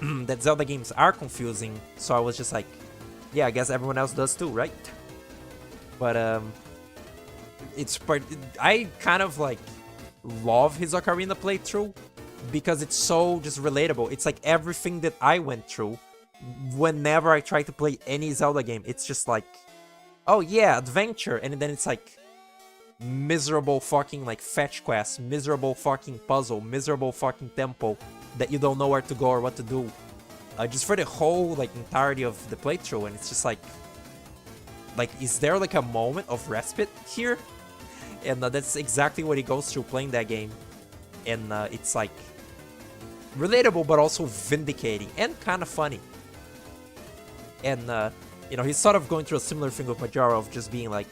Speaker 1: that Zelda games are confusing, so I was just like, yeah, I guess everyone else does too, right? But I kind of like love his Ocarina playthrough because it's so just relatable. It's like everything that I went through whenever I try to play any Zelda game. It's just like, oh yeah, adventure, and then it's like miserable fucking like fetch quest, miserable fucking puzzle, miserable fucking tempo that you don't know where to go or what to do, just for the whole like entirety of the playthrough. And it's just like is there like a moment of respite here? And that's exactly what he goes through playing that game. And it's like, relatable, but also vindicating and kind of funny. And you know, he's sort of going through a similar thing with Majora of just being like,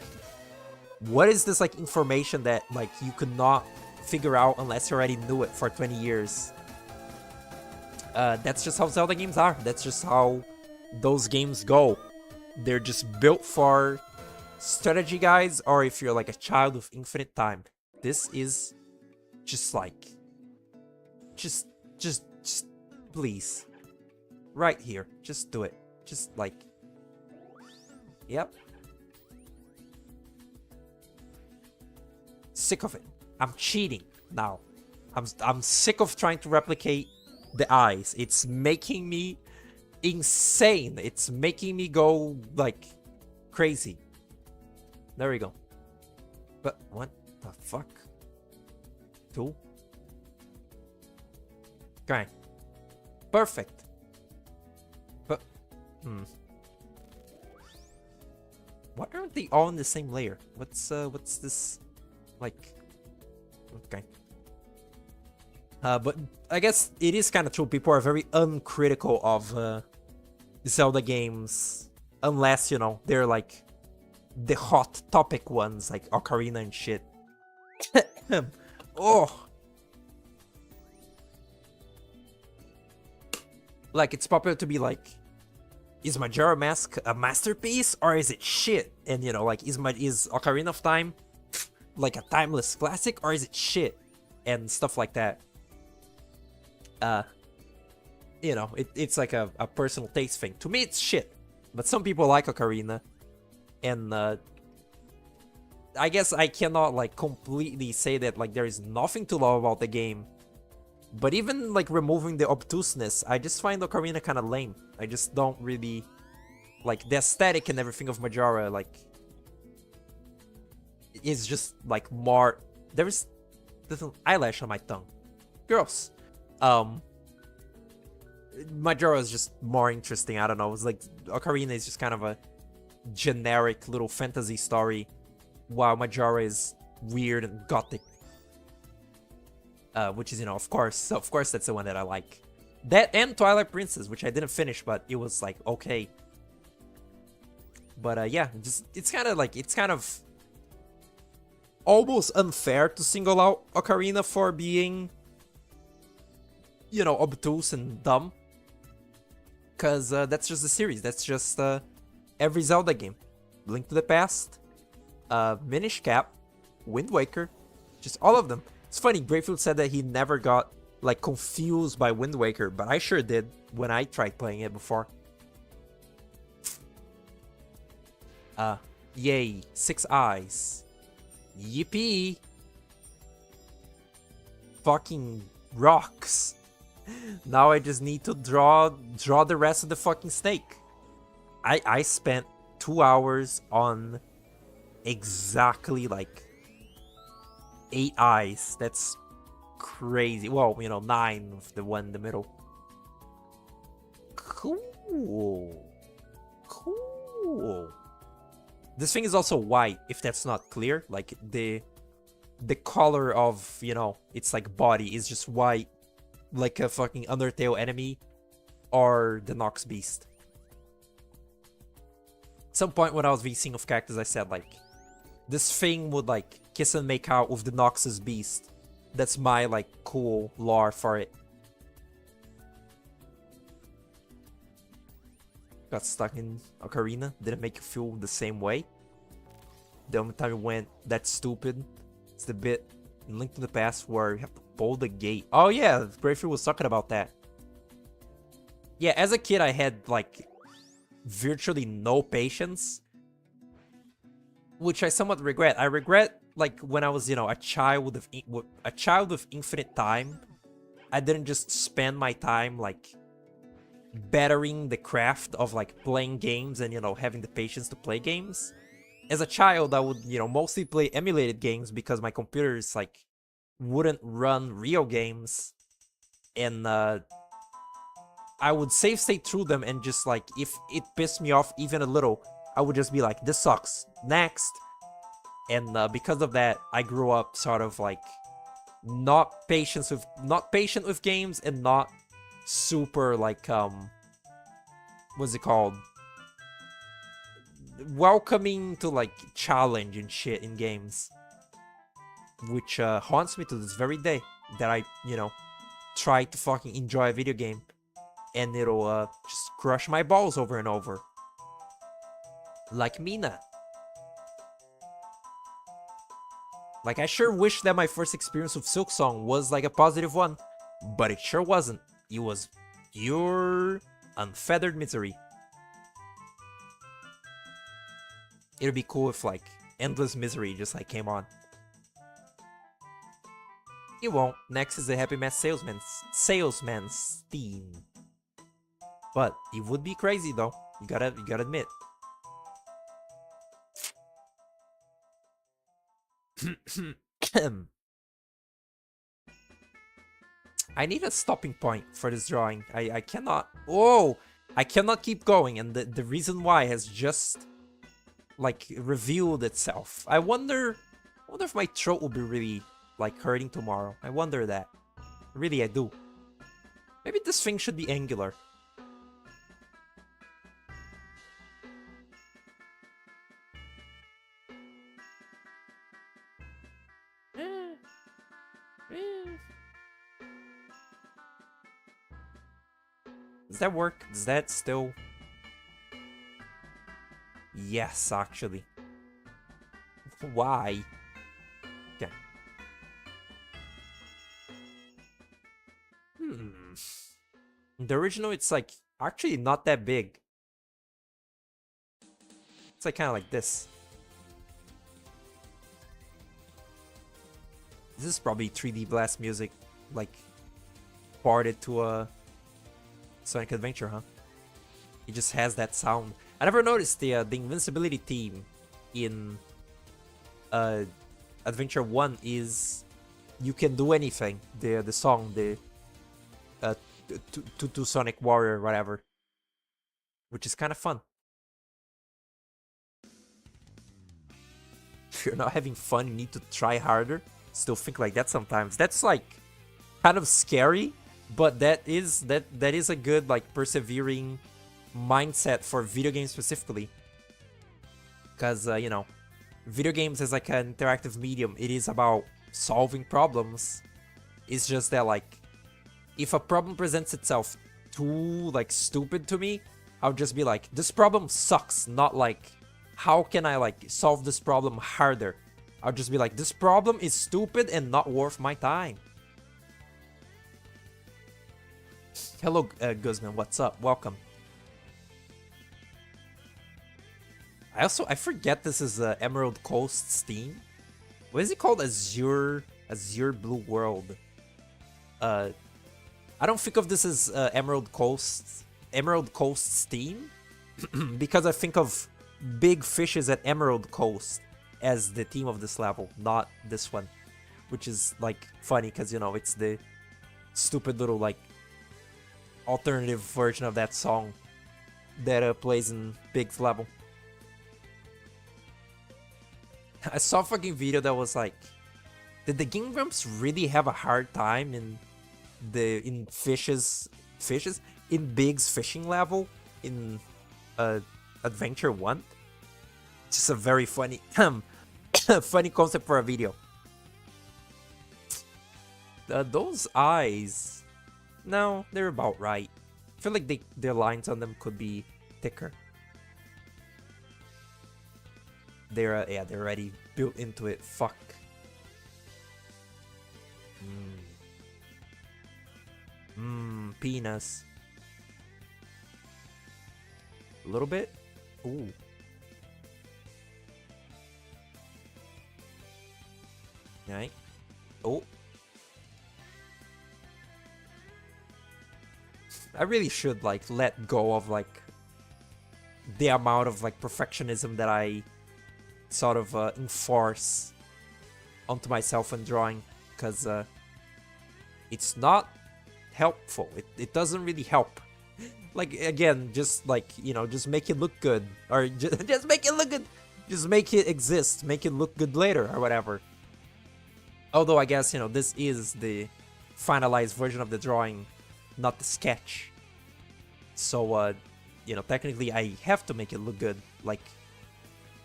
Speaker 1: what is this like information that like you could not figure out unless you already knew it for 20 years? That's just how Zelda games are. That's just how those games go. They're just built for strategy guys, or if you're like a child with infinite time. This is just like, just please, right here, just do it. Just like, yep. Sick of it. I'm cheating now. I'm sick of trying to replicate the eyes. It's making me insane. It's making me go like crazy. There we go. But what the fuck? 2? Okay. Perfect. But why aren't they all in the same layer? What's this like? Okay. But I guess it is kind of true. People are very uncritical of Zelda games, unless, you know, they're like the hot topic ones, like Ocarina and shit. Oh, like it's popular to be like, is Majora Mask a masterpiece or is it shit? And you know, like, is Ocarina of Time like a timeless classic or is it shit? And stuff like that. You know, it's like a personal taste thing. To me, it's shit. But some people like Ocarina. And, I guess I cannot, like, completely say that, like, there is nothing to love about the game. But even, like, removing the obtuseness, I just find Ocarina kind of lame. I just don't really... Like, the aesthetic and everything of Majora, like... is just, like, more... There's an eyelash on my tongue. Gross. Majora is just more interesting. I don't know. It's like Ocarina is just kind of a generic little fantasy story, while Majora is weird and gothic. Which is, you know, of course that's the one that I like. That and Twilight Princess, which I didn't finish, but it was like okay. But yeah, just it's kind of almost unfair to single out Ocarina for being, you know, obtuse and dumb. Because that's just the series. That's just every Zelda game. Link to the Past, Minish Cap, Wind Waker, just all of them. It's funny, Greyfield said that he never got, like, confused by Wind Waker, but I sure did when I tried playing it before. Yay, 6 eyes. Yippee! Fucking rocks. Now I just need to draw the rest of the fucking snake. I spent 2 hours on exactly like 8 eyes. That's crazy. Well, you know, 9 with the one in the middle. Cool. Cool. This thing is also white, if that's not clear. Like the color of, you know, it's like body is just white. Like a fucking Undertale enemy or the Nox Beast. At some point when I was VCing of Cactus, I said, like, this thing would, like, kiss and make out with the Noxus Beast. That's my, like, cool lore for it. Got stuck in Ocarina. Didn't make you feel the same way. The only time it went that stupid, it's the bit in Link to the Past where you have to pull the gate. Oh yeah, Greyfield was talking about that. Yeah, as a kid I had like virtually no patience, which I somewhat regret. I regret like when I was, you know, a child with infinite time. I didn't just spend my time like bettering the craft of like playing games and, you know, having the patience to play games. As a child, I would, you know, mostly play emulated games because my computers like wouldn't run real games, and I would save state through them, and just like if it pissed me off even a little, I would just be like, this sucks, next. And because of that, I grew up sort of like not patient with games, and not super like what's it called, welcoming to like challenge and shit in games, which haunts me to this very day, that I, try to fucking enjoy a video game and it'll just crush my balls over and over, like Mina. Like, I sure wish that my first experience with Silksong was like a positive one, but it sure wasn't. It was pure unfeathered misery. It'd be cool if like endless misery just like came on. It won't. Next is the Happy Math Salesman's theme. But it would be crazy though. You gotta admit. I need a stopping point for this drawing. I cannot. Oh, I cannot keep going, and the reason why has just like revealed itself. I wonder if my throat will be really like hurting tomorrow. I wonder that. Really, I do. Maybe this thing should be angular. Does that work? Does that still... Yes, actually. Why? Okay. The original, it's like actually not that big. It's like kind of like this. This is probably 3D Blast music, like ported to a Sonic Adventure, huh? It just has that sound. I never noticed the invincibility theme in Adventure 1 is You Can Do Anything. The song, the to Sonic Warrior, whatever, which is kind of fun. If you're not having fun, you need to try harder. Still think like that sometimes. That's like kind of scary, but that is a good like persevering mindset for video games specifically, because you know, video games is like an interactive medium. It is about solving problems. It's just that like if a problem presents itself too like stupid to me, I'll just be like, this problem sucks, not like how can I like solve this problem harder. I'll just be like, this problem is stupid and not worth my time. Hello, Guzman, what's up? Welcome. I forget this is Emerald Coast's theme. What is it called? Azure Blue World. I don't think of this as Emerald Coast's theme because I think of big fishes at Emerald Coast as the theme of this level, not this one, which is like funny because, you know, it's the stupid little like alternative version of that song that plays in Big's level. I saw a fucking video that was like, did the Game Grumps really have a hard time in fishes in Big's fishing level in Adventure 1? Just a very funny funny concept for a video. Those eyes, no, they're about right. I feel like their lines on them could be thicker. They're they're already built into it. Fuck. Penis. A little bit. Ooh. Right. Oh. I really should like let go of like the amount of like perfectionism that I sort of enforce onto myself when drawing, because it's not helpful. It doesn't really help. Like, again, just like, you know, just make it look good, or just make it look good, just make it exist, make it look good later or whatever. Although I guess, you know, this is the finalized version of the drawing, not the sketch. So, you know, technically I have to make it look good, like,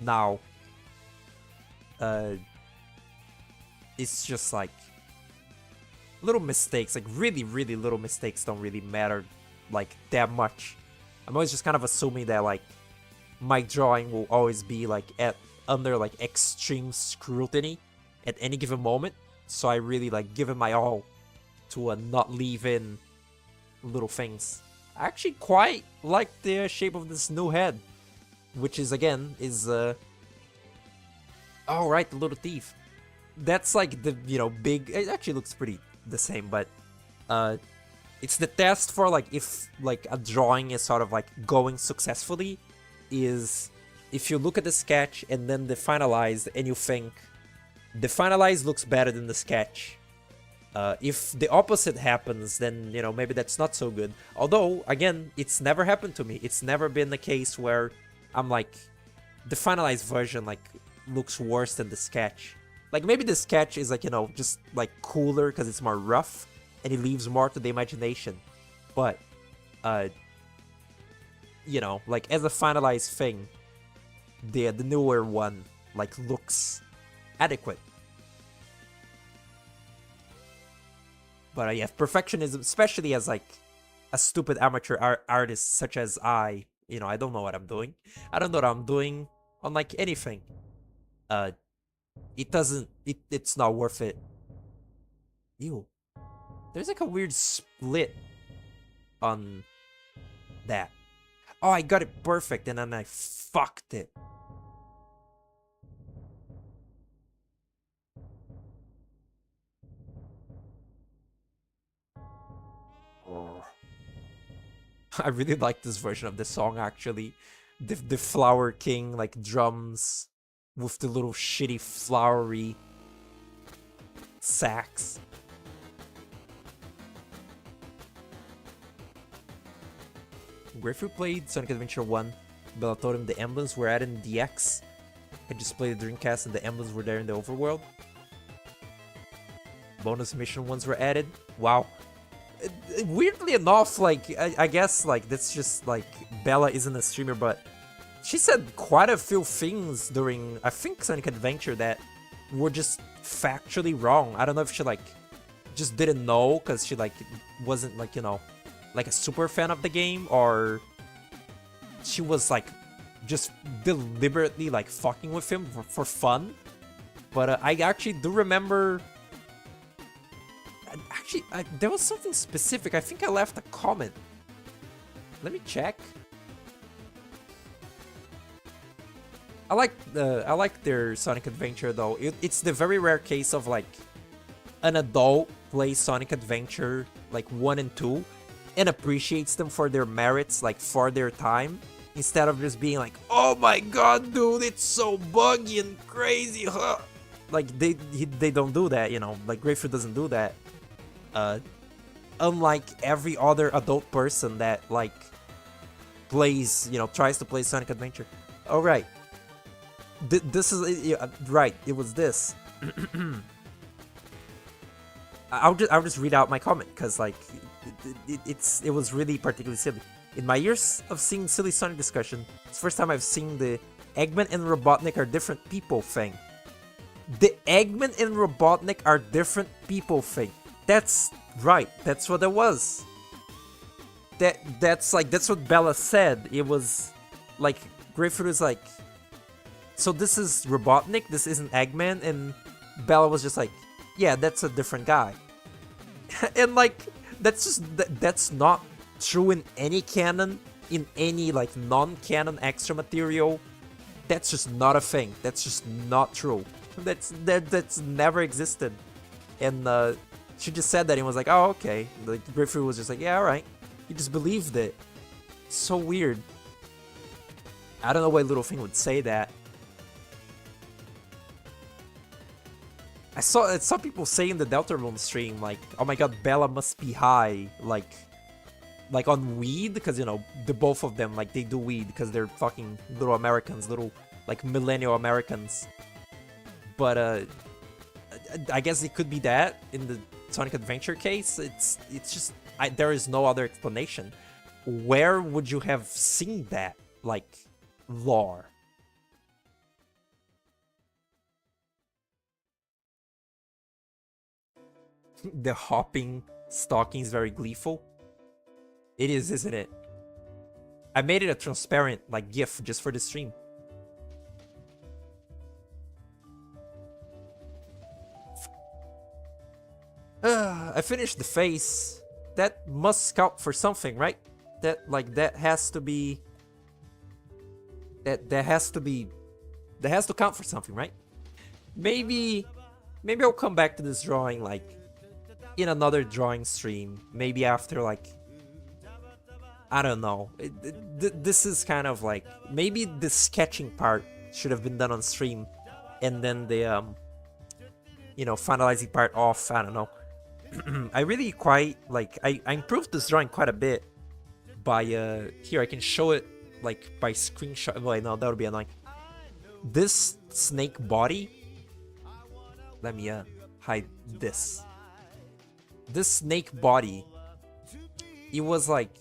Speaker 1: now. It's just like little mistakes, like really, really little mistakes don't really matter like that much. I'm always just kind of assuming that like my drawing will always be like under like extreme scrutiny at any given moment. So I really like give it my all to not leave in little things. I actually quite like the shape of this new head, which is again is oh right, the little thief. That's like the, you know, big, it actually looks pretty the same, but it's the test for like if like a drawing is sort of like going successfully is if you look at the sketch and then the finalized and you think the finalized looks better than the sketch. If the opposite happens, then, you know, maybe that's not so good. Although, again, it's never happened to me. It's never been the case where I'm like, the finalized version, like, looks worse than the sketch. Like, maybe the sketch is, like, you know, just, like, cooler because it's more rough and it leaves more to the imagination. But, you know, like, as a finalized thing, the newer one, like, looks adequate. But yeah, perfectionism, especially as like a stupid amateur artist such as I, you know, I don't know what I'm doing. I don't know what I'm doing on like anything. It's not worth it. Ew. There's like a weird split on that. Oh, I got it perfect and then I fucked it. I really like this version of the song actually. The Flower King like drums with the little shitty flowery sax. Grapefruit played Sonic Adventure 1. Bella told him the emblems were added in DX. I just played the Dreamcast and the emblems were there in the overworld. Bonus mission ones were added. Wow. Weirdly enough, like, I guess, like, that's just, like, Bella isn't a streamer, but she said quite a few things during, I think, Sonic Adventure that were just factually wrong. I don't know if she, like, just didn't know because she, like, wasn't, like, you know, like a super fan of the game, or she was, like, just deliberately, like, fucking with him for fun. But I actually do remember... Actually, there was something specific. I think I left a comment. Let me check. I like their Sonic Adventure though. It's the very rare case of like an adult plays Sonic Adventure like 1 and 2 and appreciates them for their merits, like for their time, instead of just being like, oh my god, dude, it's so buggy and crazy, huh? Like they don't do that, you know. Like Grapefruit doesn't do that. Unlike every other adult person that like plays, you know, tries to play Sonic Adventure. All right, this is right. It was this. I'll just read out my comment because like it was really particularly silly. In my years of seeing silly Sonic discussion, it's the first time I've seen the Eggman and Robotnik are different people thing. The Eggman and Robotnik are different people thing. That's right. That's what it was. That's what Bella said. It was like Grapefruit was like, so this is Robotnik, this isn't Eggman, and Bella was just like, yeah, that's a different guy. And like that's not true in any canon, in any like non-canon extra material. That's just not a thing. That's just not true. That's never existed. And she just said that and was like, oh, okay. Like, Grapefruit was just like, yeah, alright. He just believed it. So weird. I don't know why Little Thing would say that. I saw people say in the Deltarune stream, like, oh my god, Bella must be high. Like on weed, because, you know, the both of them, like, they do weed because they're fucking little Americans, little, like, millennial Americans. But, I guess it could be that in the Sonic Adventure case. It's just there is no other explanation. Where would you have seen that, like, lore? The hopping stalking is very gleeful. It is, isn't it? I made it a transparent, like, GIF just for the stream. I finished the face. That must count for something, right? That has to be... That has to count for something, right? Maybe I'll come back to this drawing, like, in another drawing stream. Maybe after, like, I don't know. This is kind of like, maybe the sketching part should have been done on stream, and then the you know, finalizing part off. I don't know. I really quite like, I improved this drawing quite a bit by here I can show it like by screenshot. Wait, no, that would be annoying. This snake body, let me hide this. This snake body, it was like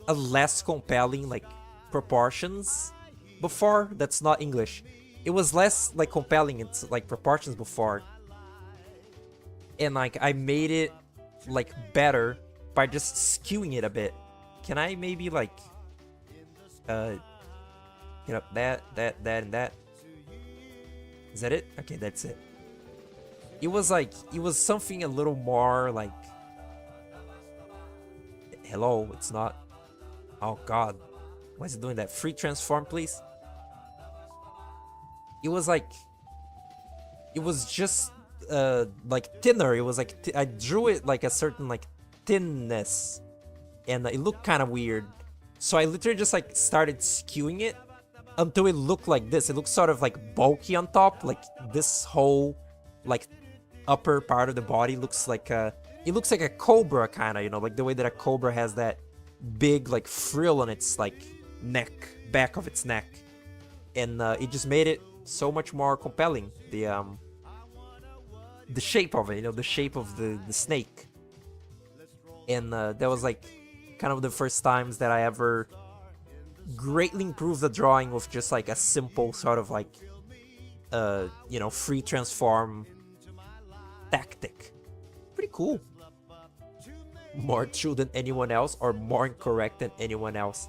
Speaker 1: a less compelling, like, proportions before. That's not English. It was less, like, compelling, it's like proportions before, and like I made it, like, better by just skewing it a bit. Can I maybe, like, you know, that and that? Is that it? Okay, that's it. It was like, it was something a little more like, hello, it's not. Oh god, why is it doing that? Free transform, please. It was like, it was just like thinner. It was like I drew it like a certain, like, thinness, and it looked kind of weird. So I literally just, like, started skewing it until it looked like this. It looks sort of like bulky on top, like this whole, like, upper part of the body looks like a, it looks like a cobra kind of, you know, like the way that a cobra has that big, like, frill on its, like, neck, back of its neck, and it just made it so much more compelling. The shape of it, you know, the shape of the snake, and that was like kind of the first times that I ever greatly improved the drawing with just like a simple sort of like you know, free transform tactic. Pretty cool. More true than anyone else, or more incorrect than anyone else.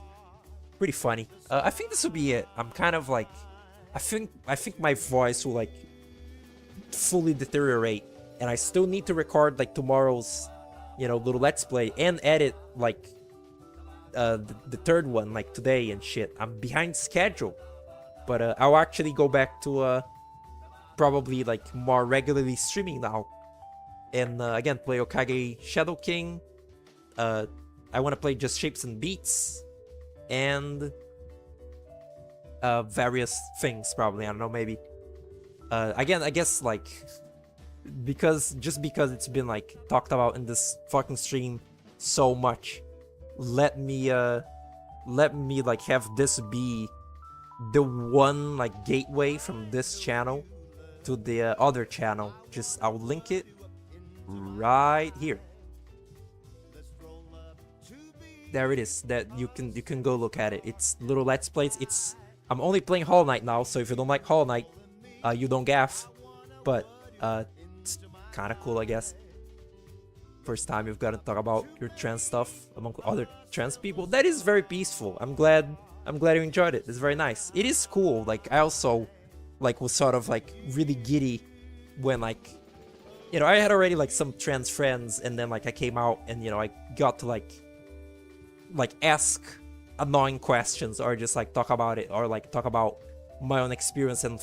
Speaker 1: Pretty funny. I think this will be it. I'm kind of like, I think my voice will, like, fully deteriorate, and I still need to record, like, tomorrow's, you know, little let's play and edit, like, the third one, like, today and shit. I'm behind schedule, but I'll actually go back to probably, like, more regularly streaming now, and again play Okage Shadow King. I want to play just Shapes and Beats, and various things, probably. I don't know, maybe. Again, I guess, like, because it's been, like, talked about in this fucking stream so much, let me like have this be the one, like, gateway from this channel to the other channel. Just, I'll link it right here. There it is. That you can go look at it. It's little let's plays. I'm only playing Hollow Knight now, so if you don't like Hollow Knight, you don't gaff. But it's kind of cool, I guess. First time you've got to talk about your trans stuff among other trans people. That is very peaceful. I'm glad you enjoyed it. It's very nice. It is cool. Like, I also, like, was sort of, like, really giddy when, like, you know, I had already, like, some trans friends, and then, like, I came out and, you know, I got to, like ask annoying questions, or just, like, talk about it, or, like, talk about my own experience and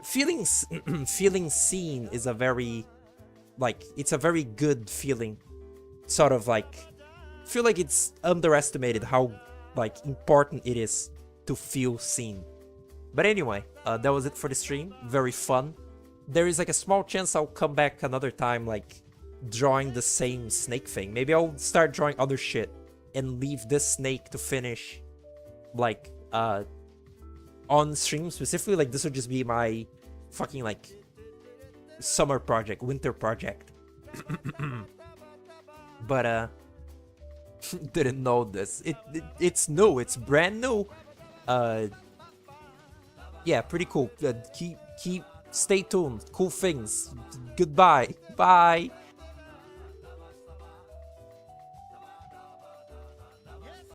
Speaker 1: feeling seen is a very, like, it's a very good feeling. Sort of, like, feel like it's underestimated how, like, important it is to feel seen. But anyway, that was it for the stream. Very fun. There is, like, a small chance I'll come back another time, like, drawing the same snake thing. Maybe I'll start drawing other shit and leave this snake to finish, like, on stream specifically. Like, this would just be my fucking, like, summer project, winter project. But didn't know this. It's new. It's brand new. Uh, yeah, pretty cool. Keep stay tuned. Cool things. Goodbye. Bye.